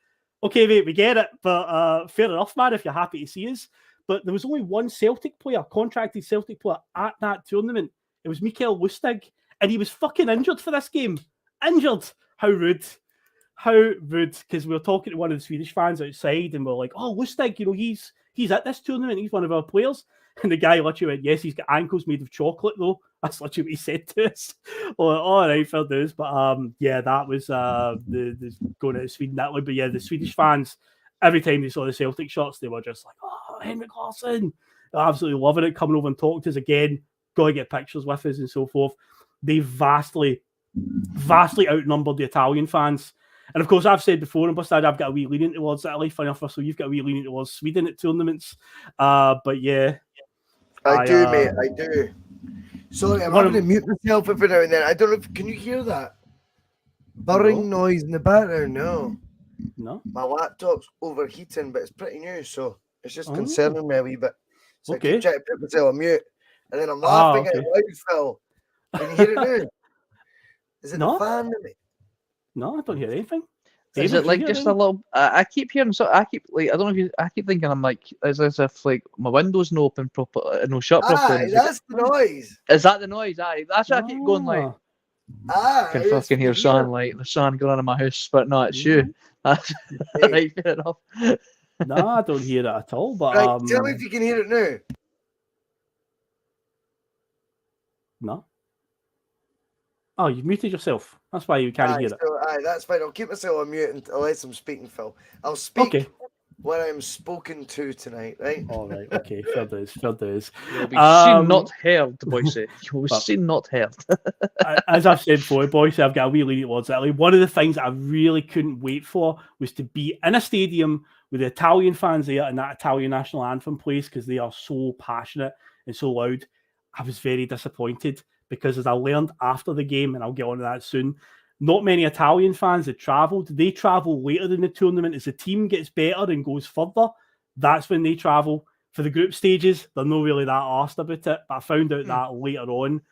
okay, mate, we get it. But fair enough, man, if you're happy to see us. But there was only one Celtic player, contracted Celtic player, at that tournament. It was Mikael Lustig. And he was fucking injured for this game. Injured. How rude. How rude. Because we were talking to one of the Swedish fans outside and we're like, oh, Lustig, he's at this tournament. He's one of our players. And the guy literally went, yes, he's got ankles made of chocolate, though. That's literally what he said to us. Well, all right, fair dues. But yeah, that was the going out of Sweden that way. But yeah, the Swedish fans, every time they saw the Celtic shirts, they were just like, oh, Henrik Larsson. They're absolutely loving it, coming over and talking to us again, got to get pictures with us and so forth. They vastly outnumbered the Italian fans. And of course, I've said before in Bustalgia, I've got a wee leaning towards Italy. Funny enough, Russell, you've got a wee leaning towards Sweden at tournaments. But yeah. I do, mate. I do. Sorry, I'm having to mute myself every now and then. I don't know if... Can you hear that? Burring noise in the background? No. My laptop's overheating, but it's pretty new, so it's just concerning me a wee bit. So I keep trying to put myself on mute. And then I'm laughing at loud, Phil. Can you hear it now? Is it the fan? No, I don't hear anything. Is it like just a little? I keep hearing. So I keep like I don't know if you. I keep thinking I'm like as if like my window's no open proper, no shut properly. That's the noise. Is that the noise? Aye, that's why I keep going like. I can fucking hear sunlight. The sun going on in my house, but no, it's you. That's right, fair enough. No, I don't hear it at all. But right, tell me if you can hear it now. No. Oh, you've muted yourself. That's why you can't hear it. So, that's fine. I'll keep myself on mute unless I'm speaking, Phil. I'll speak when I'm spoken to tonight, right? All right. Okay. Fair dues. You'll be seen, not heard, Boyce. You'll be seen, not heard. As I've said before, Boyce, I've got a wee leaning towards Italy. One of the things I really couldn't wait for was to be in a stadium with the Italian fans there and that Italian national anthem plays because they are so passionate and so loud. I was very disappointed. Because as I learned after the game, and I'll get on to that soon, not many Italian fans had travelled. They travel later in the tournament as the team gets better and goes further. That's when they travel. For the group stages, they're not really that arsed about it, but I found out that later on.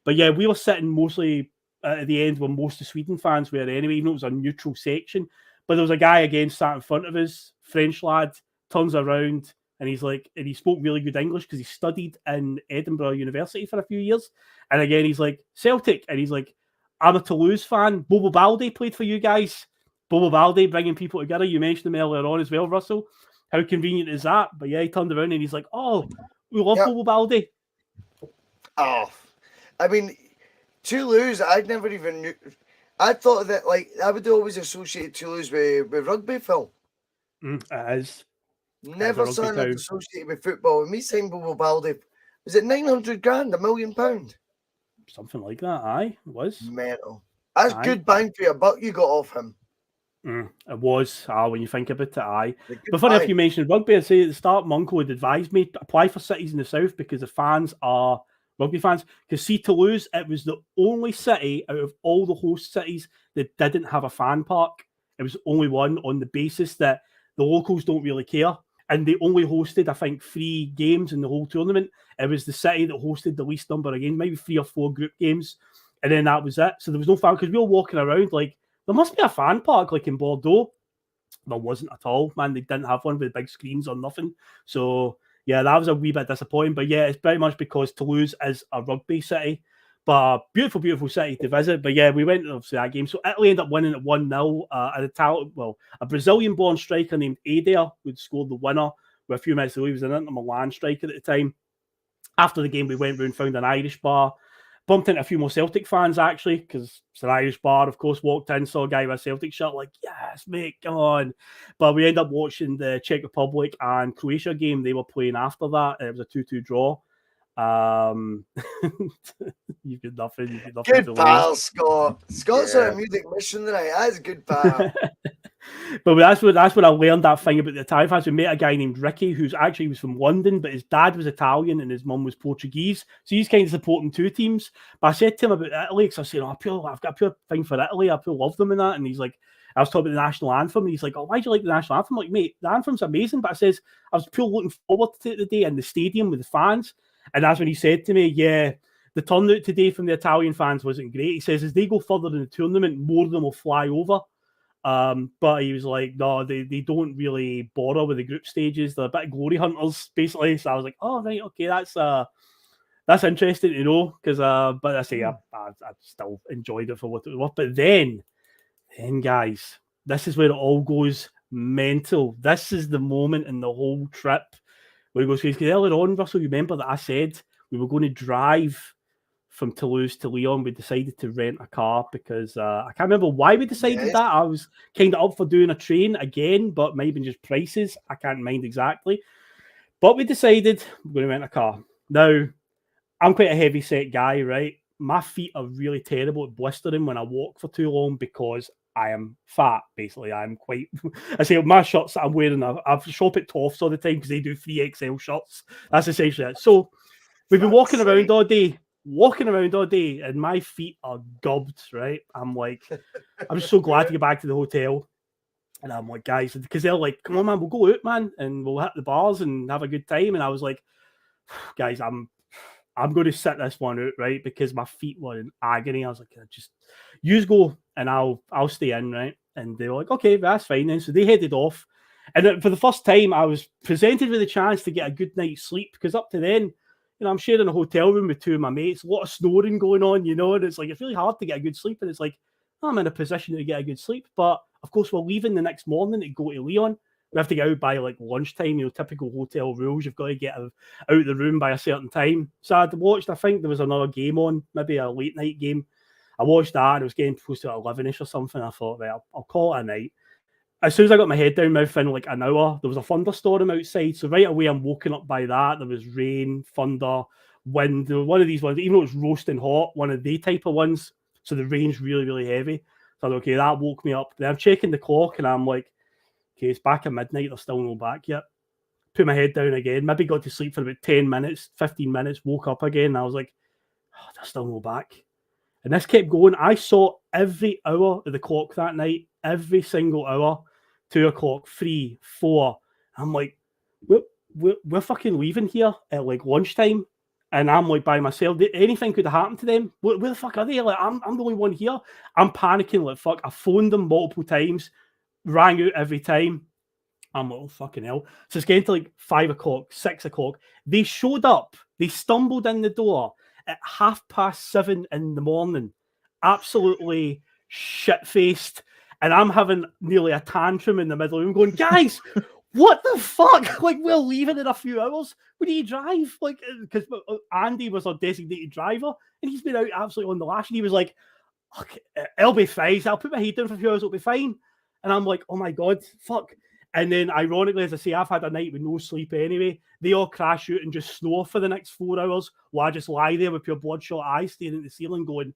But yeah, we were sitting mostly at the end where most of the Sweden fans were anyway, even though it was a neutral section. But there was a guy again sat in front of us, French lad, turns around, and he's like, and he spoke really good English because he studied in Edinburgh University for a few years. And again, he's like, Celtic. And he's like, I'm a Toulouse fan. Bobo Balde played for you guys. Bobo Balde bringing people together. You mentioned him earlier on as well, Russell. How convenient is that? But yeah, he turned around and he's like, oh, we love Bobo Balde. Oh, I mean, Toulouse, I'd never even knew. I thought that, like, I would always associate Toulouse with rugby, Phil. It is. Never saw it associated with football. And me saying Bobo Balde, was it 900 grand, £1 million? Something like that, aye. It was. Mental. That's good bang for your buck you got off him. It was, when you think about it, aye. But funny if you mentioned rugby, I'd say at the start, my uncle had advised me to apply for cities in the south because the fans are rugby fans. Because see, Toulouse, it was the only city out of all the host cities that didn't have a fan park. It was the only one on the basis that the locals don't really care. And they only hosted, I think, 3 games in the whole tournament. It was the city that hosted the least number of games, maybe 3 or 4 group games. And then that was it. So there was no fan, because we were walking around like, there must be a fan park like in Bordeaux. There wasn't at all, man. They didn't have one with big screens or nothing. So, yeah, that was a wee bit disappointing. But yeah, it's pretty much because Toulouse is a rugby city. But beautiful, beautiful city to visit. But yeah, we went to that game. So Italy ended up winning at 1-0. A Brazilian-born striker named Adair would scored the winner with a few minutes ago. He was an Inter Milan striker at the time. After the game, we went round, found an Irish bar. Bumped into a few more Celtic fans, actually, because it's an Irish bar, of course. Walked in, saw a guy with a Celtic shirt, like, yes, mate, come on. But we ended up watching the Czech Republic and Croatia game they were playing after that. It was a 2-2 draw. You've got nothing. Good pal, Scott. Scott's on a music mission tonight. That's a good pal. But that's when I learned that thing about the Italian fans. We met a guy named Ricky, who's actually was from London, but his dad was Italian and his mum was Portuguese. So he's kind of supporting 2 teams. But I said to him about Italy, because I said, I've got a pure thing for Italy. I pure love them and that. And he's like, I was talking about the national anthem, and he's like, oh, why do you like the national anthem? I'm like, mate, the anthem's amazing. But I was pure looking forward to it today in the stadium with the fans. And that's when he said to me, yeah, the turnout today from the Italian fans wasn't great. He says, as they go further in the tournament, more of them will fly over. But he was like, no, they don't really bother with the group stages. They're a bit of glory hunters, basically. So I was like, oh, right, okay, that's interesting to know. Because, but I say, I still enjoyed it for what it was. But then And guys, this is where it all goes mental. This is the moment in the whole trip where it goes crazy. Because earlier on, Russell, you remember that I said we were going to drive from Toulouse to Lyon. We decided to rent a car because I can't remember why we decided that. I was kind of up for doing a train again, but maybe just prices. I can't mind exactly. But we decided we're going to rent a car. Now, I'm quite a heavy set guy, right? My feet are really terrible at blistering when I walk for too long because I am fat, basically. I'm quite... I say my shirts that I'm wearing, I shop at Toffs all the time because they do 3XL shirts. That's essentially it. So we've been walking around all day, and my feet are gubbed, right? I'm like, I'm just so glad to get back to the hotel. And I'm like, guys, because they're like, come on, man, we'll go out, man, and we'll hit the bars and have a good time. And I was like, guys, I'm going to sit this one out, right? Because my feet were in agony. I was like, just you go and I'll stay in, right? And they were like, okay, that's fine then. So they headed off. And for the first time, I was presented with a chance to get a good night's sleep because up to then, you know, I'm sharing a hotel room with two of my mates, a lot of snoring going on, you know, and it's like, it's really hard to get a good sleep. And it's like, I'm in a position to get a good sleep. But of course, we're leaving the next morning to go to Lyon. We have to get out by like lunchtime, you know, typical hotel rules. You've got to get out of the room by a certain time. So I'd watched, I think there was another game on, maybe a late night game. I watched that and it was getting close to 11ish or something. I thought, well, I'll call it a night. As soon as I got my head down, within like an hour, there was a thunderstorm outside. So right away, I'm woken up by that. There was rain, thunder, wind. One of these ones, even though it was roasting hot, one of the type of ones. So the rain's really, really heavy. So I thought, okay, that woke me up. Then I'm checking the clock and I'm like, okay, it's back at midnight. They're still not back yet. Put my head down again. Maybe got to sleep for about 10 minutes, 15 minutes, woke up again. And I was like, oh, they're still not back. And this kept going. I saw every hour of the clock that night, every single hour, 2 o'clock, 3, 4. I'm like, we're fucking leaving here at like lunchtime. And I'm like by myself. Anything could have happened to them. Where the fuck are they? Like, I'm the only one here. I'm panicking like fuck. I phoned them multiple times, rang out every time. I'm like, oh, fucking hell. So it's getting to like 5 o'clock, 6 o'clock. They showed up. They stumbled in the door at 7:30 in the morning. Absolutely shit-faced. And I'm having nearly a tantrum in the middle. I'm going, guys, what the fuck? Like, we're leaving in a few hours. Where do you drive? Like, because Andy was our designated driver, and he's been out absolutely on the lash. And he was like, okay, it'll be fine. I'll put my head down for a few hours. It'll be fine. And I'm like, oh my God, fuck. And then, ironically, as I say, I've had a night with no sleep anyway. They all crash out and just snore for the next 4 hours while I just lie there with pure bloodshot eyes staring at the ceiling going,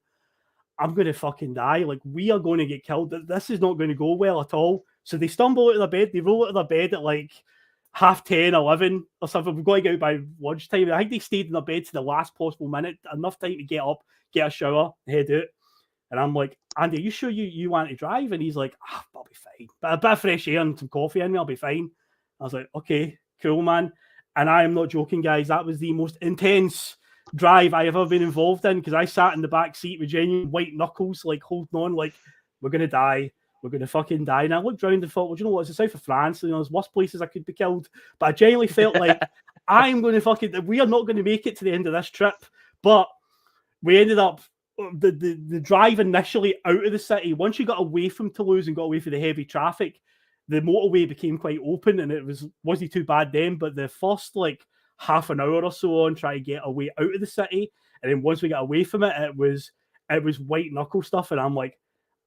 I'm going to fucking die. Like, we are going to get killed. This is not going to go well at all. So they stumble out of their bed. They roll out of their bed at like 10:30, 11 or something. We've got to get out by lunchtime. I think they stayed in their bed to the last possible minute. Enough time to get up, get a shower, head out. And I'm like, Andy, are you sure you want to drive? And he's like, I'll be fine. But a bit of fresh air and some coffee in me, I'll be fine. I was like, okay, cool, man. And I am not joking, guys. That was the most intense drive I have ever been involved in because I sat in the back seat with genuine white knuckles, like holding on, like, we're going to die. We're going to fucking die. And I looked around and thought, well, you know what? It's the south of France. You know, there's worse places I could be killed. But I genuinely felt like I'm going to we are not going to make it to the end of this trip. But we ended up, the drive initially out of the city, once you got away from Toulouse and got away from the heavy traffic, the motorway became quite open and it wasn't too bad then. But the first like half an hour or so on trying to get away out of the city, and then once we got away from it, it was white knuckle stuff, and I'm like,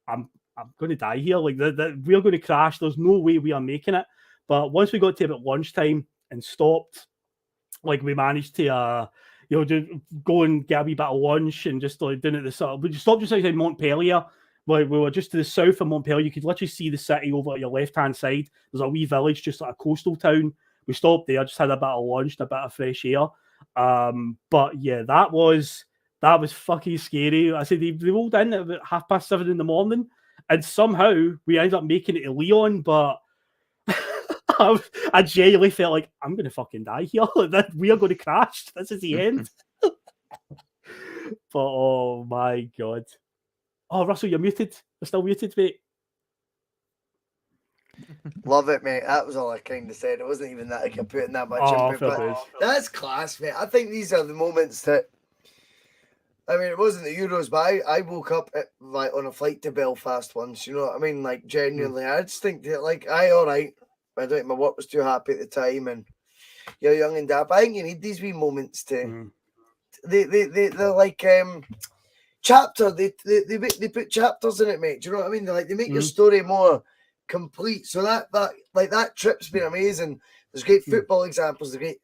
I'm going to die here. Like we're going to crash. There's no way we are making it. But once we got to about lunchtime and stopped, like we managed to just go and get a wee bit of lunch and just like doing it the sort of, we just stopped just outside Montpellier. Like we were just to the south of Montpellier. You could literally see the city over at your left-hand side. There's a wee village, just like a coastal town. We stopped there, just had a bit of lunch and a bit of fresh air. But yeah, that was fucking scary. I said they rolled in at about 7:30 in the morning, and somehow we ended up making it to Lyon, but I genuinely felt like I'm going to fucking die here. We are going to crash. This is the end. But oh my God. Oh, Russell, you're muted. You're still muted, mate. Love it, mate. That was all I kind of said. It wasn't even that I could put in that much input. But that's class, mate. I think these are the moments that I mean, it wasn't the Euros, but I woke up like on a flight to Belfast once. You know what I mean? Like genuinely, I just think that like all right. I don't think my work was too happy at the time, and you're young and daft. I think you need these wee moments to. They're like chapter. They put chapters in it, mate. Do you know what I mean? They make your story more complete. So that trip's been amazing. There's great football examples. There's great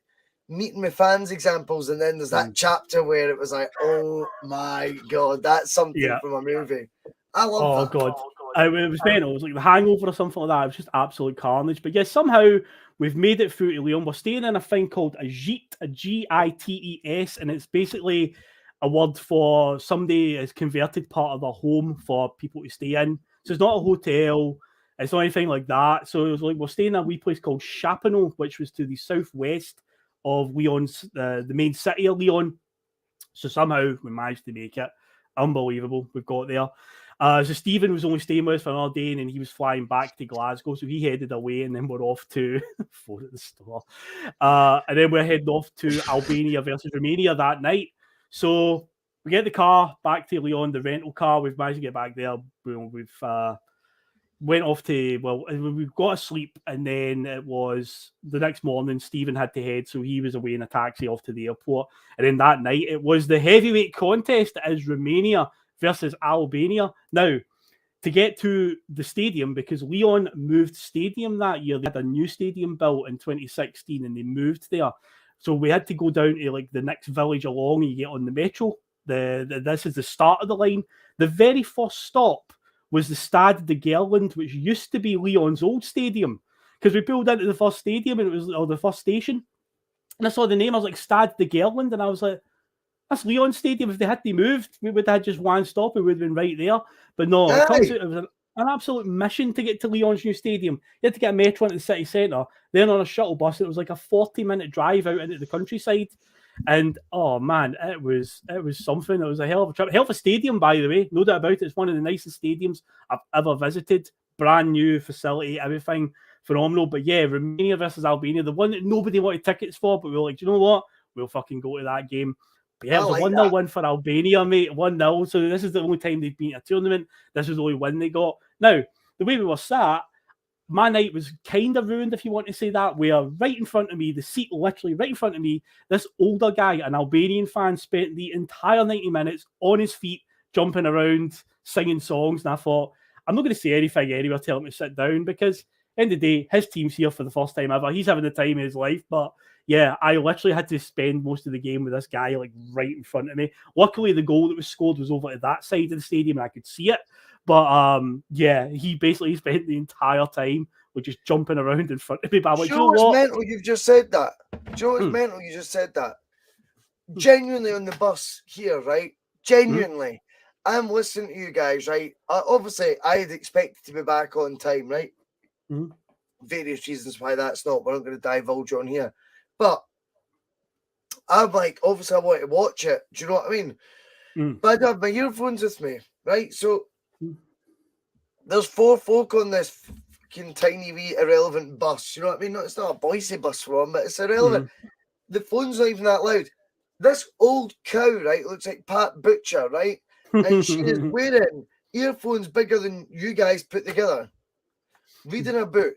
meeting with fans examples, and then there's that chapter where it was like, oh my god, that's something from a movie. I love that. God. It was mental. It was like The Hangover or something like that. It was just absolute carnage. But yeah, somehow we've made it through to Leon. We're staying in a thing called a gîte, a Gites, and it's basically a word for somebody is converted part of their home for people to stay in. So it's not a hotel. It's not anything like that. So it was like we're staying in a wee place called Chapano, which was to the southwest of Leon's, the main city of Leon. So somehow we managed to make it. Unbelievable. We've got there. So Stephen was only staying with us for another day, and then he was flying back to Glasgow. So he headed away, and then we're off to phone at the store. And then we're heading off to Albania versus Romania that night. So we get the car back to Leon, the rental car. We've managed to get back there. We've went off to, we got to sleep, and then it was the next morning Stephen had to head, so he was away in a taxi off to the airport. And then that night it was the heavyweight contest as Romania versus Albania. Now, to get to the stadium, because Leon moved stadium that year, they had a new stadium built in 2016 and they moved there. So we had to go down to like the next village along, and you get on the metro. This is the start of the line. The very first stop was the Stade de Gerland, which used to be Leon's old stadium, because we pulled into the first stadium and it was, or the first station, and I saw the name. I was like, Stade de Gerland, and I was like, that's Leon Stadium. If they had moved, we would have had just one stop. We would have been right there. But no, it turns out it was an absolute mission to get to Leon's new stadium. You had to get a metro into the city centre, then on a shuttle bus. It was like a 40-minute drive out into the countryside. And oh man, it was something. It was a hell of a trip. Hell of a stadium, by the way. No doubt about it. It's one of the nicest stadiums I've ever visited. Brand new facility, everything phenomenal. But yeah, Romania versus Albania, the one that nobody wanted tickets for, but we were like, do you know what? We'll fucking go to that game. But yeah, it was a 1-0 win for Albania, mate. 1-0. So this is the only time they've been at a tournament. This was the only win they got. Now, the way we were sat, my night was kind of ruined, if you want to say that, where right in front of me, the seat literally right in front of me, this older guy, an Albanian fan, spent the entire 90 minutes on his feet, jumping around, singing songs. And I thought, I'm not going to say anything anyway, tell him to sit down, because end of the day, his team's here for the first time ever. He's having the time of his life. But yeah, I literally had to spend most of the game with this guy like right in front of me. Luckily, the goal that was scored was over to that side of the stadium and I could see it. But yeah, he basically spent the entire time with just jumping around in front of me. But I'm like, you know what's mental? You've just said that. Do you know what's mental? You just said that. Genuinely on the bus here, right? Genuinely. I'm listening to you guys, right? Obviously, I had expected to be back on time, right? Various reasons why that's not. We're not going to divulge on here. But I'm like, obviously, I want to watch it. Do you know what I mean? But I have my earphones with me, right? So there's 4 folk on this fucking tiny wee irrelevant bus. You know what I mean? It's not a Boise bus for them, but it's irrelevant. The phone's not even that loud. This old cow, right, looks like Pat Butcher, right? And she is wearing earphones bigger than you guys put together, reading a book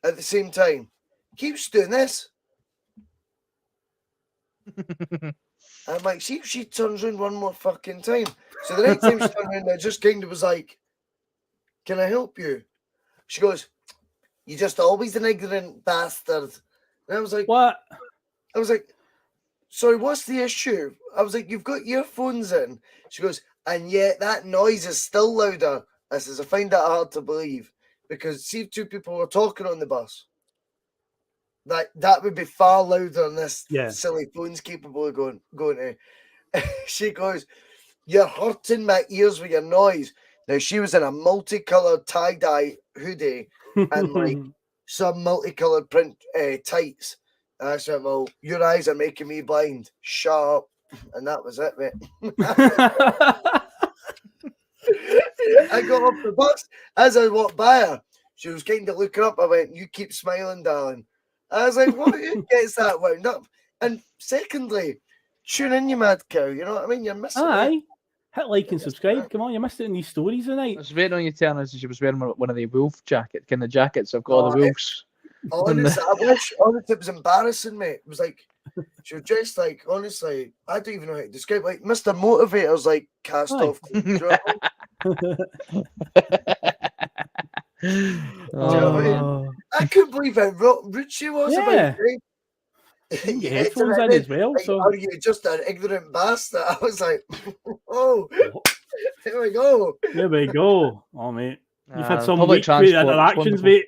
at the same time. Keeps doing this. I'm like, see if she turns around one more fucking time. So the next time she turned around, I just kind of was like, can I help you? She goes, you're just always an ignorant bastard. And I was like, what? I was like, sorry, what's the issue? I was like, you've got earphones in. She goes, and yet that noise is still louder. I says, I find that hard to believe. Because see if 2 people were talking on the bus. That would be far louder than this silly phone's capable of going to. She goes, you're hurting my ears with your noise. Now, she was in a multicolored tie-dye hoodie and like some multicolored print tights. And I said, well, your eyes are making me blind. Shut up. And that was it, mate. I got off the bus. As I walked by her, she was kind of looking up. I went, you keep smiling, darling. I was like, what? Who gets that wound up? And secondly, tune in, you mad cow. You know what I mean? You're missing it. Aye. Hit like and subscribe. Come on, you missed it in these stories tonight. I was waiting on you telling us she was wearing one of the wolf kind of jackets. I've got all the wolves. Honestly, I wish. Honestly, it was embarrassing, mate. It was like she was dressed like. Honestly, I don't even know how to describe. Like Mr. Motivator's like cast off. You know what I mean? I couldn't believe how rude she was about it. You headphones in as well. Like, so are you just an ignorant bastard? I was like, oh, there we go. There we go. Oh, mate. You've had some public transport interactions, mate.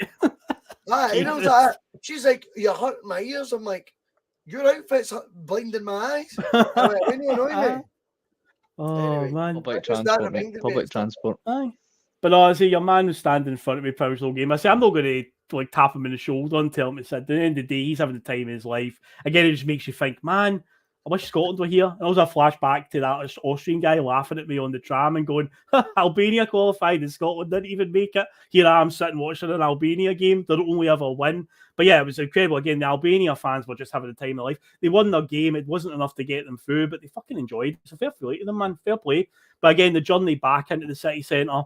You know that? She's like, you're hurting my ears. I'm like, your outfit's blinding my eyes. I'm like, really annoying me. Oh, Anyway, man. Public transport, mate. Public transport. Aye. But honestly, your man was standing in front of me, Powerslow game. I say, I'm not going to like tap him in the shoulder and tell him to sit. At the end of the day, he's having the time of his life. Again, it just makes you think, man, I wish Scotland were here. And also a flashback to that Austrian guy laughing at me on the tram and going, Albania qualified and Scotland didn't even make it. Here I am sitting watching an Albania game. They'll only ever win. But yeah, it was incredible. Again, the Albania fans were just having the time of their life. They won their game. It wasn't enough to get them through, but they fucking enjoyed it. So fair play to them, man. Fair play. But again, the journey back into the city centre,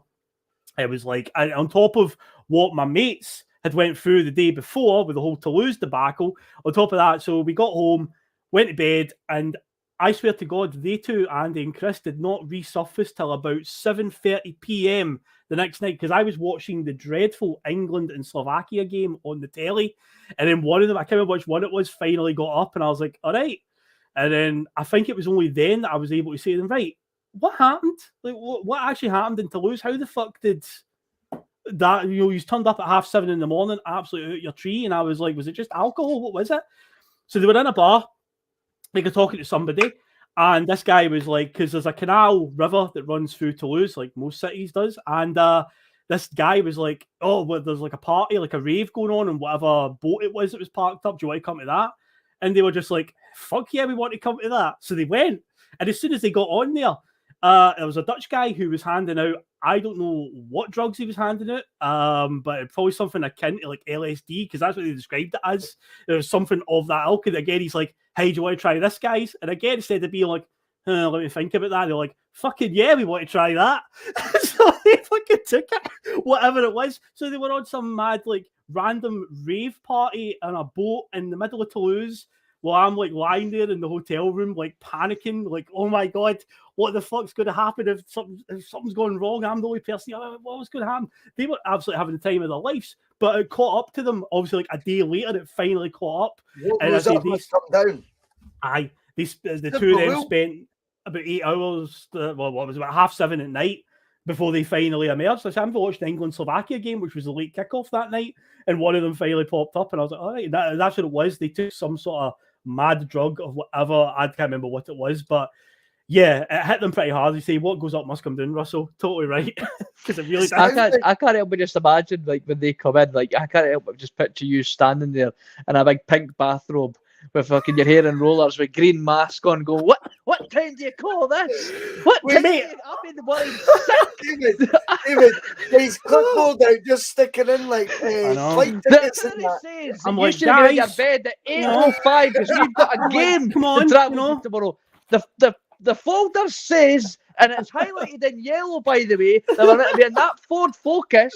it was like, on top of what my mates had went through the day before with the whole Toulouse debacle, on top of that, so we got home, went to bed, and I swear to God, they two, Andy and Chris, did not resurface till about 7:30 p.m. the next night, because I was watching the dreadful England and Slovakia game on the telly, and then one of them, I can't remember which one it was, finally got up, and I was like, all right. And then I think it was only then that I was able to say to them, right, what happened? Like, what actually happened in Toulouse? How the fuck did that? You know, you turned up at 7:30 in the morning, absolutely out your tree, and I was like, was it just alcohol? What was it? So they were in a bar, they were talking to somebody, and this guy was like, because there's a canal river that runs through Toulouse, like most cities does, and this guy was like, oh, well, there's like a party, like a rave going on, and whatever boat it was that was parked up, do you want to come to that? And they were just like, fuck yeah, we want to come to that. So they went, and as soon as they got on there, there was a Dutch guy who was handing out, I don't know what drugs he was handing out, but probably something akin to like LSD, because that's what they described it as. There was something of that ilk. And again, he's like, hey, do you want to try this, guys? And again, instead of being like, let me think about that, they're like, fucking yeah, we want to try that. So they fucking took it, whatever it was. So they were on some mad, like, random rave party on a boat in the middle of Toulouse. Well, I'm like lying there in the hotel room, like panicking, like, oh my God, what the fuck's going to happen if something's going wrong? I'm the only person. What was going to happen? They were absolutely having the time of their lives, but it caught up to them. Obviously, like a day later, it finally caught up. And was up, come down. Aye, the two of them spent about 8 hours. What was it, about 7:30 at night before they finally emerged. So I watched the England-Slovakia game, which was the late kickoff that night, and one of them finally popped up, and I was like, all right, that's what it was. They took some sort of mad drug of whatever, I can't remember what it was, but yeah, it hit them pretty hard. You say what goes up must come down, Russell. Totally right. Because it really I can't help but just imagine, like, when they come in, like, I can't help but just picture you standing there in a big pink bathrobe with fucking your hair in rollers with green mask on, going, what time do you call this? What time? I've been worried sick. David, he's clipboard out, just sticking in like flight tickets and that. Says I'm you like, should be in your bed at 8:05 because we've got a game to travel to tomorrow. The folder says, and it's highlighted in yellow, by the way, that we're going to be in that Ford Focus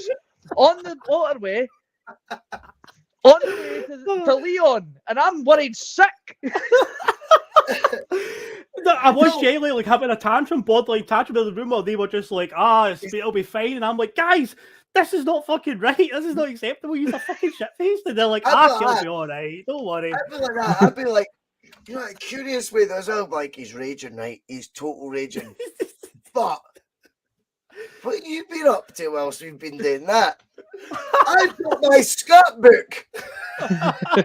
on the motorway on the way to Leon, and I'm worried sick. I was genuinely like having a tantrum, borderline tantrum in the room, while they were just like, it'll be fine, and I'm like, guys, this is not fucking right. This is not acceptable. You're fucking shit-faced, and they're like, it'll be all right. Don't worry. I'd be like that. I'd be like, you know, a curious way. There's like, he's raging, right? He's total raging, but what you been up to whilst we've been doing that? I've got my scrapbook. I've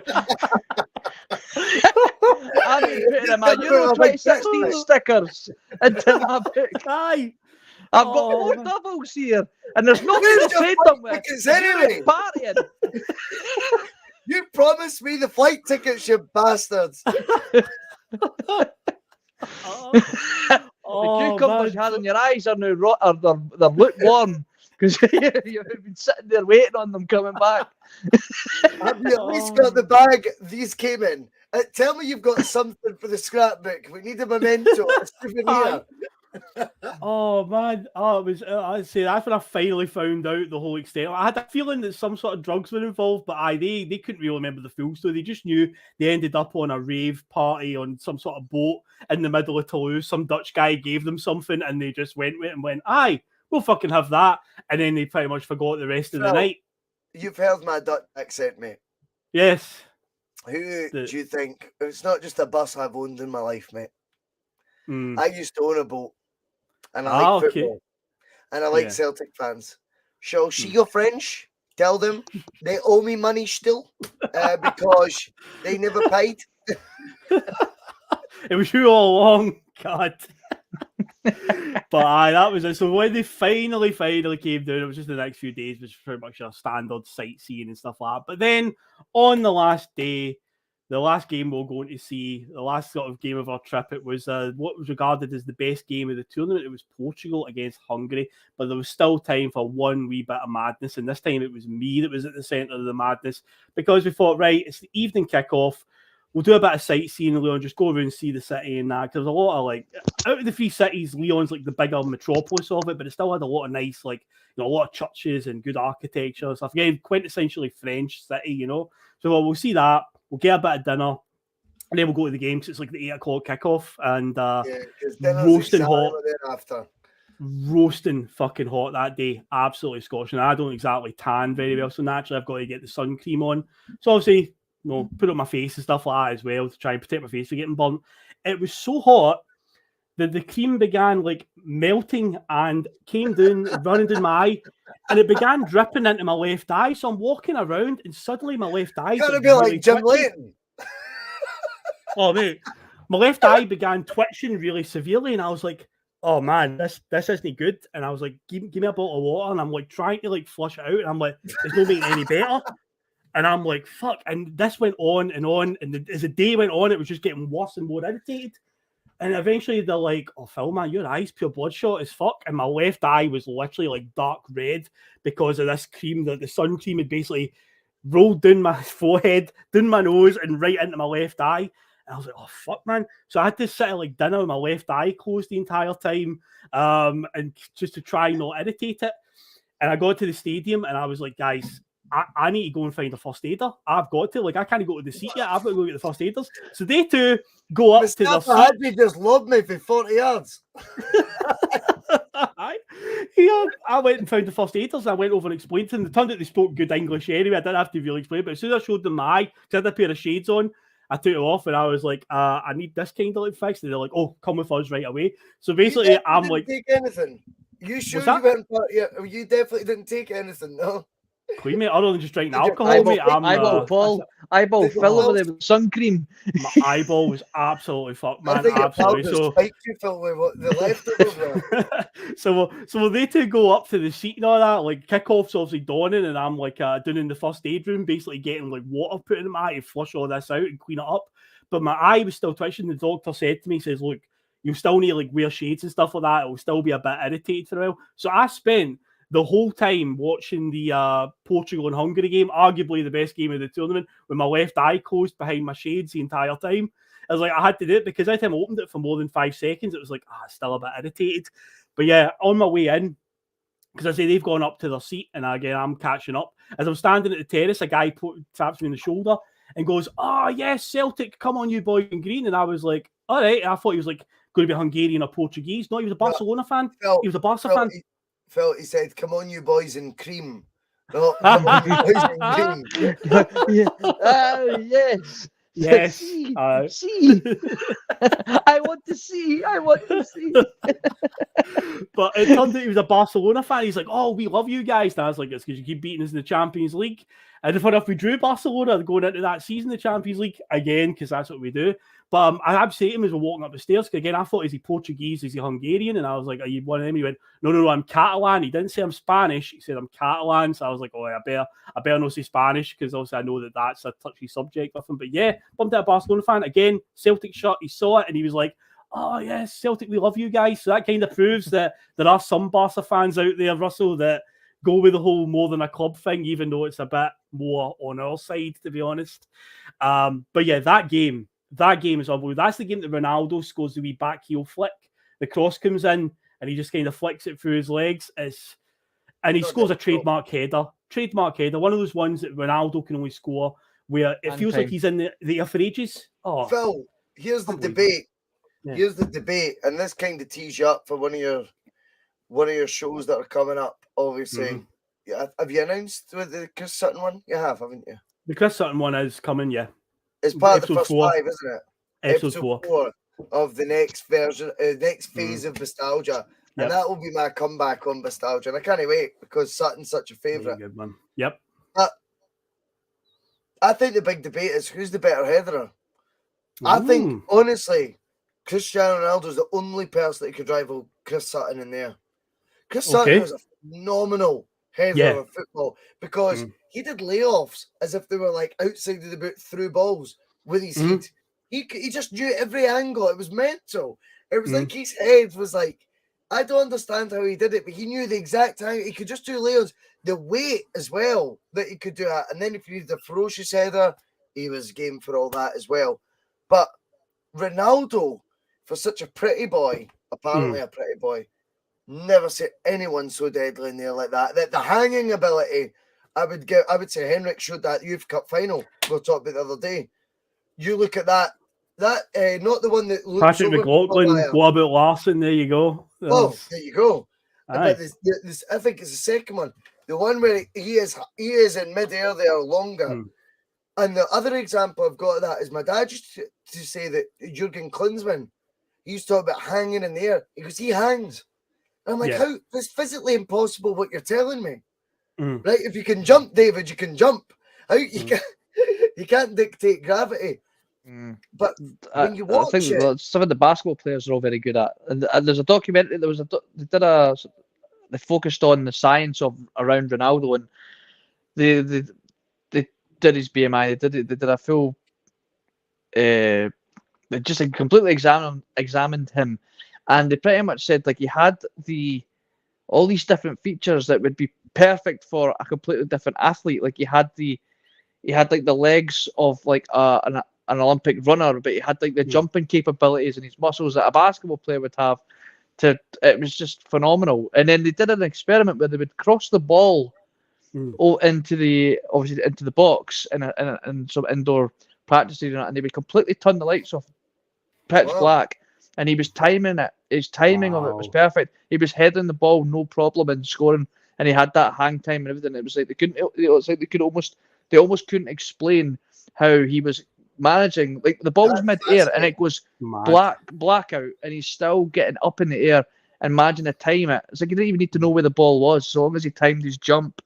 been putting my Euro 2016 stickers into my book. Aye. I've got 4 doubles here, and there's nothing to trade them with. Anyway. Partying. You promised me the flight tickets, you bastards. The cucumbers you had in your eyes are now they're lukewarm because you've been sitting there waiting on them coming back. Have you at least got the bag these came in? Tell me you've got something for the scrapbook. We need a memento, a souvenir. Oh man, it was. I'd say that's when I finally found out the whole extent. I had a feeling that some sort of drugs were involved, but they couldn't really remember the full story. They just knew they ended up on a rave party on some sort of boat in the middle of Toulouse. Some Dutch guy gave them something, and they just went with it and went, "Aye, we'll fucking have that." And then they pretty much forgot the rest of the night. You've heard my Dutch accent, mate. Yes. Who do you think? It's not just a bus I've owned in my life, mate. I used to own a boat, and I like football, and I like Celtic fans. So, see your French, tell them they owe me money still because they never paid. It was you all along, God. But that was it. So when they finally came down, it was just the next few days, which was pretty much a standard sightseeing and stuff like that. But then on the last day, the last game we were going to see, the last sort of game of our trip, it was what was regarded as the best game of the tournament. It was Portugal against Hungary, but there was still time for one wee bit of madness, and this time it was me that was at the centre of the madness, because we thought, right, it's the evening kickoff. We'll do a bit of sightseeing in Leon, just go around and see the city and that. Because there's a lot of, like, out of the three cities, Leon's like the bigger metropolis of it, but it still had a lot of nice, like, you know, a lot of churches and good architecture and stuff. Again, quintessentially French city, you know. So we'll see that. We'll get a bit of dinner, and then we'll go to the game because it's like the 8 o'clock kickoff, and roasting hot. Roasting fucking hot that day. Absolutely scorching. I don't exactly tan very well, so naturally I've got to get the sun cream on. So obviously, put on my face and stuff like that as well to try and protect my face from getting burnt. It was so hot that the cream began like melting and came down, running down my eye, and it began dripping into my left eye. So I'm walking around, and suddenly my left eye gotta be really like Jim Layton. Oh mate, my left eye began twitching really severely, and I was like, "Oh man, this isn't good." And I was like, "Give me a bottle of water," and I'm like trying to like flush it out, and I'm like, "It's not making it any better." And I'm like, fuck. And this went on. And as the day went on, it was just getting worse and more irritated. And eventually they're like, oh, Phil, man, your eye's pure bloodshot as fuck. And my left eye was literally like dark red because of this cream. The sun cream had basically rolled down my forehead, down my nose, and right into my left eye. And I was like, oh, fuck, man. So I had to sit at like dinner with my left eye closed the entire time, and just to try not irritate it. And I got to the stadium and I was like, guys, I need to go and find a first aider. I've got to. Like, I can't go to the seat yet. I've got to go get the first aiders. So they two go up to the seat. Hadji just lobbed me for 40 yards. I went and found the first aiders. I went over and explained to them. It turned out they spoke good English anyway. I didn't have to really explain. But as soon as I showed them my eye, because I had a pair of shades on, I took it off and I was like, I need this kind of like fixed. And they're like, oh, come with us right away. So basically, I'm like, take anything. You sure you went? Yeah, you definitely didn't take anything, no. Clean, mate, other than just drinking alcohol, mate. Eyeball fill with the sun cream. My eyeball was absolutely fucked, man. Absolutely. So they two go up to the seat and all that. Like, kickoff's obviously dawning, and I'm like down in the first aid room, basically getting like water put in my eye to flush all this out and clean it up. But my eye was still twitching. The doctor said to me, says, look, you'll still need to like wear shades and stuff like that. It'll still be a bit irritated for a while. So I spent the whole time watching the Portugal and Hungary game, arguably the best game of the tournament, with my left eye closed behind my shades the entire time. I was like, I had to do it because every time I opened it for more than 5 seconds, it was like, still a bit irritated. But yeah, on my way in, because I say they've gone up to their seat, and again, I'm catching up. As I'm standing at the terrace, a guy taps me on the shoulder and goes, oh, yes, Celtic, come on, you boys in green. And I was like, all right. I thought he was like going to be Hungarian or Portuguese. No, he was a Barcelona fan. He was a Barca fan. Phil, he said, come on, you boys in cream. No, come on, you boys in cream. Yes. Yes. See. I want to see. But it turned out he was a Barcelona fan. He's like, oh, we love you guys. And I was like, it's because you keep beating us in the Champions League. And if we drew Barcelona going into that season, the Champions League, again, because that's what we do. But I had to say to him as we're walking up the stairs, because again, I thought, is he Portuguese? Is he Hungarian? And I was like, are you one of them? He went, no, I'm Catalan. He didn't say I'm Spanish. He said I'm Catalan. So I was like, oh, I better not say Spanish, because obviously I know that that's a touchy subject with him. But yeah, bumped out a Barcelona fan. Again, Celtic shirt. He saw it and he was like, oh, yes, Celtic, we love you guys. So that kind of proves that there are some Barca fans out there, Russell, that go with the whole more than a club thing, even though it's a bit more on our side, to be honest. But yeah, that game is unbelievable. That's the game that Ronaldo scores the wee back heel flick. The cross comes in and he just kind of flicks it through his legs. And he scores a trademark header. One of those ones that Ronaldo can only score where it feels like he's in the air for ages. Oh, Phil, here's the debate. Yeah. Here's the debate, and this kind of tees you up for one of your shows that are coming up. Obviously, yeah. Have you announced with the Chris Sutton one? You have, haven't you? The Chris Sutton one is coming. Yeah, it's part of the first 5, isn't it? Episode 4 of the next version, next phase of Bustalgia. And that will be my comeback on Bustalgia. And I can't wait because Sutton's such a favourite. Good one. Yep. I think the big debate is who's the better headerer. I think, honestly, Cristiano Ronaldo is the only person that could rival Chris Sutton in there. Chris Sutton was a phenomenal header of football because he did layoffs as if they were like outside of the boot through balls with his head. He just knew every angle. It was mental. It was like his head was like, I don't understand how he did it, but he knew the exact angle. He could just do layers, the weight as well that he could do that. And then if you needed a ferocious header, he was game for all that as well. But Ronaldo, for such a pretty boy, apparently a pretty boy, never seen anyone so deadly in there like that. The hanging ability, I would say Henrik showed that Youth Cup final we talked about the other day. You look at that, not the one that looks Patrick McLaughlin. What about Larson? There you go. Oh, there you go. But this, I think it's the second one. The one where he is in mid-air there longer. And the other example I've got of that is my dad used to say that Jurgen Klinsmann, he used to talk about hanging in the air because he hangs. And I'm like, how? It's physically impossible what you're telling me. Right? If you can jump, David, you can jump. How you can't dictate gravity. But when you watch I think some of the basketball players are all very good at. And there's a documentary. They focused on the science of around Ronaldo, and they did his BMI. They did a full. They just completely examined him, and they pretty much said like he had all these different features that would be perfect for a completely different athlete. Like he had like the legs of like an Olympic runner, but he had like the jumping capabilities and his muscles that a basketball player would have. It was just phenomenal. And then they did an experiment where they would cross the ball into the box in some indoor practice area, and they would completely turn the lights off, pitch black, and he was timing it. His timing of it was perfect. He was heading the ball no problem and scoring, and he had that hang time and everything. It was like they almost couldn't explain how he was managing. Like the ball was mid-air and it was blackout, and he's still getting up in the air and managing to time it. It's like he didn't even need to know where the ball was, so long as he timed his jump.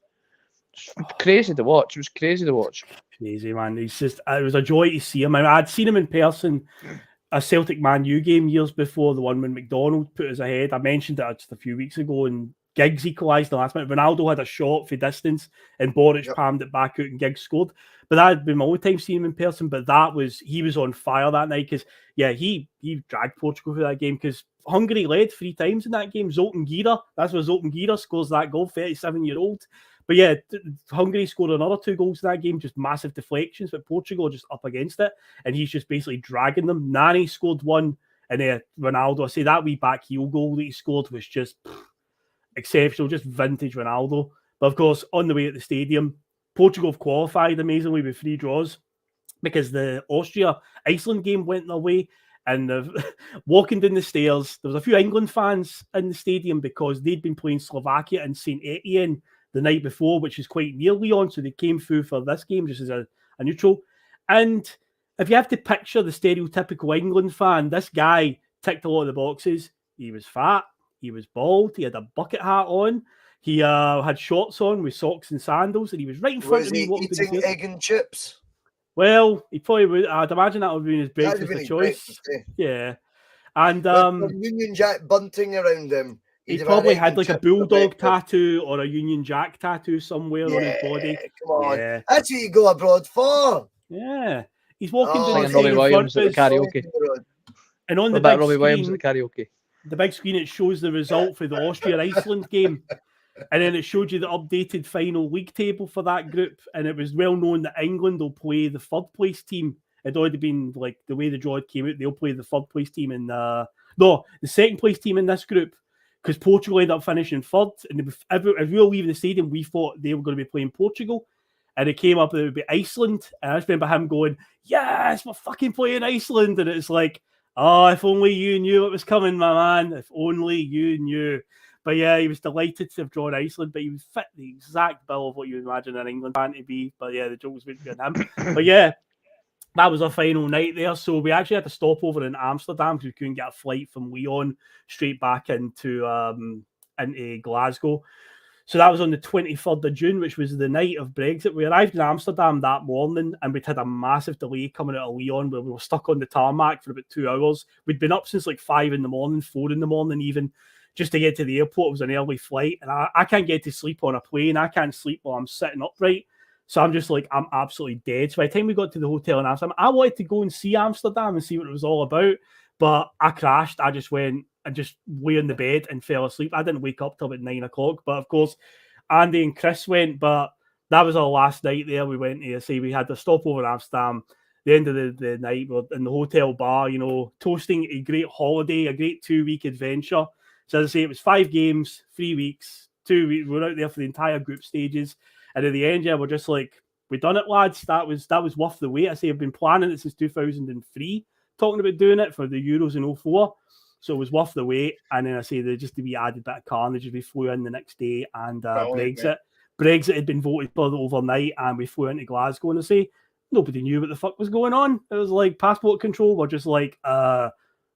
Crazy to watch. It was crazy to watch. Crazy, man. It was a joy to see him. I'd seen him in person, a Celtic Man U game years before, the one when McDonald put us ahead. I mentioned it just a few weeks ago, and Giggs equalised the last minute. Ronaldo had a shot for distance, and Boric palmed it back out, and Giggs scored. But that had been my only time seeing him in person. But he was on fire that night because, he dragged Portugal through that game because Hungary led 3 times in that game. Zoltan Gira, that's where Zoltan Gira scores that goal, 37-year-old. But Hungary scored another 2 goals in that game, just massive deflections, but Portugal just up against it, and he's just basically dragging them. Nani scored one, and Ronaldo, I say that wee back heel goal that he scored was just exceptional, just vintage Ronaldo. But of course, on the way at the stadium, Portugal have qualified amazingly with 3 draws because the Austria-Iceland game went their way. And walking down the stairs, there was a few England fans in the stadium because they'd been playing Slovakia and St. Etienne the night before, which is quite near Lyon. So they came through for this game just as a neutral. And if you have to picture the stereotypical England fan, this guy ticked a lot of the boxes. He was fat. He was bald. He had a bucket hat on. He had shorts on with socks and sandals, and he was right in front of me. Was he eating egg and chips? Well, he probably would. I'd imagine that would be his breakfast of choice. Yeah. And Union Jack bunting around him. He probably had like a bulldog tattoo or a Union Jack tattoo somewhere on his body. Come on. Yeah. That's what you go abroad for. Yeah. He's walking down the Robbie Williams at the karaoke. And on the big Robbie Williams at the karaoke. The big screen, it shows the result for the Austria-Iceland game. And then it showed you the updated final league table for that group, and it was well known that England will play the third place team. It'd already been like the way the draw came out, they'll play the third place team in the second place team in this group, because Portugal ended up finishing third, and if we were leaving the stadium, we thought they were going to be playing Portugal, and it came up that it would be Iceland, and I just remember him going, "Yes, we're fucking playing Iceland," and it's like, oh, if only you knew it was coming, my man. If only you knew. But yeah, he was delighted to have drawn Iceland, but he would fit the exact bill of what you would imagine an England fan to be. But yeah, the joke was meant to be on him. But yeah, that was our final night there. So we actually had to stop over in Amsterdam because we couldn't get a flight from Lyon straight back into Glasgow. So that was on the 23rd of June, which was the night of Brexit. We arrived in Amsterdam that morning, and we'd had a massive delay coming out of Lyon where we were stuck on the tarmac for about 2 hours. We'd been up since like 5 in the morning, 4 in the morning even, just to get to the airport. It was an early flight, and I can't get to sleep on a plane. I can't sleep while I'm sitting upright. So I'm just like, I'm absolutely dead. So by the time we got to the hotel in Amsterdam, I wanted to go and see Amsterdam and see what it was all about, but I crashed. I just went and just lay in the bed and fell asleep. I didn't wake up till about 9 o'clock, but of course, Andy and Chris went, but that was our last night there. We went to we had to stop over in Amsterdam. The end of the night, we were in the hotel bar, you know, toasting a great holiday, a great 2-week adventure. So as I say, it was 5 games, 3 weeks, 2 weeks. We were out there for the entire group stages. And at the end, yeah, we're just like, we done it, lads. That was worth the wait. I say I've been planning it since 2003, talking about doing it for the Euros in 04. So it was worth the wait. And then I say there just to be added bit of carnage as we flew in the next day. And Brexit had been voted for overnight, and we flew into Glasgow. And I say nobody knew what the fuck was going on. It was like passport control. We're just like,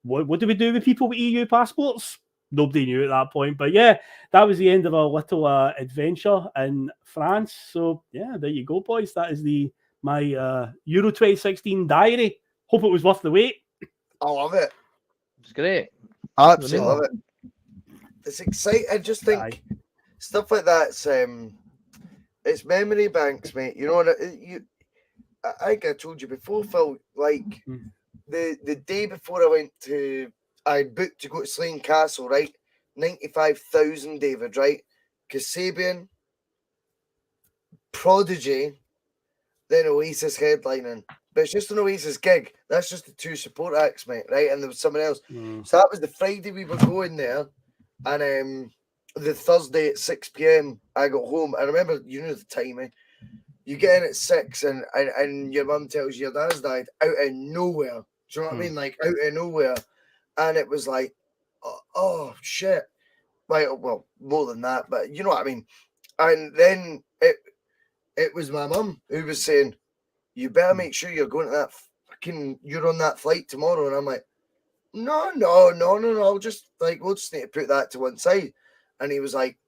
what do we do with people with EU passports? Nobody knew at that point. But yeah, that was the end of our little adventure in France. So yeah, there you go, boys. That is my Euro 2016 diary. Hope it was worth the wait. I love it. It's great. I absolutely love it. It's exciting. I just think stuff like that's it's memory banks, mate. You know what? I think I told you before, Phil. Like the day before I booked to go to Slane Castle, right? 95,000, David, right? Kasabian, Prodigy, then Oasis headlining. But it's just an Oasis gig. That's just the 2 support acts, mate, right? And there was someone else. So that was the Friday we were going there. And the Thursday at 6 p.m, I got home. I remember, you know the timing. You get in at 6 and your mum tells you your dad's died out of nowhere. Do you know what I mean? Like, out of nowhere. And it was like, oh shit. Right, well, more than that, but you know what I mean. And then it was my mum who was saying, you better make sure you're going to that you're on that flight tomorrow. And I'm like, no. I'll just we'll just need to put that to one side. And he was like,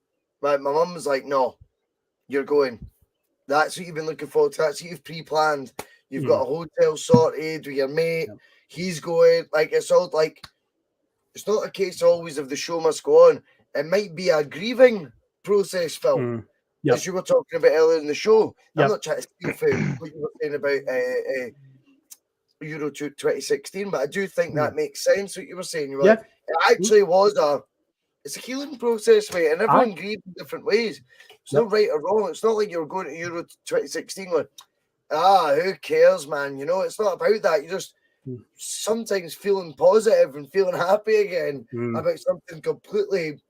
my mum was like, no, you're going. That's what you've been looking forward to. That's what you've pre-planned. You've got a hotel sorted with your mate. Yeah. He's going. Like, it's all like, it's not a case always of the show must go on. It might be a grieving process, Phil. As you were talking about earlier in the show. I'm not trying to steal from what you were saying about Euro 2016, but I do think that makes sense what you were saying. You were like, it actually was it's a healing process, mate, and everyone grieves in different ways. It's not right or wrong. It's not like you were going to Euro 2016 going, who cares, man? You know, it's not about that. You just sometimes feeling positive and feeling happy again about something completely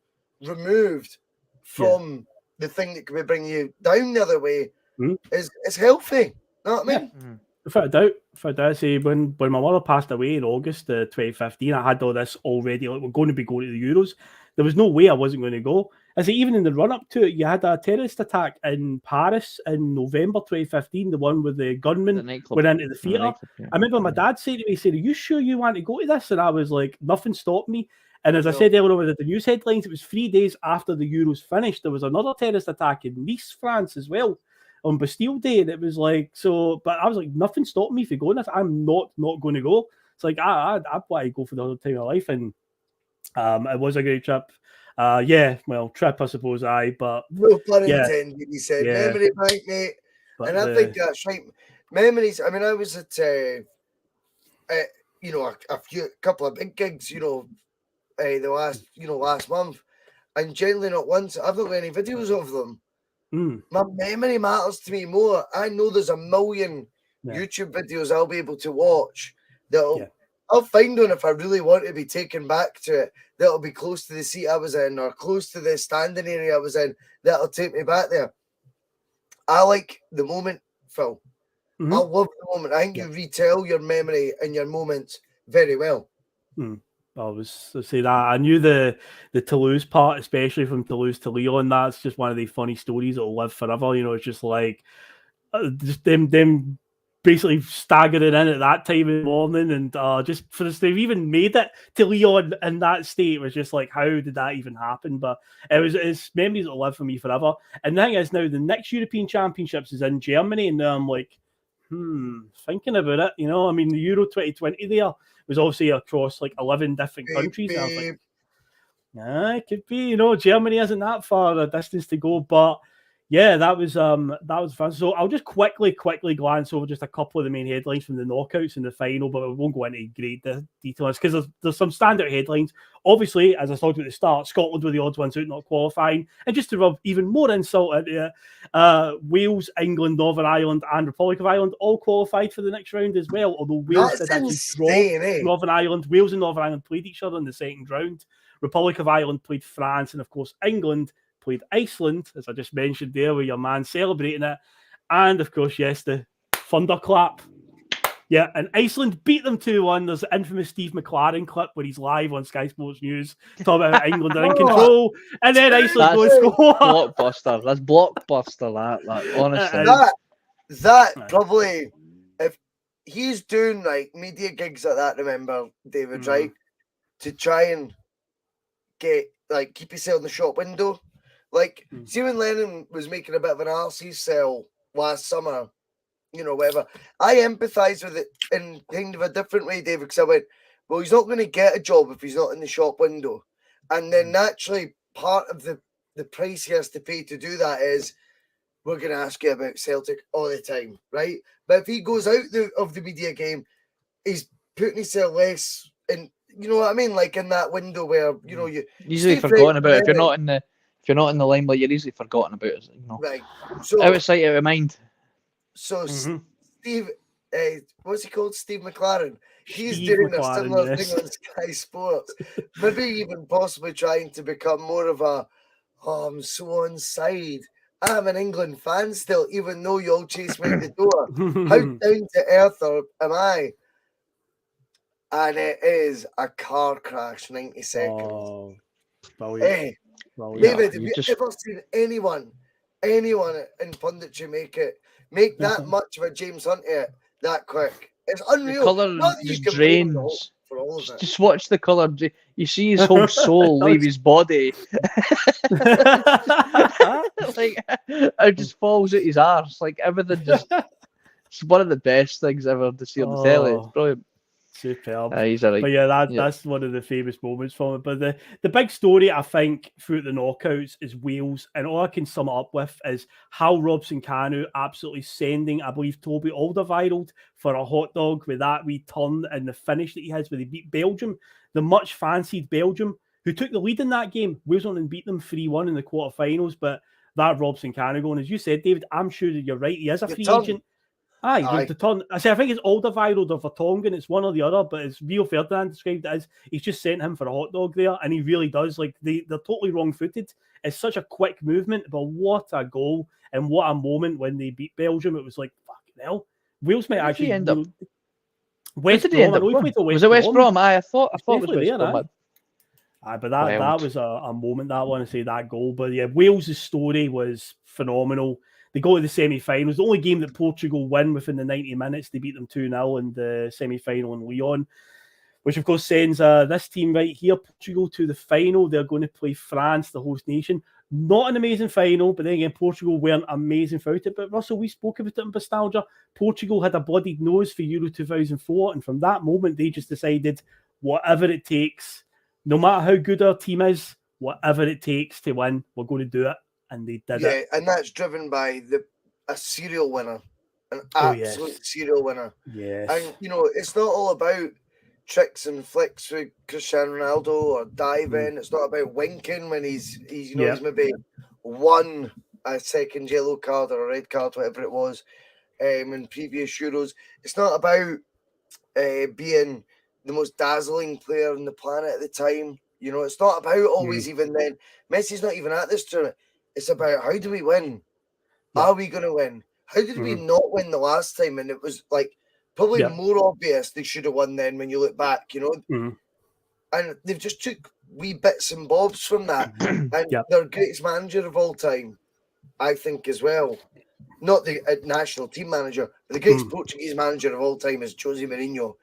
removed from the thing that could bring you down the other way is healthy. You know what I mean? Without a doubt, say when my mother passed away in August 2015, I had all this already. Like, we're going to be going to the Euros. There was no way I wasn't going to go. I say, even in the run up to it, you had a terrorist attack in Paris in November 2015, the one where the gunmen went into the theatre. I remember my dad saying to me, "Are you sure you want to go to this?" And I was like, nothing stopped me. And as I said earlier with the news headlines, it was 3 days after the Euros finished. There was another terrorist attack in Nice, France as well, on Bastille Day. And it was like, but I was like, nothing stopped me from going this. I'm not going to go. It's like, I want to go for the other time of life. And it was a great trip. Trip, I suppose, but no pun intended, he said. Memory bank, mate. But I think that's right. Memories. I mean, I was at a couple of big gigs, the last month, and generally not once. I've not got any videos of them. My memory matters to me more. I know there's a million YouTube videos I'll be able to watch that I'll find one if I really want to be taken back to it. That'll be close to the seat I was in or close to the standing area I was in. That'll take me back there. I like the moment, Phil. I love the moment. I think you retell your memory and your moments very well. I was to say that I knew the Toulouse part, especially from Toulouse to Lyon. That's just one of the funny stories that will live forever. You know, it's just like just them basically staggering in at that time in the morning, and just for this, they've even made it to Lyon in that state. It was just like, how did that even happen? But it's memories that will live for me forever. And the thing is, now the next European Championships is in Germany, and now I'm like, thinking about it. You know, I mean, the Euro 2020 there was obviously across like 11 different countries. And I was like, it could be, you know, Germany isn't that far a distance to go, but yeah, that was fun. So I'll just quickly glance over just a couple of the main headlines from the knockouts in the final, but we won't go into great details because there's some standout headlines. Obviously, as I talked about at the start, Scotland were the odds ones out not qualifying, and just to rub even more insult into it, Wales, England, Northern Ireland, and Republic of Ireland all qualified for the next round as well. Although Wales did actually draw Northern Ireland, Wales and Northern Ireland played each other in the second round. Republic of Ireland played France, and of course England played Iceland, as I just mentioned there, with your man celebrating it. And of course, yes, the thunderclap. Yeah, and Iceland beat them 2-1. There's the infamous Steve McLaren clip where he's live on Sky Sports News talking about England are in control, and then Iceland go and score. Blockbuster. That's blockbuster, that honestly. That probably, if he's doing like media gigs like that, remember, David, right? To try and get, like, keep yourself in the shop window. Like, see when Lennon was making a bit of an RC sell last summer, you know, whatever. I empathise with it in kind of a different way, David, because I went, well, he's not going to get a job if he's not in the shop window. And then naturally, part of the price he has to pay to do that is, we're going to ask you about Celtic all the time, right? But if he goes out of the media game, he's putting himself less in, you know what I mean? Like in that window where, you know, you easily forgotten about it. If you're not in the limelight, you're easily forgotten about it. You know, right? So out of sight, out of mind. So Steve, what's he called? Steve McLaren. He's doing a similar thing on Sky Sports. Maybe even possibly trying to become more of a, I'm so on side. I'm an England fan still, even though you all chase me out the door. How down to earth am I? And it is a car crash, 90 seconds. Oh, hey, David, have you ever seen anyone in punditry make that much of a James Hunt it that quick? It's unreal. The colour just drains. Just watch the colour. You see his whole soul leave his body. Like, it just falls at his arse. Like, everything just... It's one of the best things ever to see on the telly. It's brilliant. Superb. But yeah, that's one of the famous moments from it. But the big story, I think, throughout the knockouts is Wales. And all I can sum it up with is how Robson Kanu absolutely sending, I believe, Toby Alderweireld for a hot dog with that wee turn and the finish that he has where they beat Belgium, the much fancied Belgium, who took the lead in that game. Wales went and beat them 3-1 in the quarterfinals. But that Robson Kanu going, as you said, David, I'm sure that you're right. He is a free agent. Aye. The turn. I think it's Alderweireld or Vertonghen. It's one or the other, but it's Rio Ferdinand described it as he's just sent him for a hot dog there, and he really does. Like, they're totally wrong-footed. It's such a quick movement, but what a goal and what a moment when they beat Belgium. It was like, fucking hell. Wales might actually end up. West Brom. Was it West Brom? I thought it was West Brom. But that was a moment that I want to say, that goal. But yeah, Wales' story was phenomenal. They go to the semi-finals. The only game that Portugal win within the 90 minutes, they beat them 2-0 in the semi-final in Lyon, which of course sends this team right here, Portugal, to the final. They're going to play France, the host nation. Not an amazing final, but then again, Portugal weren't amazing without it. But Russell, we spoke about it in Bustalgia. Portugal had a bloodied nose for Euro 2004, and from that moment, they just decided whatever it takes, no matter how good our team is, whatever it takes to win, we're going to do it. And they did it. Yeah, and that's driven by a serial winner, an absolute serial winner. Yes. And, you know, it's not all about tricks and flicks with Cristiano Ronaldo or diving. It's not about winking when he's he's maybe won a second yellow card or a red card, whatever it was, in previous Euros. It's not about being the most dazzling player on the planet at the time. It's not about always even then. Messi's not even at this tournament. It's about how do we win? Are we going to win? How did we not win the last time? And it was like probably more obvious they should have won then when you look back, And they've just took wee bits and bobs from that. And their greatest manager of all time, I think, as well. Not the national team manager, but the greatest Portuguese manager of all time is Jose Mourinho.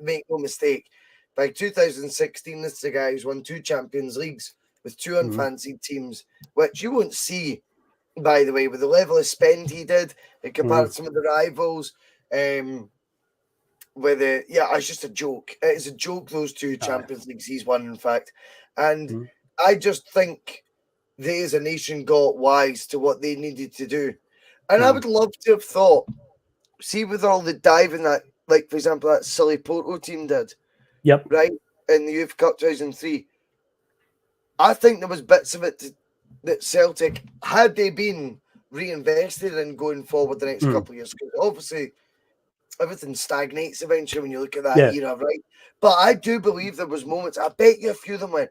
Make no mistake. By 2016, this is the guy who's won 2 Champions Leagues with 2 unfancied teams, which you won't see, by the way, with the level of spend he did compared to some of the rivals. It's just a joke. It's a joke, those 2 Champions Leagues he's won, in fact. And I just think they as a nation got wise to what they needed to do. And I would love to have thought, see with all the diving that, like, for example, that silly Porto team did, right, in the Youth Cup 2003, I think there was bits of it that Celtic, had they been reinvested in going forward the next couple of years, because obviously everything stagnates eventually when you look at that era, right? But I do believe there was moments, I bet you a few of them went,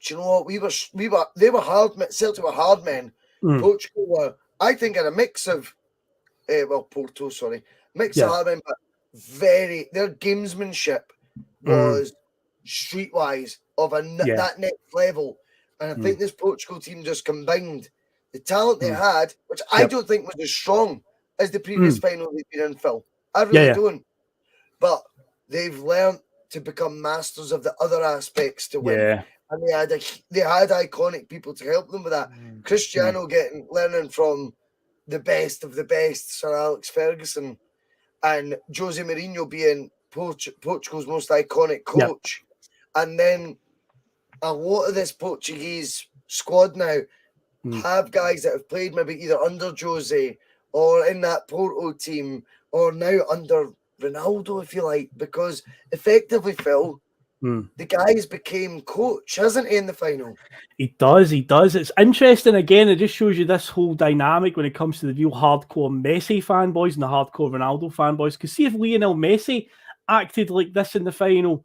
do you know what, they were hard men, Celtic were hard men, Portugal were, I think, a mix of, Porto, mix of hard men, but their gamesmanship was streetwise of that next level. And I think this Portugal team just combined the talent they had, which I don't think was as strong as the previous final they've been in, Phil. I really don't. But they've learned to become masters of the other aspects to win. Yeah. And they had iconic people to help them with that. Cristiano learning from the best of the best, Sir Alex Ferguson, and Jose Mourinho being Portugal's most iconic coach. And then a lot of this Portuguese squad now have guys that have played maybe either under Jose or in that Porto team or now under Ronaldo, if you like, because effectively, Phil, the guy's became coach, hasn't he, in the final? He does. It's interesting. Again, it just shows you this whole dynamic when it comes to the real hardcore Messi fanboys and the hardcore Ronaldo fanboys. Because see if Lionel Messi acted like this in the final,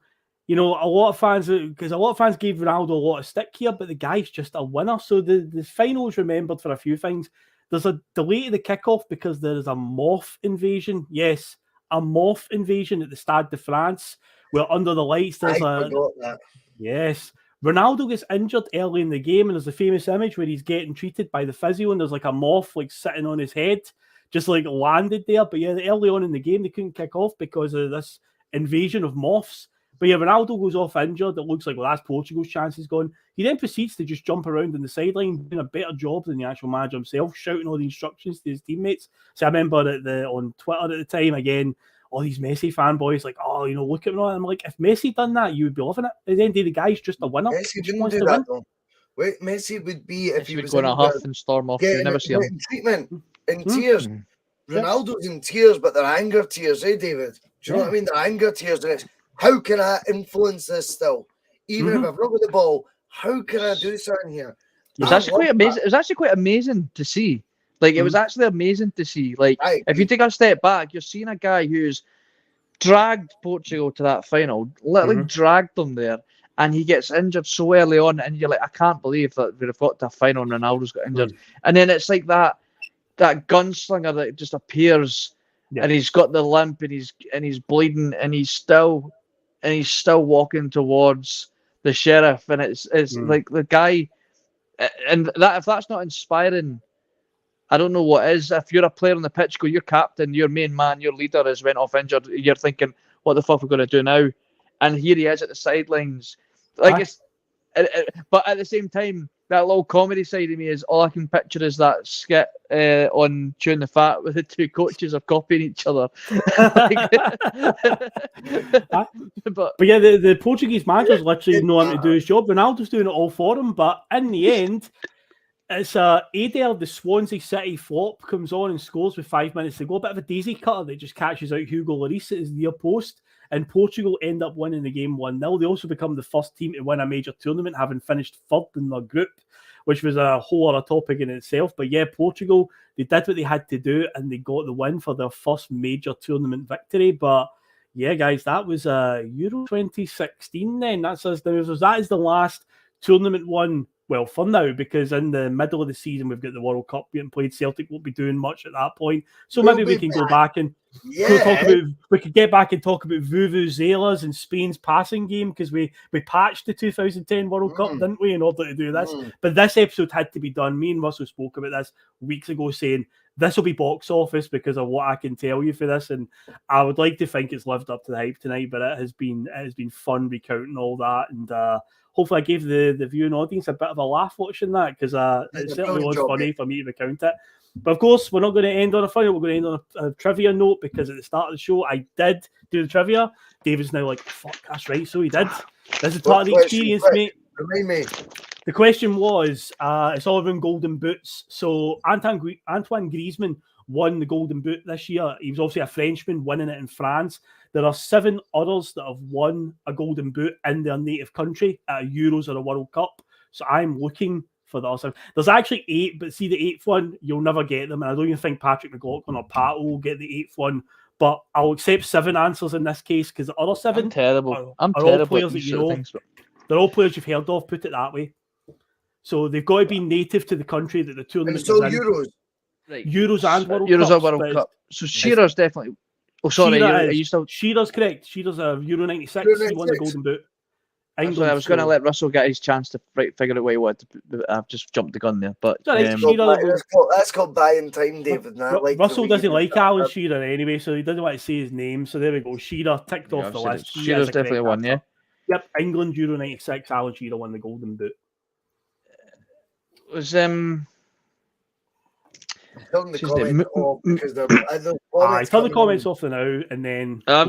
a lot of fans gave Ronaldo a lot of stick here, but the guy's just a winner. So the final is remembered for a few things. There's a delay to the kickoff because there is a moth invasion. Yes, a moth invasion at the Stade de France. Where under the lights there's forgot that. Yes. Ronaldo gets injured early in the game, and there's a famous image where he's getting treated by the physio, and there's like a moth like sitting on his head, just like landed there. But early on in the game they couldn't kick off because of this invasion of moths. But Ronaldo goes off injured. It looks like that's Portugal's chance is gone. He then proceeds to just jump around on the sideline, doing a better job than the actual manager himself, shouting all the instructions to his teammates. So I remember on Twitter at the time, again, all these Messi fanboys like, look at me. I'm like, if Messi done that, you would be loving it. At the end of the day, the guy's just a winner. Messi wouldn't do that, though. Wait, Messi would be if he was going to huff and storm off. You never see him. Treatment in tears. Ronaldo's in tears, but they're anger tears, David? Do you know what I mean? They're anger tears. And it's, how can I influence this still? Even if I've not got the ball, how can I do something here? It was actually quite amazing. It was actually quite amazing to see. Like, it was actually amazing to see. Like, if you take a step back, you're seeing a guy who's dragged Portugal to that final, literally dragged them there, and he gets injured so early on, and you're like, I can't believe that we've got to a final and Ronaldo's got injured. And then it's like that gunslinger that just appears, and he's got the limp, and he's bleeding, and he's still walking towards the sheriff, and it's like the guy, and that if that's not inspiring, I don't know what is. If you're a player on the pitch, your captain, your main man, your leader has went off injured, you're thinking, what the fuck are we going to do now? And here he is at the sidelines. Like but at the same time, that little comedy side of me is all I can picture is that skit on Chewing the Fat with the two coaches are copying each other. But yeah, the Portuguese manager's literally know how to do his job. Ronaldo's doing it all for him, but in the end, It's Adair, the Swansea City flop, comes on and scores with 5 minutes to go. A bit of a daisy cutter that just catches out Hugo Lloris at his near post. And Portugal end up winning the game 1-0. They also become the first team to win a major tournament, having finished third in their group, which was a whole other topic in itself. But yeah, Portugal, they did what they had to do and they got the win for their first major tournament victory. But yeah, guys, that was Euro 2016 then. That is the last tournament one. Well, for now, because in the middle of the season, we've got the World Cup being played. Celtic won't be doing much at that point. So maybe we can go back and we could get back and talk about Vuvuzelas and Spain's passing game, because we patched the 2010 World Cup, didn't we, in order to do this. But this episode had to be done. Me and Russell spoke about this weeks ago, saying this will be box office because of what I can tell you for this. And I would like to think it's lived up to the hype tonight, but it has been fun recounting all that. And hopefully I gave the viewing audience a bit of a laugh watching that, because it certainly was funny for me to recount it. But of course, we're not going to end on a funny. We're going to end on a trivia note, because at the start of the show, I did do the trivia. David's now like, fuck, that's right. So he did. This is part of the experience, mate. Remind me. The question was, it's all around golden boots. So Antoine Griezmann won the golden boot this year. He was obviously a Frenchman winning it in France. There are 7 others that have won a golden boot in their native country at a Euros or a World Cup. So I'm looking for the other 7. There's actually 8, but see the 8th one, you'll never get them. And I don't even think Patrick McLaughlin or Pat will get the 8th one. But I'll accept 7 answers in this case, because the other 7 I'm terrible. are terrible all players that you know. They're all players you've heard of, put it that way. So they've got to be native to the country that the tournament is in. Euros. Right. Euros and World Euros Cups, and World Cup. So Shearer's definitely. Oh, sorry. Are you still? Shearer's correct. Shearer's a Euro 96. He won the golden boot. England, I was going to let Russell get his chance to figure out what he wanted. I've just jumped the gun there. But that's called buying time, David. Russell doesn't like Alan Shearer anyway, so he doesn't want to say his name. So there we go. Shearer ticked off the list. Shearer's definitely one, yeah. Yep, England Euro 96. Alan Shearer won the golden boot. Was turn the comments off because turn the comments off for now, and then I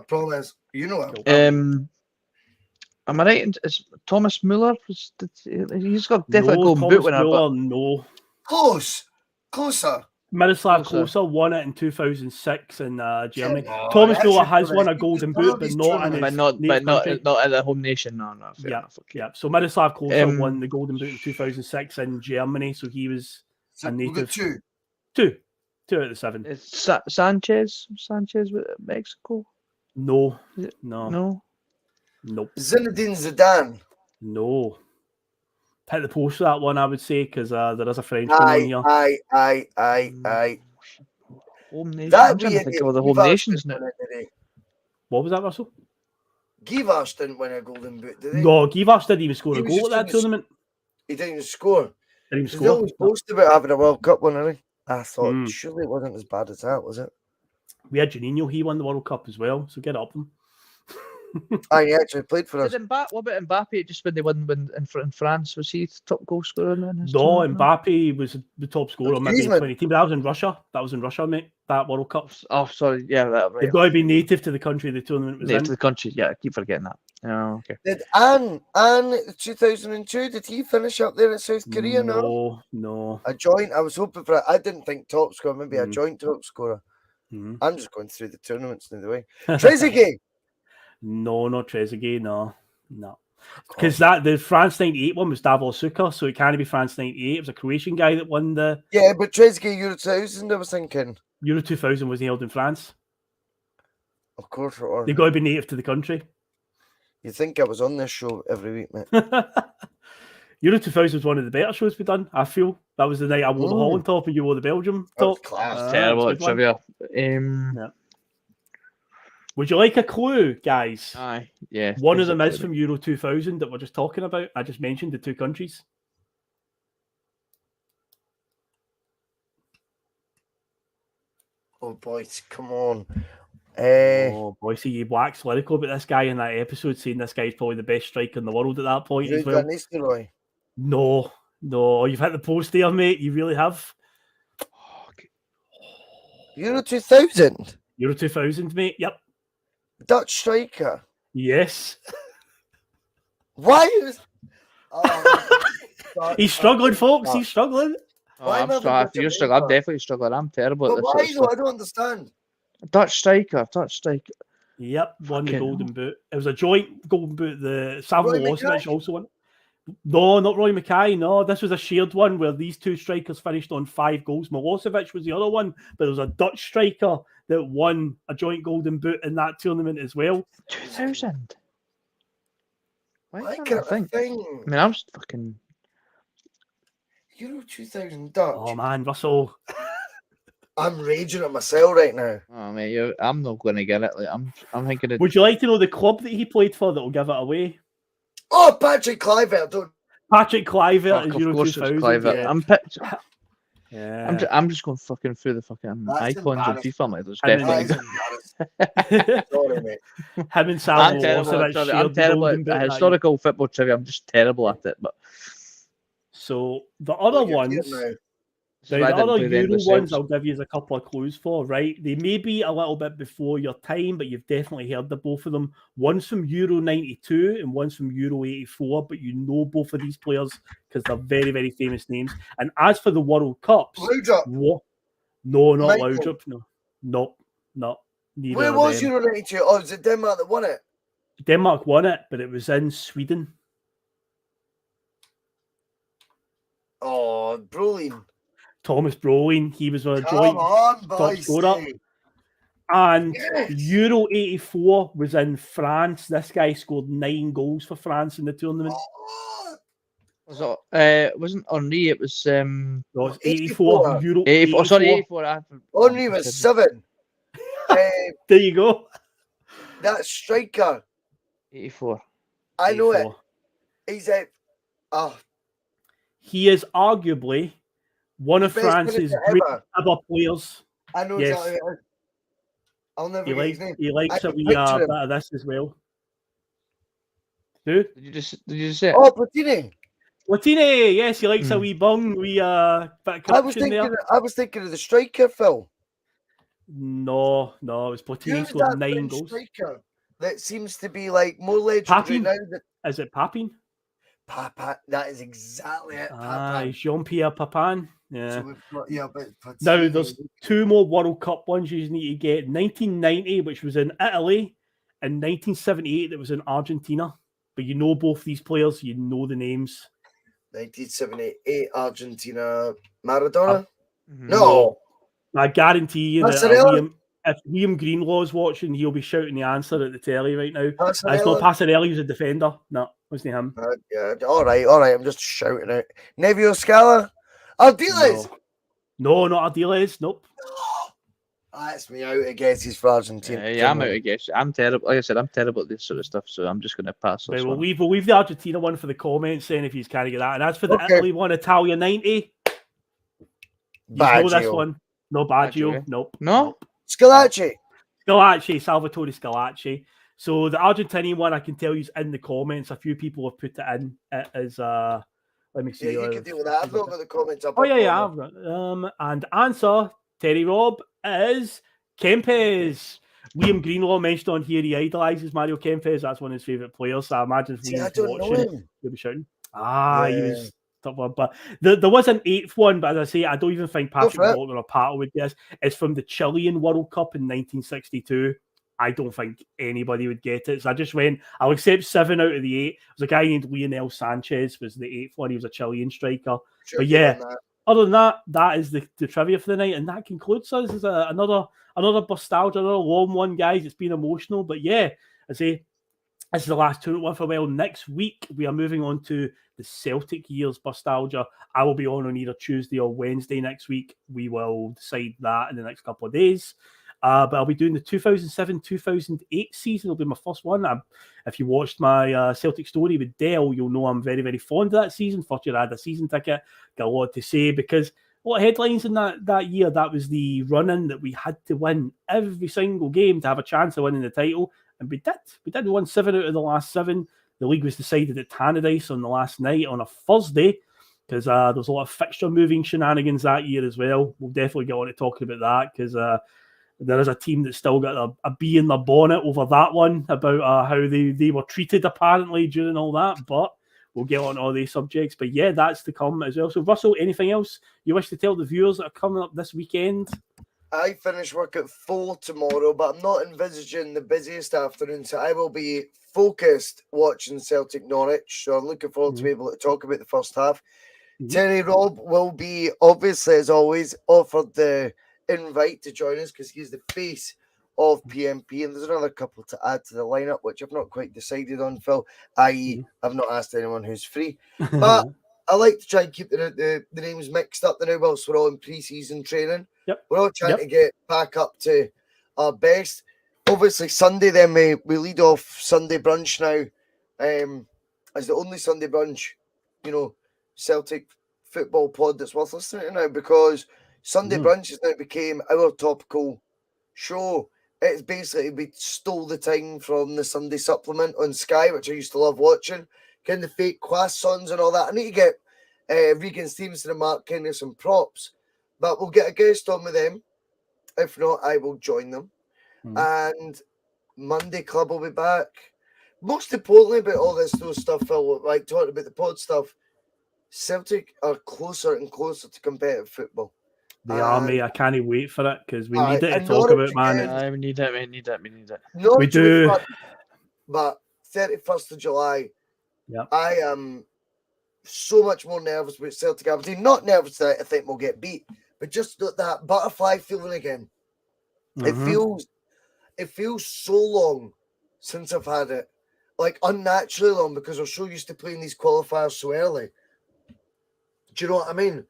promise. You know it. Am I right? Is Thomas Muller? He's got definitely golden boot winner. No, closer. Miroslav Klose won it in 2006 in Germany. Thomas Muller has won a golden boot, but not in not at the home nation. No. Yeah. So Miroslav Klose won the golden boot in 2006 in Germany. So he was a native. Two out of the 7. It's Sanchez with Mexico. No. Nope. Zinedine Zidane. No. Hit the post for that one, I would say, because there is a Frenchman on here. Aye. Home nation. I'm trying to think of the home nations now. What was that, Russell? Givars didn't win a golden boot, did he? No, Givars didn't even score a goal at that tournament. He didn't even score. Didn't even score. They always boast about having a World Cup one, didn't he? I thought surely it wasn't as bad as that, was it? We had Juninho, he won the World Cup as well, so get up him. He actually played for us. What about Mbappe? Just when they won in France, was he the top goal scorer? No, Mbappe was the top scorer maybe in 2010. But that was in Russia. Mate. That World Cup. Oh, sorry. Yeah, right. They've got to be native to the country the tournament was in. Native to the country. Yeah, I keep forgetting that. Oh, okay. Did Anne 2002? Did he finish up there at South Korea? No. A joint. I was hoping for. I didn't think top scorer. Maybe a joint top scorer. I'm just going through the tournaments now. The way Trezeguet. No, not Trezeguet. No. Because the France 98 one was Davor Suker, so it can't be France 98. It was a Croatian guy that won the. Yeah, but Trezeguet Euro 2000. I was thinking Euro 2000 wasn't held in France. Of course, it was. They've got to be native to the country. You think I was on this show every week, mate? Euro 2000 was one of the better shows we've done. I feel that was the night I wore the Holland top and you wore the Belgium top. That's terrible at trivia. Yeah. Would you like a clue, guys? Aye, yeah. One of them is from Euro 2000 that we're just talking about. I just mentioned the 2 countries. Oh, boys, come on. Oh, boy, see, you wax lyrical about this guy in that episode, saying this guy's probably the best striker in the world at that point as well. No, you've hit the post there, mate. You really have. Euro 2000? Euro 2000, mate, yep. Dutch striker? Yes. Why is... Oh, He's struggling, folks. He's struggling. Oh, I'm definitely struggling. I'm terrible at this. Why though? I don't understand. Dutch striker. Yep, won the Golden Boot. It was a joint Golden Boot. The Savo Milosevic also won. No, not Roy Mackay. No, this was a shared one where these two strikers finished on 5 goals. Milosevic was the other one, but there was a Dutch striker that won a joint Golden Boot in that tournament as well. 2000. Why can't I think? I mean, I'm just fucking Euro 2000 Dutch. Oh man, Russell. I'm raging at myself right now. Oh mate, I'm not going to get it. Like, I'm thinking. Would you like to know the club that he played for that will give it away? Oh, Patrick Kluivert. Patrick Kluivert is Euro 2000. Kluivert. Yeah. I'm just going fucking through the fucking icons of FIFA. Like, there's definitely. Sorry, mate. Him and Savo Milosevic. I'm terrible at historical football trivia. I'm just terrible at it. But so the other ones. So the other Euro ones I'll give you a couple of clues for, right? They may be a little bit before your time, but you've definitely heard of both of them. One's from Euro 92 and one's from Euro 84, but you know both of these players because they're very, very famous names. And as for the World Cups... Laudrup. No, not Laudrup. No. Neither. Where was Euro 92? Oh, was it Denmark that won it? Denmark won it, but it was in Sweden. Oh, Brolin. Thomas Brolin, he was a joint top scorer. And Euro 84 was in France. This guy scored 9 goals for France in the tournament. Wasn't Henry, it was no, it's 84. Euro 84. Oh, sorry, 84. Henry was 7. There you go. That striker. 84. I know it. He's he is arguably one of France's great ever players. I know exactly. I'll never get his name. He likes a wee bit of this as well. Who? Did you just say it? Oh, Platini. Platini, yes, he likes a wee bung, bit of corruption there. I was thinking of the striker, Phil. No, it was Platini scored 9 goals. Striker that seems to be like more legendary now. Is it Papin? Papin, that is exactly it. Jean-Pierre Papin. Yeah. So but now there's 2 more World Cup ones you need to get. 1990, which was in Italy, and 1978, that was in Argentina. But you know both these players, you know the names. 1978, Argentina, Maradona? No. I guarantee you that if Liam Greenlaw's watching, he'll be shouting the answer at the telly right now. It's not Passarelli, who's a defender. No, wasn't him. Yeah, all right. I'm just shouting out. Nevio Scala? Ardiles? No, not Ardiles. Nope. That's me out of guesses for Argentina. Yeah, I'm out of guesses. I'm terrible. Like I said, I'm terrible at this sort of stuff, so I'm just going to pass. Right, we'll leave the Argentina one for the comments saying if you can't get that. And as for the Italy one, Italia 90, you know this one. No, Baggio. Nope. No? Scalacci, Salvatore Scalacci. So the Argentinian one, I can tell you, is in the comments. A few people have put it in as let me see. Yeah, you can deal with that. I've not got the comments up. Oh yeah, I've got. And answer, Terry Robb, is Kempes. Liam Greenlaw mentioned on here he idolises Mario Kempes. That's one of his favourite players. So I imagine if Liam's watching, he'll be shouting. He was. But there was an 8th one, but as I say, I don't even think Patrick Walker or Pato would guess. It's from the Chilean World Cup in 1962. I don't think anybody would get it. So I just went, I'll accept 7 out of the 8. There's a guy named Lionel Sanchez was the 8th one. He was a Chilean striker. But yeah, other than that, that is the trivia for the night. And that concludes us as another Bustalgia, another long one, guys. It's been emotional. But yeah, I say, this is the last tournament one for a while. Next week, we are moving on to the Celtic Years Bustalgia. I will be on either Tuesday or Wednesday next week. We will decide that in the next couple of days. But I'll be doing the 2007-2008 season. It'll be my first one. If you watched my Celtic story with Dell, you'll know I'm very, very fond of that season. First year I had a season ticket. Got a lot to say because a lot of headlines in that year. That was the run-in that we had to win every single game to have a chance of winning the title. And we did. We did. We won 7 out of the last 7. The league was decided at Tannadice on the last night on a Thursday because there's a lot of fixture moving shenanigans that year as well. We'll definitely get on to talking about that because there is a team that's still got a bee in their bonnet over that one about how they were treated apparently during all that. But we'll get on all these subjects. But yeah, that's to come as well. So Russell, anything else you wish to tell the viewers that are coming up this weekend? I finish work at 4 tomorrow, but I'm not envisaging the busiest afternoon, so I will be focused watching Celtic Norwich. So I'm looking forward to be able to talk about the first half. Terry Robb will be, obviously, as always, offered the invite to join us because he's the face of PMP, and there's another couple to add to the lineup, which I've not quite decided on, Phil, i.e. I've not asked anyone who's free. But I like to try and keep the names mixed up the now whilst we're all in pre-season training. We're all trying to get back up to our best. Obviously, Sunday, then we lead off Sunday Brunch now as the only Sunday Brunch, Celtic football pod that's worth listening to now, because Sunday Brunch has now became our topical show. It's basically, we stole the time from the Sunday supplement on Sky, which I used to love watching, kind of fake croissants and all that. I need to get Regan Stevenson and Mark Kenny some props, but we'll get a guest on with them. If not, I will join them. And Monday Club will be back. Most importantly about all this stuff, Phil, like talking about the pod stuff, Celtic are closer and closer to competitive football. They are, mate. I can't wait for it because we need it to talk about, man. We need it. We do. But 31st of July, I am so much more nervous about Celtic Aberdeen. Not nervous that I think we'll get beat, but just that butterfly feeling again. It feels so long since I've had it, like unnaturally long, because we're so used to playing these qualifiers so early. Do you know what I mean?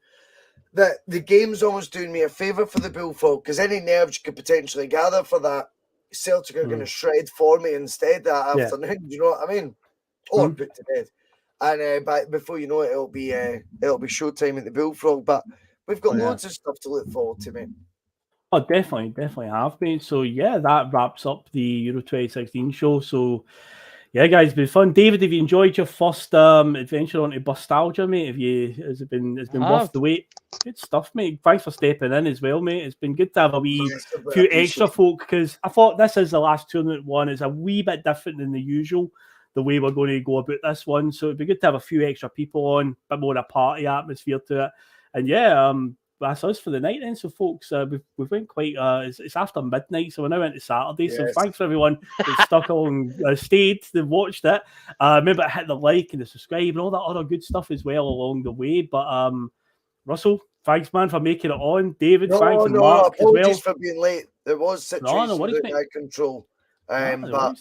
That the game's almost doing me a favour for the Bullfrog, because any nerves you could potentially gather for that, Celtic are going to shred for me instead that afternoon. Do you know what I mean? Or put to bed. And before you know it, it'll be showtime at the Bullfrog. But we've got loads of stuff to look forward to, mate. Oh, definitely have been. So yeah, that wraps up the Euro 2016 show. So yeah, guys, it's been fun. David, have you enjoyed your first adventure onto Bustalgia, mate? Has it been worth the wait? Good stuff, mate. Thanks for stepping in as well, mate. It's been good to have a few extra folk, because I thought this is the last tournament one. It's a wee bit different than the usual, the way we're going to go about this one. So it'd be good to have a few extra people on, a bit more of a party atmosphere to it. And yeah, that's us for the night then. So folks, we've went quite it's after midnight, so we're now into Saturday. So thanks for everyone that stuck along, stayed, that watched it. Remember to hit the like and the subscribe and all that other good stuff as well along the way. But Russell, thanks man for making it on. David, thanks, and Mark as well. For being late. There was situations that I control. But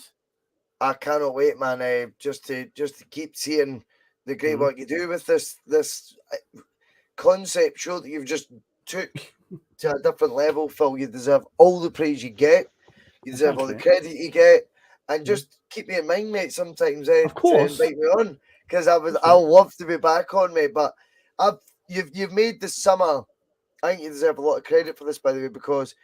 I cannot wait, man. Just to keep seeing the great work you do with this concept show that you've just took to a different level, Phil. You deserve all the praise you get. You deserve all the credit you get, and just keep me in mind, mate. Sometimes, of course, to invite me on, because I'll love to be back on, mate. But you've made this summer. I think you deserve a lot of credit for this, by the way, because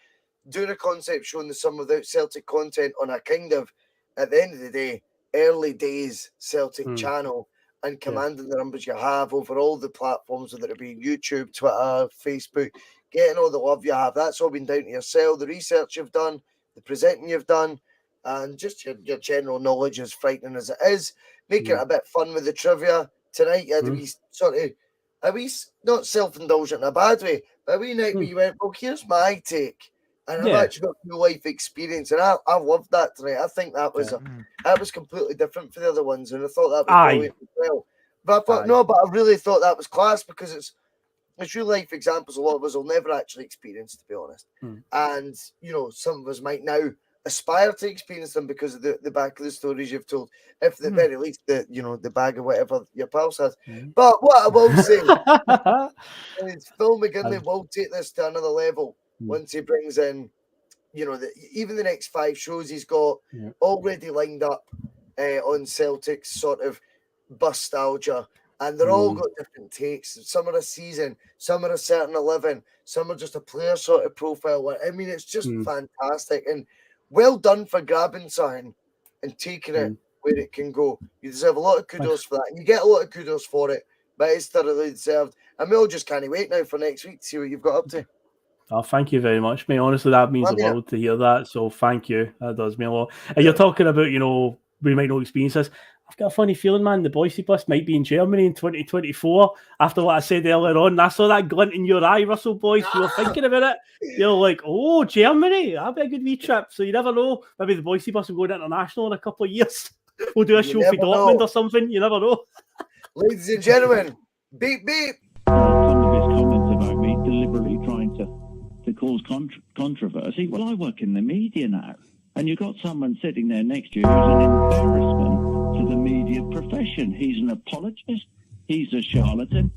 doing a concept show in the summer without Celtic content on a kind of, at the end of the day, early days Celtic channel, and commanding the numbers you have over all the platforms, whether it be YouTube, Twitter, Facebook, getting all the love you have. That's all been down to yourself, the research you've done, the presenting you've done, and just your general knowledge, as frightening as it is. Making it a bit fun with the trivia. Tonight you had a wee not self-indulgent in a bad way, but a wee night where you went, well, here's my take. And I've actually got real life experience, and I loved that tonight. I think that was completely different for the other ones, and I thought that was brilliant as well. But I thought but I really thought that was class, because it's real life examples a lot of us will never actually experience, to be honest. And some of us might now aspire to experience them because of the back of the stories you've told. If at the very least the bag of whatever your pals has. But what I will say is Phil McGinlay will take this to another level. Once he brings in, even the next 5 shows he's got already lined up on Celtic's sort of Bustalgia, and they're all got different takes. Some are a season, some are a certain 11, some are just a player sort of profile. I mean, it's just fantastic, and well done for grabbing something and taking it where it can go. You deserve a lot of kudos for that, and you get a lot of kudos for it, but it's thoroughly deserved. And we all just can't wait now for next week to see what you've got up to. Oh, thank you very much, mate. Honestly, that means a world to hear that. So thank you. That does mean a lot. And you're talking about, we might not experience this. I've got a funny feeling, man, the Boise bus might be in Germany in 2024 after what I said earlier on. I saw that glint in your eye, Russell Boyce. You were thinking about it. You're like, oh, Germany, that'd be a good wee trip. So you never know. Maybe the Boise bus will go international in a couple of years. We'll do a show for Dortmund or something. You never know. Ladies and gentlemen, beep, beep. Some of his comments about me deliberately trying to cause controversy. Well, I work in the media now. And you've got someone sitting there next to you who's an embarrassment to the media profession. He's an apologist. He's a charlatan.